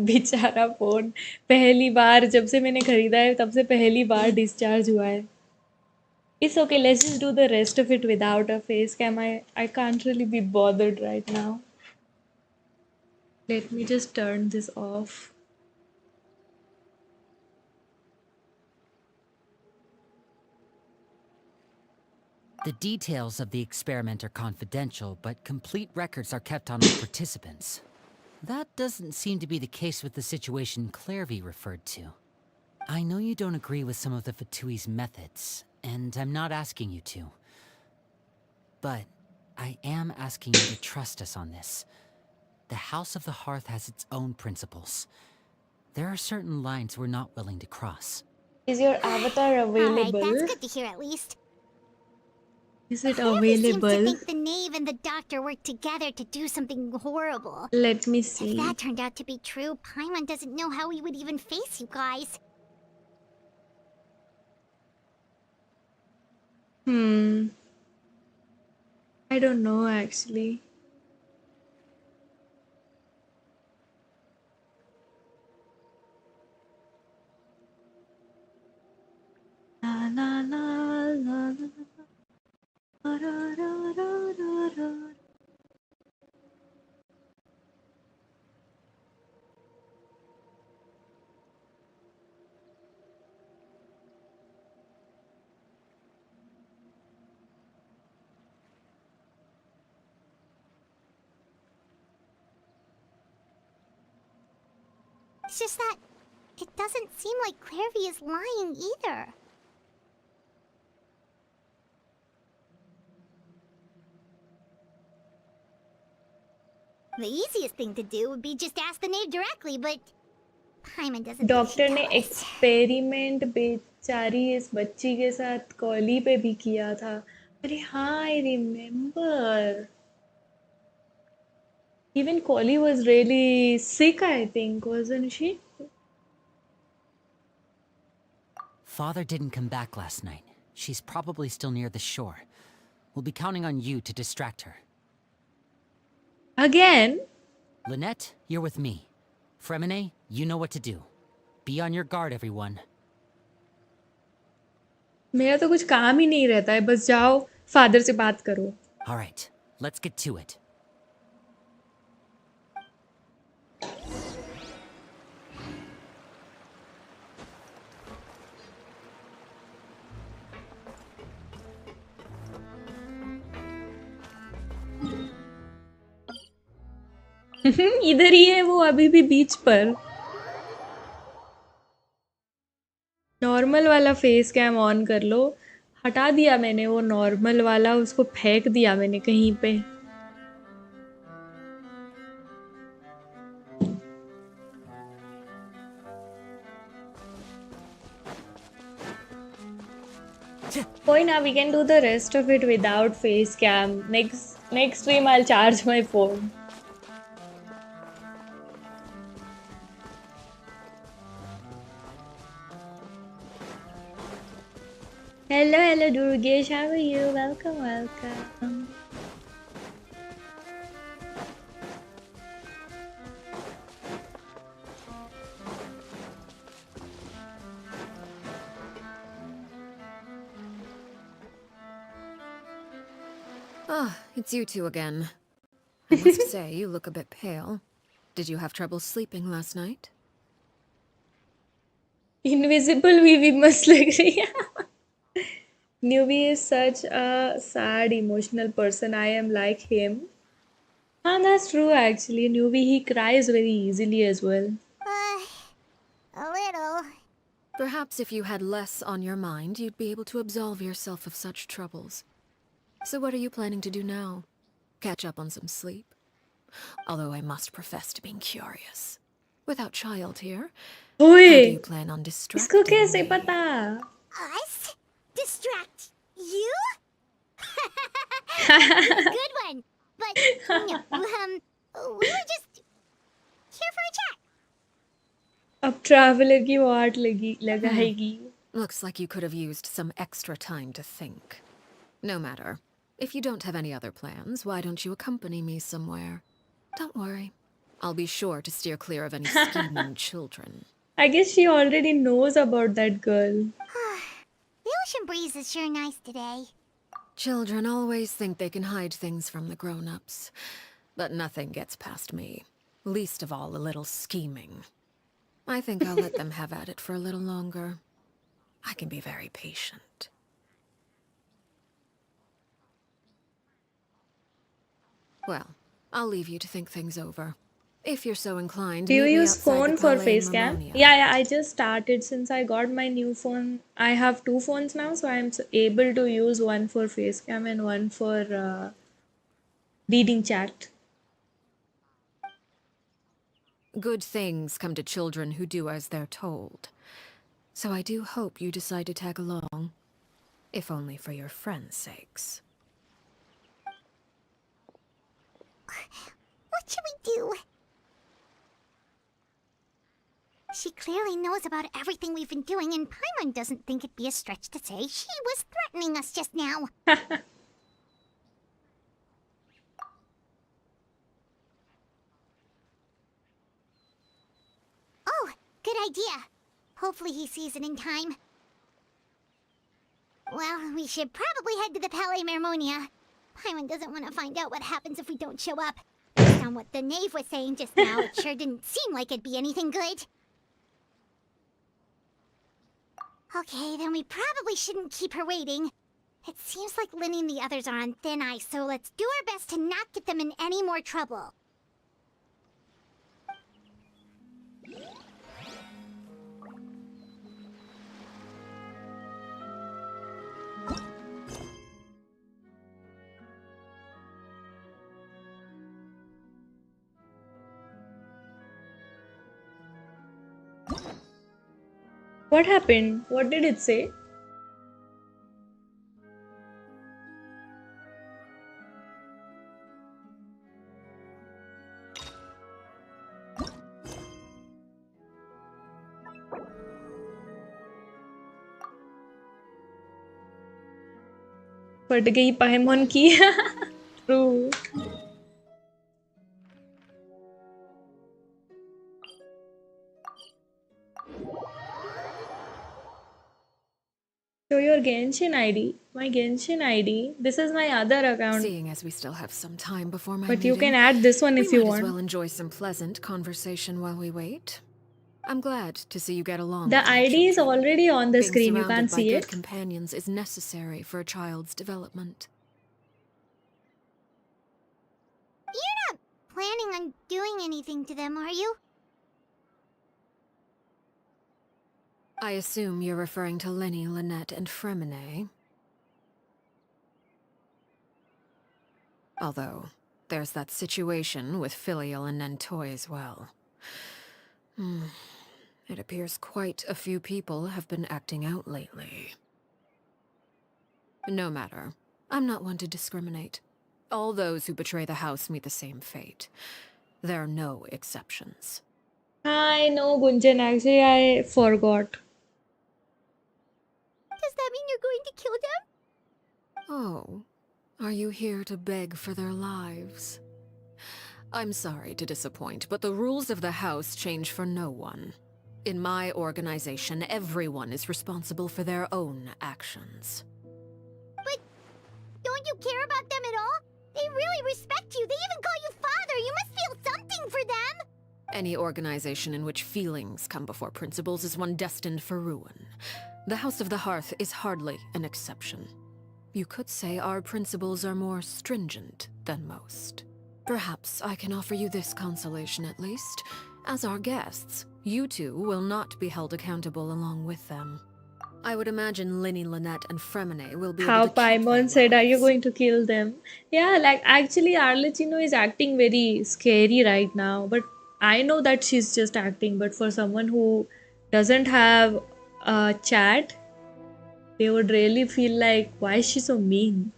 बेचारा फ़ोन पहली बार जब से मैंने ख़रीदा है तब से पहली बार डिस्चार्ज हुआ है. It's okay, let's just do the rest of it without a face cam. I can't really be bothered right now. Let me just turn this off. The details of the experiment are confidential, but complete records are kept on all participants. That doesn't seem to be the case with the situation Clairview referred to. I know you don't agree with some of the Fatui's methods, and I'm not asking you to. But I am asking you to trust us on this. The House of the Hearth has its own principles. There are certain lines we're not willing to cross. Is your avatar available? Alright, that's good to hear at least. Is it Clairview seems to available? think the knave and the doctor worked together to do something horrible. Let me If see. that turned out to be true, Paimon doesn't know how he would even face you guys. I don't know actually. It's just that it doesn't seem like Clairvy is lying either. The easiest thing to do would be just ask the knave directly, but Paimon doesn't think doctor she'd ने tell us. Experiment बेचारी इस बच्ची के साथ कॉली पे भी किया था. अरे हाँ, I remember. Even Collie was really sick, I think, wasn't she? Father didn't come back last night. She's probably still near the shore. We'll be counting on you to distract her. Again? Lynette, you're with me. Fremine, you know what to do. Be on your guard, everyone. मेरा तो कुछ काम ही नहीं रहता है, बस जाओ father से बात करो. All right, let's get to it. इधर ही है वो अभी भी बीच पर. नॉर्मल वाला फेस कैम ऑन कर लो. हटा दिया मैंने वो नॉर्मल वाला, उसको फेंक दिया मैंने कहीं पे. कोई ना, we can do the rest of it without face cam. Next stream I'll charge my phone. Hello, Durgesh. How are you? Welcome. Ah, it's you two again. I must say, you look a bit pale. Did you have trouble sleeping last night? Invisible VV मस्त लग रही है. Newbie is such a sad, emotional person. I am like him. That's true actually. Newbie, he cries very easily as well. A little. Perhaps if you had less on your mind, you'd be able to absolve yourself of such troubles. So what are you planning to do now? Catch up on some sleep? Although I must profess to being curious. Without child here, how do you plan on distracting इसको कैसे me? पता? Us? Distract you? Good one. But no, we were just here for a chat. अब traveller की वाट लगाएगी. Looks like you could have used some extra time to think. No matter. If you don't have any other plans, why don't you accompany me somewhere? Don't worry. I'll be sure to steer clear of any scheming children. I guess she already knows about that girl. The ocean breeze is sure nice today. Children always think they can hide things from the grown-ups. But nothing gets past me. Least of all a little scheming. I think I'll let them have at it for a little longer. I can be very patient. Well, I'll leave you to think things over. If you're so inclined, Do you meet me use outside the phone for Palais face cam? Marmonia. Yeah, I just started since I got my new phone. I have two phones now, so I'm able to use one for face cam and one for reading chat. Good things come to children who do as they're told. So I do hope you decide to tag along. If only for your friends' sakes. What should we do? She clearly knows about everything we've been doing, and Paimon doesn't think it'd be a stretch to say she was threatening us just now. Oh, good idea. Hopefully he sees it in time. Well, we should probably head to the Palais Marmonia. Paimon doesn't want to find out what happens if we don't show up. Based on what the knave was saying just now, it sure didn't seem like it'd be anything good. Okay, then we probably shouldn't keep her waiting. It seems like Linny and the others are on thin ice, so let's do our best to not get them in any more trouble. What happened? What did it say? फट गई पाइमॉन की True. Show your Genshin ID. My Genshin ID. This is my other account. Seeing as we still have some time before my But meeting, you can add this one if we you might want. as well enjoy some pleasant conversation while we wait. I'm glad to see you get along. The with my ID is children. already on the Being screen. You surrounded can't by see good it. companions is necessary for a child's development. You're not planning on doing anything to them, are you? I assume you're referring to Lenny, Lynette, and Fremine. Although, there's that situation with Filial and Nentoy as well. It appears quite a few people have been acting out lately. No matter. I'm not one to discriminate. All those who betray the house meet the same fate. There are no exceptions. I know, Gunjan. Actually, I forgot. Does that mean you're going to kill them? Oh, are you here to beg for their lives? I'm sorry to disappoint, but the rules of the house change for no one. In my organization, everyone is responsible for their own actions. But don't you care about them at all? They really respect you. They even call you father. You must feel something for them. Any organization in which feelings come before principles is one destined for ruin. The House of the Hearth is hardly an exception. You could say our principles are more stringent than most. Perhaps I can offer you this consolation at least. As our guests, you two will not be held accountable along with them. I would imagine Linny, Lynette, and Fremine will be How able to keep Paimon their said, are you lives. going to kill them? Yeah, like actually Arlecchino is acting very scary right now. But I know that she's just acting. But for someone who doesn't have a chat, they would really feel like, why is she so mean?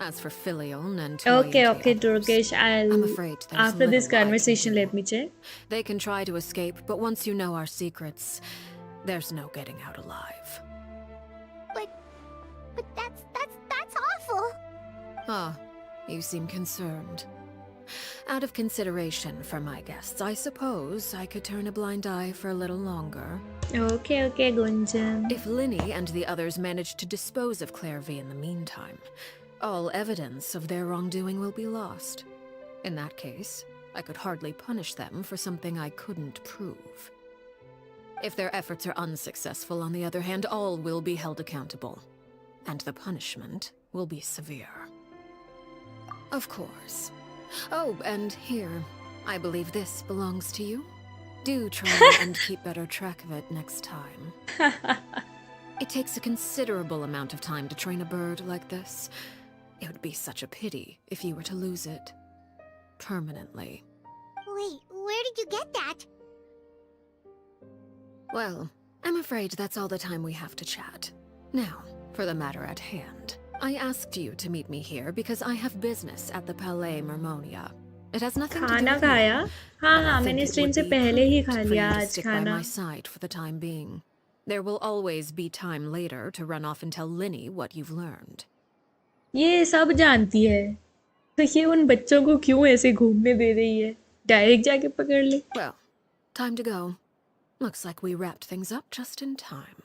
As for Filial, Nentoy, Okay, and the okay, others, Turkish. I'm I'll afraid there's after this little I can conversation, do. let me check. They can try to escape, but once you know our secrets, there's no getting out alive. But that's awful. Ah, you seem concerned. Out of consideration for my guests, I suppose I could turn a blind eye for a little longer. Okay, okay, Gunjan. If Linny and the others manage to dispose of Claire V in the meantime, all evidence of their wrongdoing will be lost. In that case, I could hardly punish them for something I couldn't prove. If their efforts are unsuccessful, on the other hand, all will be held accountable. And the punishment will be severe. Of course. Oh, and here, I believe this belongs to you. Do try and keep better track of it next time. It takes a considerable amount of time to train a bird like this. It would be such a pity if you were to lose it. Permanently. Wait, where did you get that? Well, I'm afraid that's all the time we have to chat. Now, for the matter at hand. I asked you to meet me here because I have business at the Palais Mermonia. It has nothing to do खाना with you, खाया? हाँ but I हाँ, think मैंने it stream would से be पहले ही prudent खा for you लिया to आज stick by खाना. my side for the time being. There will always be time later to run off and tell Linny what you've learned. ये सब जानती है. तो ये उन बच्चों को क्यों ऐसे घूमने दे रही है? डायरेक्ट जाके पकड़ ले. Well, time to go. Looks like we wrapped things up just in time.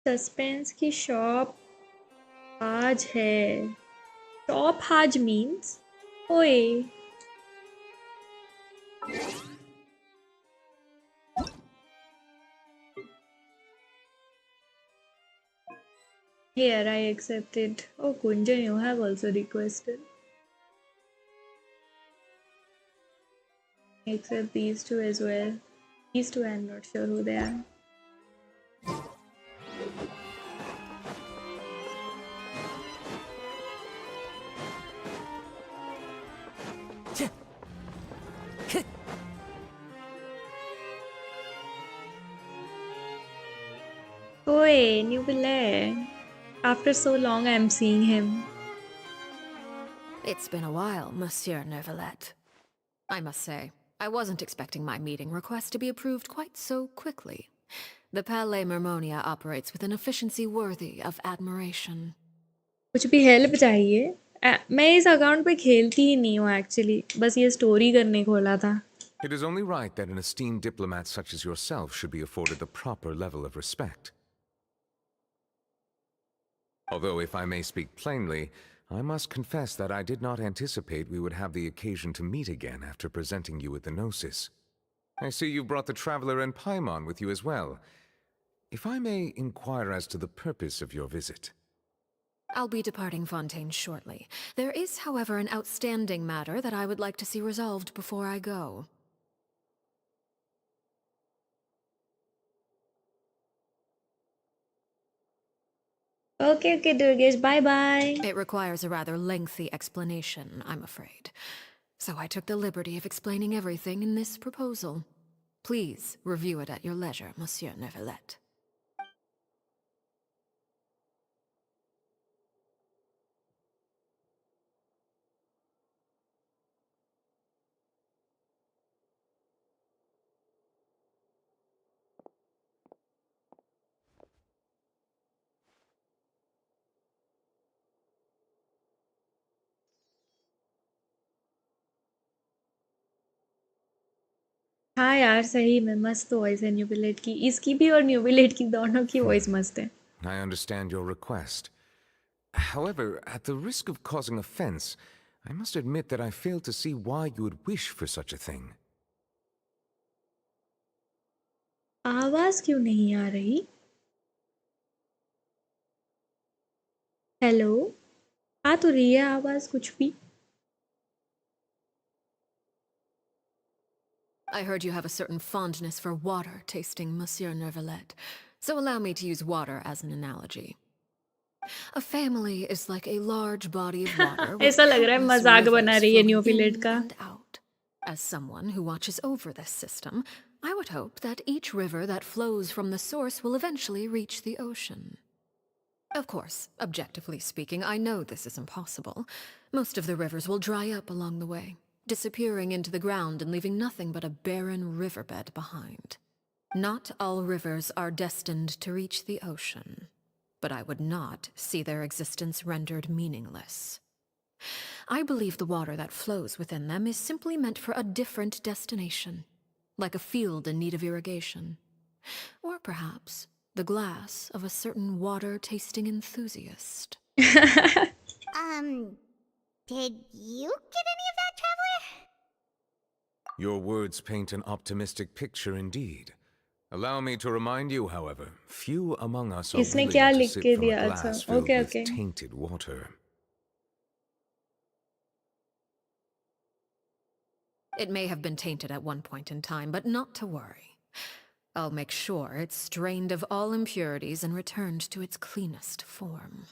Suspense की शॉप आज है. शॉप आज मीन्स ओए. Here I accepted. Oh, Kunjan, you have also requested. Except these two as well. These two, I'm not sure who they are. Oi, new Billet. After so long, I'm seeing him. It's been a while, Monsieur Neuvillette. I must say, I wasn't expecting my meeting request to be approved quite so quickly. The Palais Mermonia operates with an efficiency worthy of admiration. कुछ भी help चाहिए मैं इस account पे खेलती ही नहीं हूँ actually बस ये स्टोरी करने खोला था. It is only right that an esteemed diplomat such as yourself should be afforded the proper level of respect. Although, if I may speak plainly, I must confess that I did not anticipate we would have the occasion to meet again after presenting you with the Gnosis. I see you brought the Traveler and Paimon with you as well. If I may inquire as to the purpose of your visit. I'll be departing Fontaine shortly. There is, however, an outstanding matter that I would like to see resolved before I go. Okay, Durgesh, bye-bye. It requires a rather lengthy explanation, I'm afraid. So I took the liberty of explaining everything in this proposal. Please review it at your leisure, Monsieur Neuvillette. हाँ यार सही में मस्त voice है न्यूबिलेट की इसकी भी और न्यूबिलेट की दोनों की वॉइस मस्त है. I understand your request. However, at the risk of causing offense, I must admit that I fail to see why you would wish for such a thing. आवाज क्यों नहीं आ रही? हेलो आ तो रही है आवाज कुछ भी. I heard you have a certain fondness for water tasting, Monsieur Neuvillette, so allow me to use water as an analogy. A family is like a large body of water with ऐसा लग रहा है countless मजाक बना rivers रही है flowing न्यूबिलेट in का. and out. As someone who watches over this system, I would hope that each river that flows from the source will eventually reach the ocean. Of course, objectively speaking, I know this is impossible. Most of the rivers will dry up along the way, disappearing into the ground and leaving nothing but a barren riverbed behind. Not all rivers are destined to reach the ocean, but I would not see their existence rendered meaningless. I believe the water that flows within them is simply meant for a different destination, like a field in need of irrigation. Or perhaps the glass of a certain water-tasting enthusiast. Did you get any of that, Traveler? Your words paint an optimistic picture indeed. Allow me to remind you, however, few among us are इसने willing क्या to लिख sip के from a दिया? glass अच्छा, filled okay, with okay. tainted water. It may have been tainted at one point in time, but not to worry. I'll make sure it's strained of all impurities and returned to its cleanest form.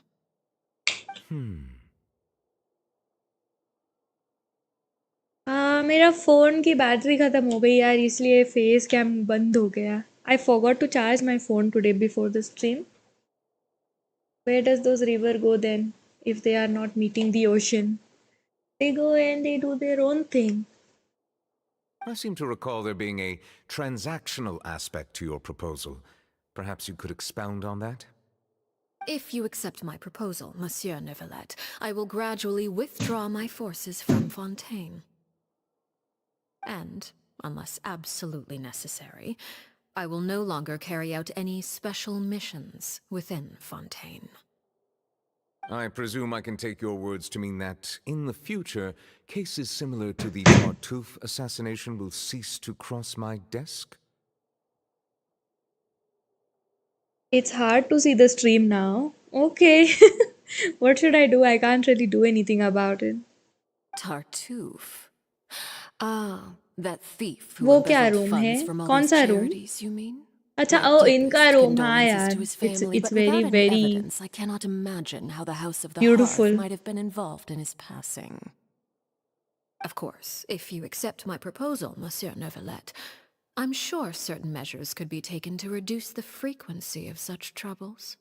मेरा phone की battery ख़त्म हो गई यार इसलिए face cam बंद हो गया. I forgot to charge my phone today before the stream. Where does those river go then if they are not meeting the ocean? They go and they do their own thing. I seem to recall there being a transactional aspect to your proposal. Perhaps you could expound on that? If you accept my proposal, Monsieur Neuvillette, I will gradually withdraw my forces from Fontaine. And, unless absolutely necessary, I will no longer carry out any special missions within Fontaine. I presume I can take your words to mean that, in the future, cases similar to the Tartuffe assassination will cease to cross my desk? It's hard to see the stream now. Okay. What should I do? I can't really do anything about it. Tartuffe. Ah, That thief who वो क्या embezzled room है? funds from all कौन these सा room? charities, you mean? अच्छा, My O deepest इनका room, हाँ condolences यार. to his It's family, it's but very without any very evidence, I cannot imagine how the House of the beautiful. Hearth might have been involved in his passing. Of course, if you accept my proposal, Monsieur Neuvillette, I'm sure certain measures could be taken to reduce the frequency of such troubles.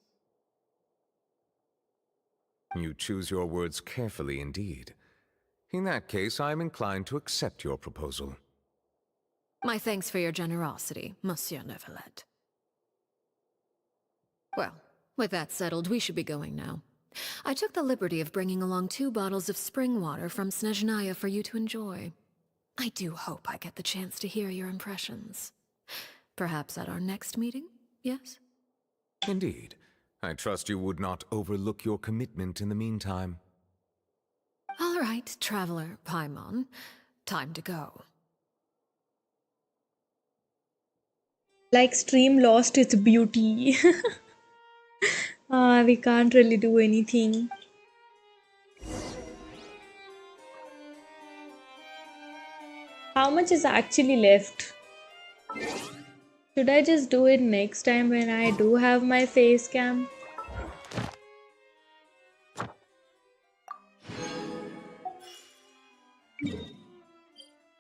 You choose your words carefully indeed. In that case, I am inclined to accept your proposal. My thanks for your generosity, Monsieur Neuvillette. Well, with that settled, we should be going now. I took the liberty of bringing along 2 bottles of spring water from Snezhnaya for you to enjoy. I do hope I get the chance to hear your impressions. Perhaps at our next meeting, yes? Indeed. I trust you would not overlook your commitment in the meantime. All right, Traveler Paimon. Time to go. Like stream lost its beauty. We can't really do anything. How much is actually left? Should I just do it next time when I do have my face cam?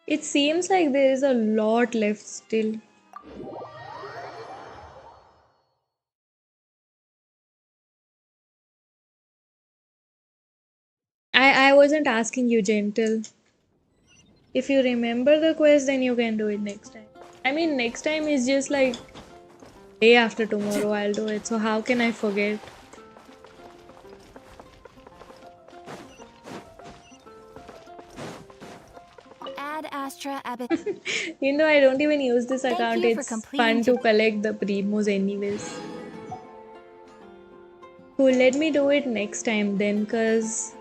It seems like there is a lot left still. I wasn't asking you, Gentle. If you remember the quest, then you can do it next time. I mean, next time is just like day after tomorrow I'll do it. So how can I forget? Ad Astra Abbott. You know, I don't even use this Thank account. you for It's completing fun to collect the primos anyways. Cool, let me do it next time then, cause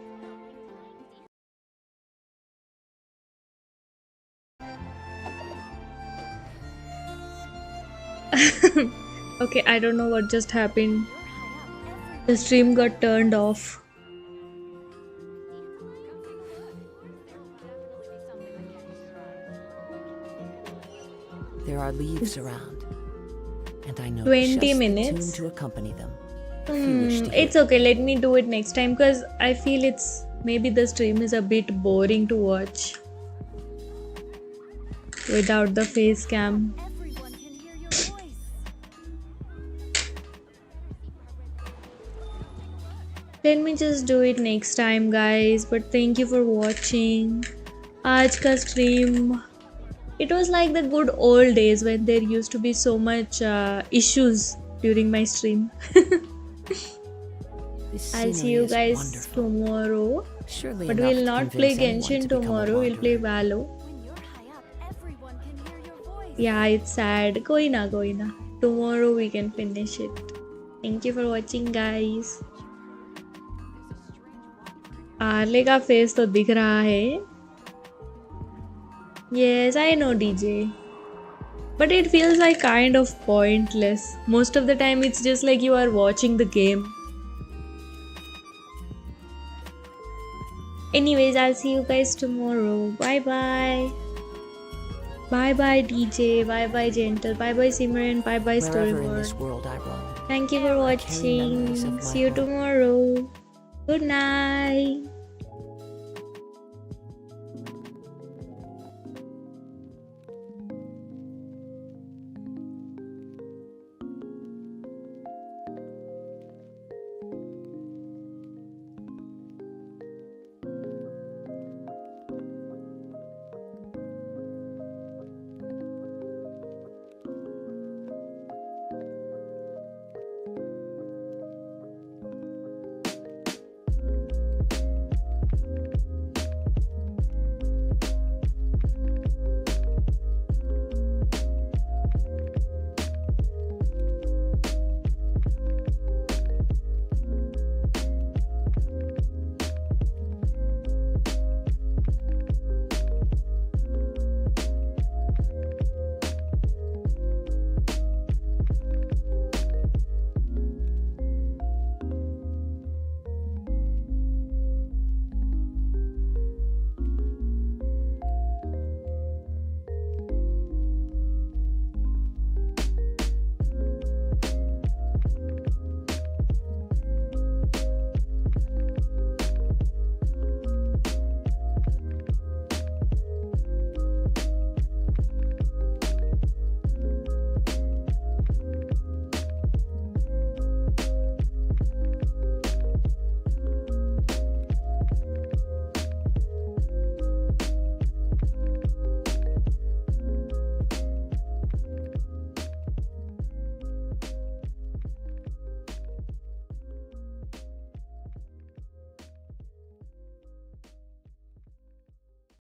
okay, I don't know what just happened. The stream got turned off. There are leaves around, and I know 20 just the minutes? tune to accompany them. If you wish to hear It's okay, let me do it next time because I feel it's maybe the stream is a bit boring to watch without the face cam. Let me just do it next time, guys. But thank you for watching. Aaj ka stream. It was like the good old days when there used to be so much issues during my stream. I'll see you guys tomorrow. Surely But enough we'll to not convince play anyone Genshin to become a tomorrow. We'll play wanderer. Valo. Yeah, it's sad. Koi na, koi na. Tomorrow we can finish it. Thank you for watching, guys. Early का face तो दिख रहा है. Yes, I know, DJ. But it feels like kind of pointless. Most of the time it's just like you are watching the game. Anyways, I'll see you guys tomorrow. Bye bye. Bye bye, DJ. Bye bye, Gentle. Bye bye, Simran. Bye bye, Wherever in this Storyboard. world I roam, Thank you for I carry memories of watching. my See you home. tomorrow. Good night.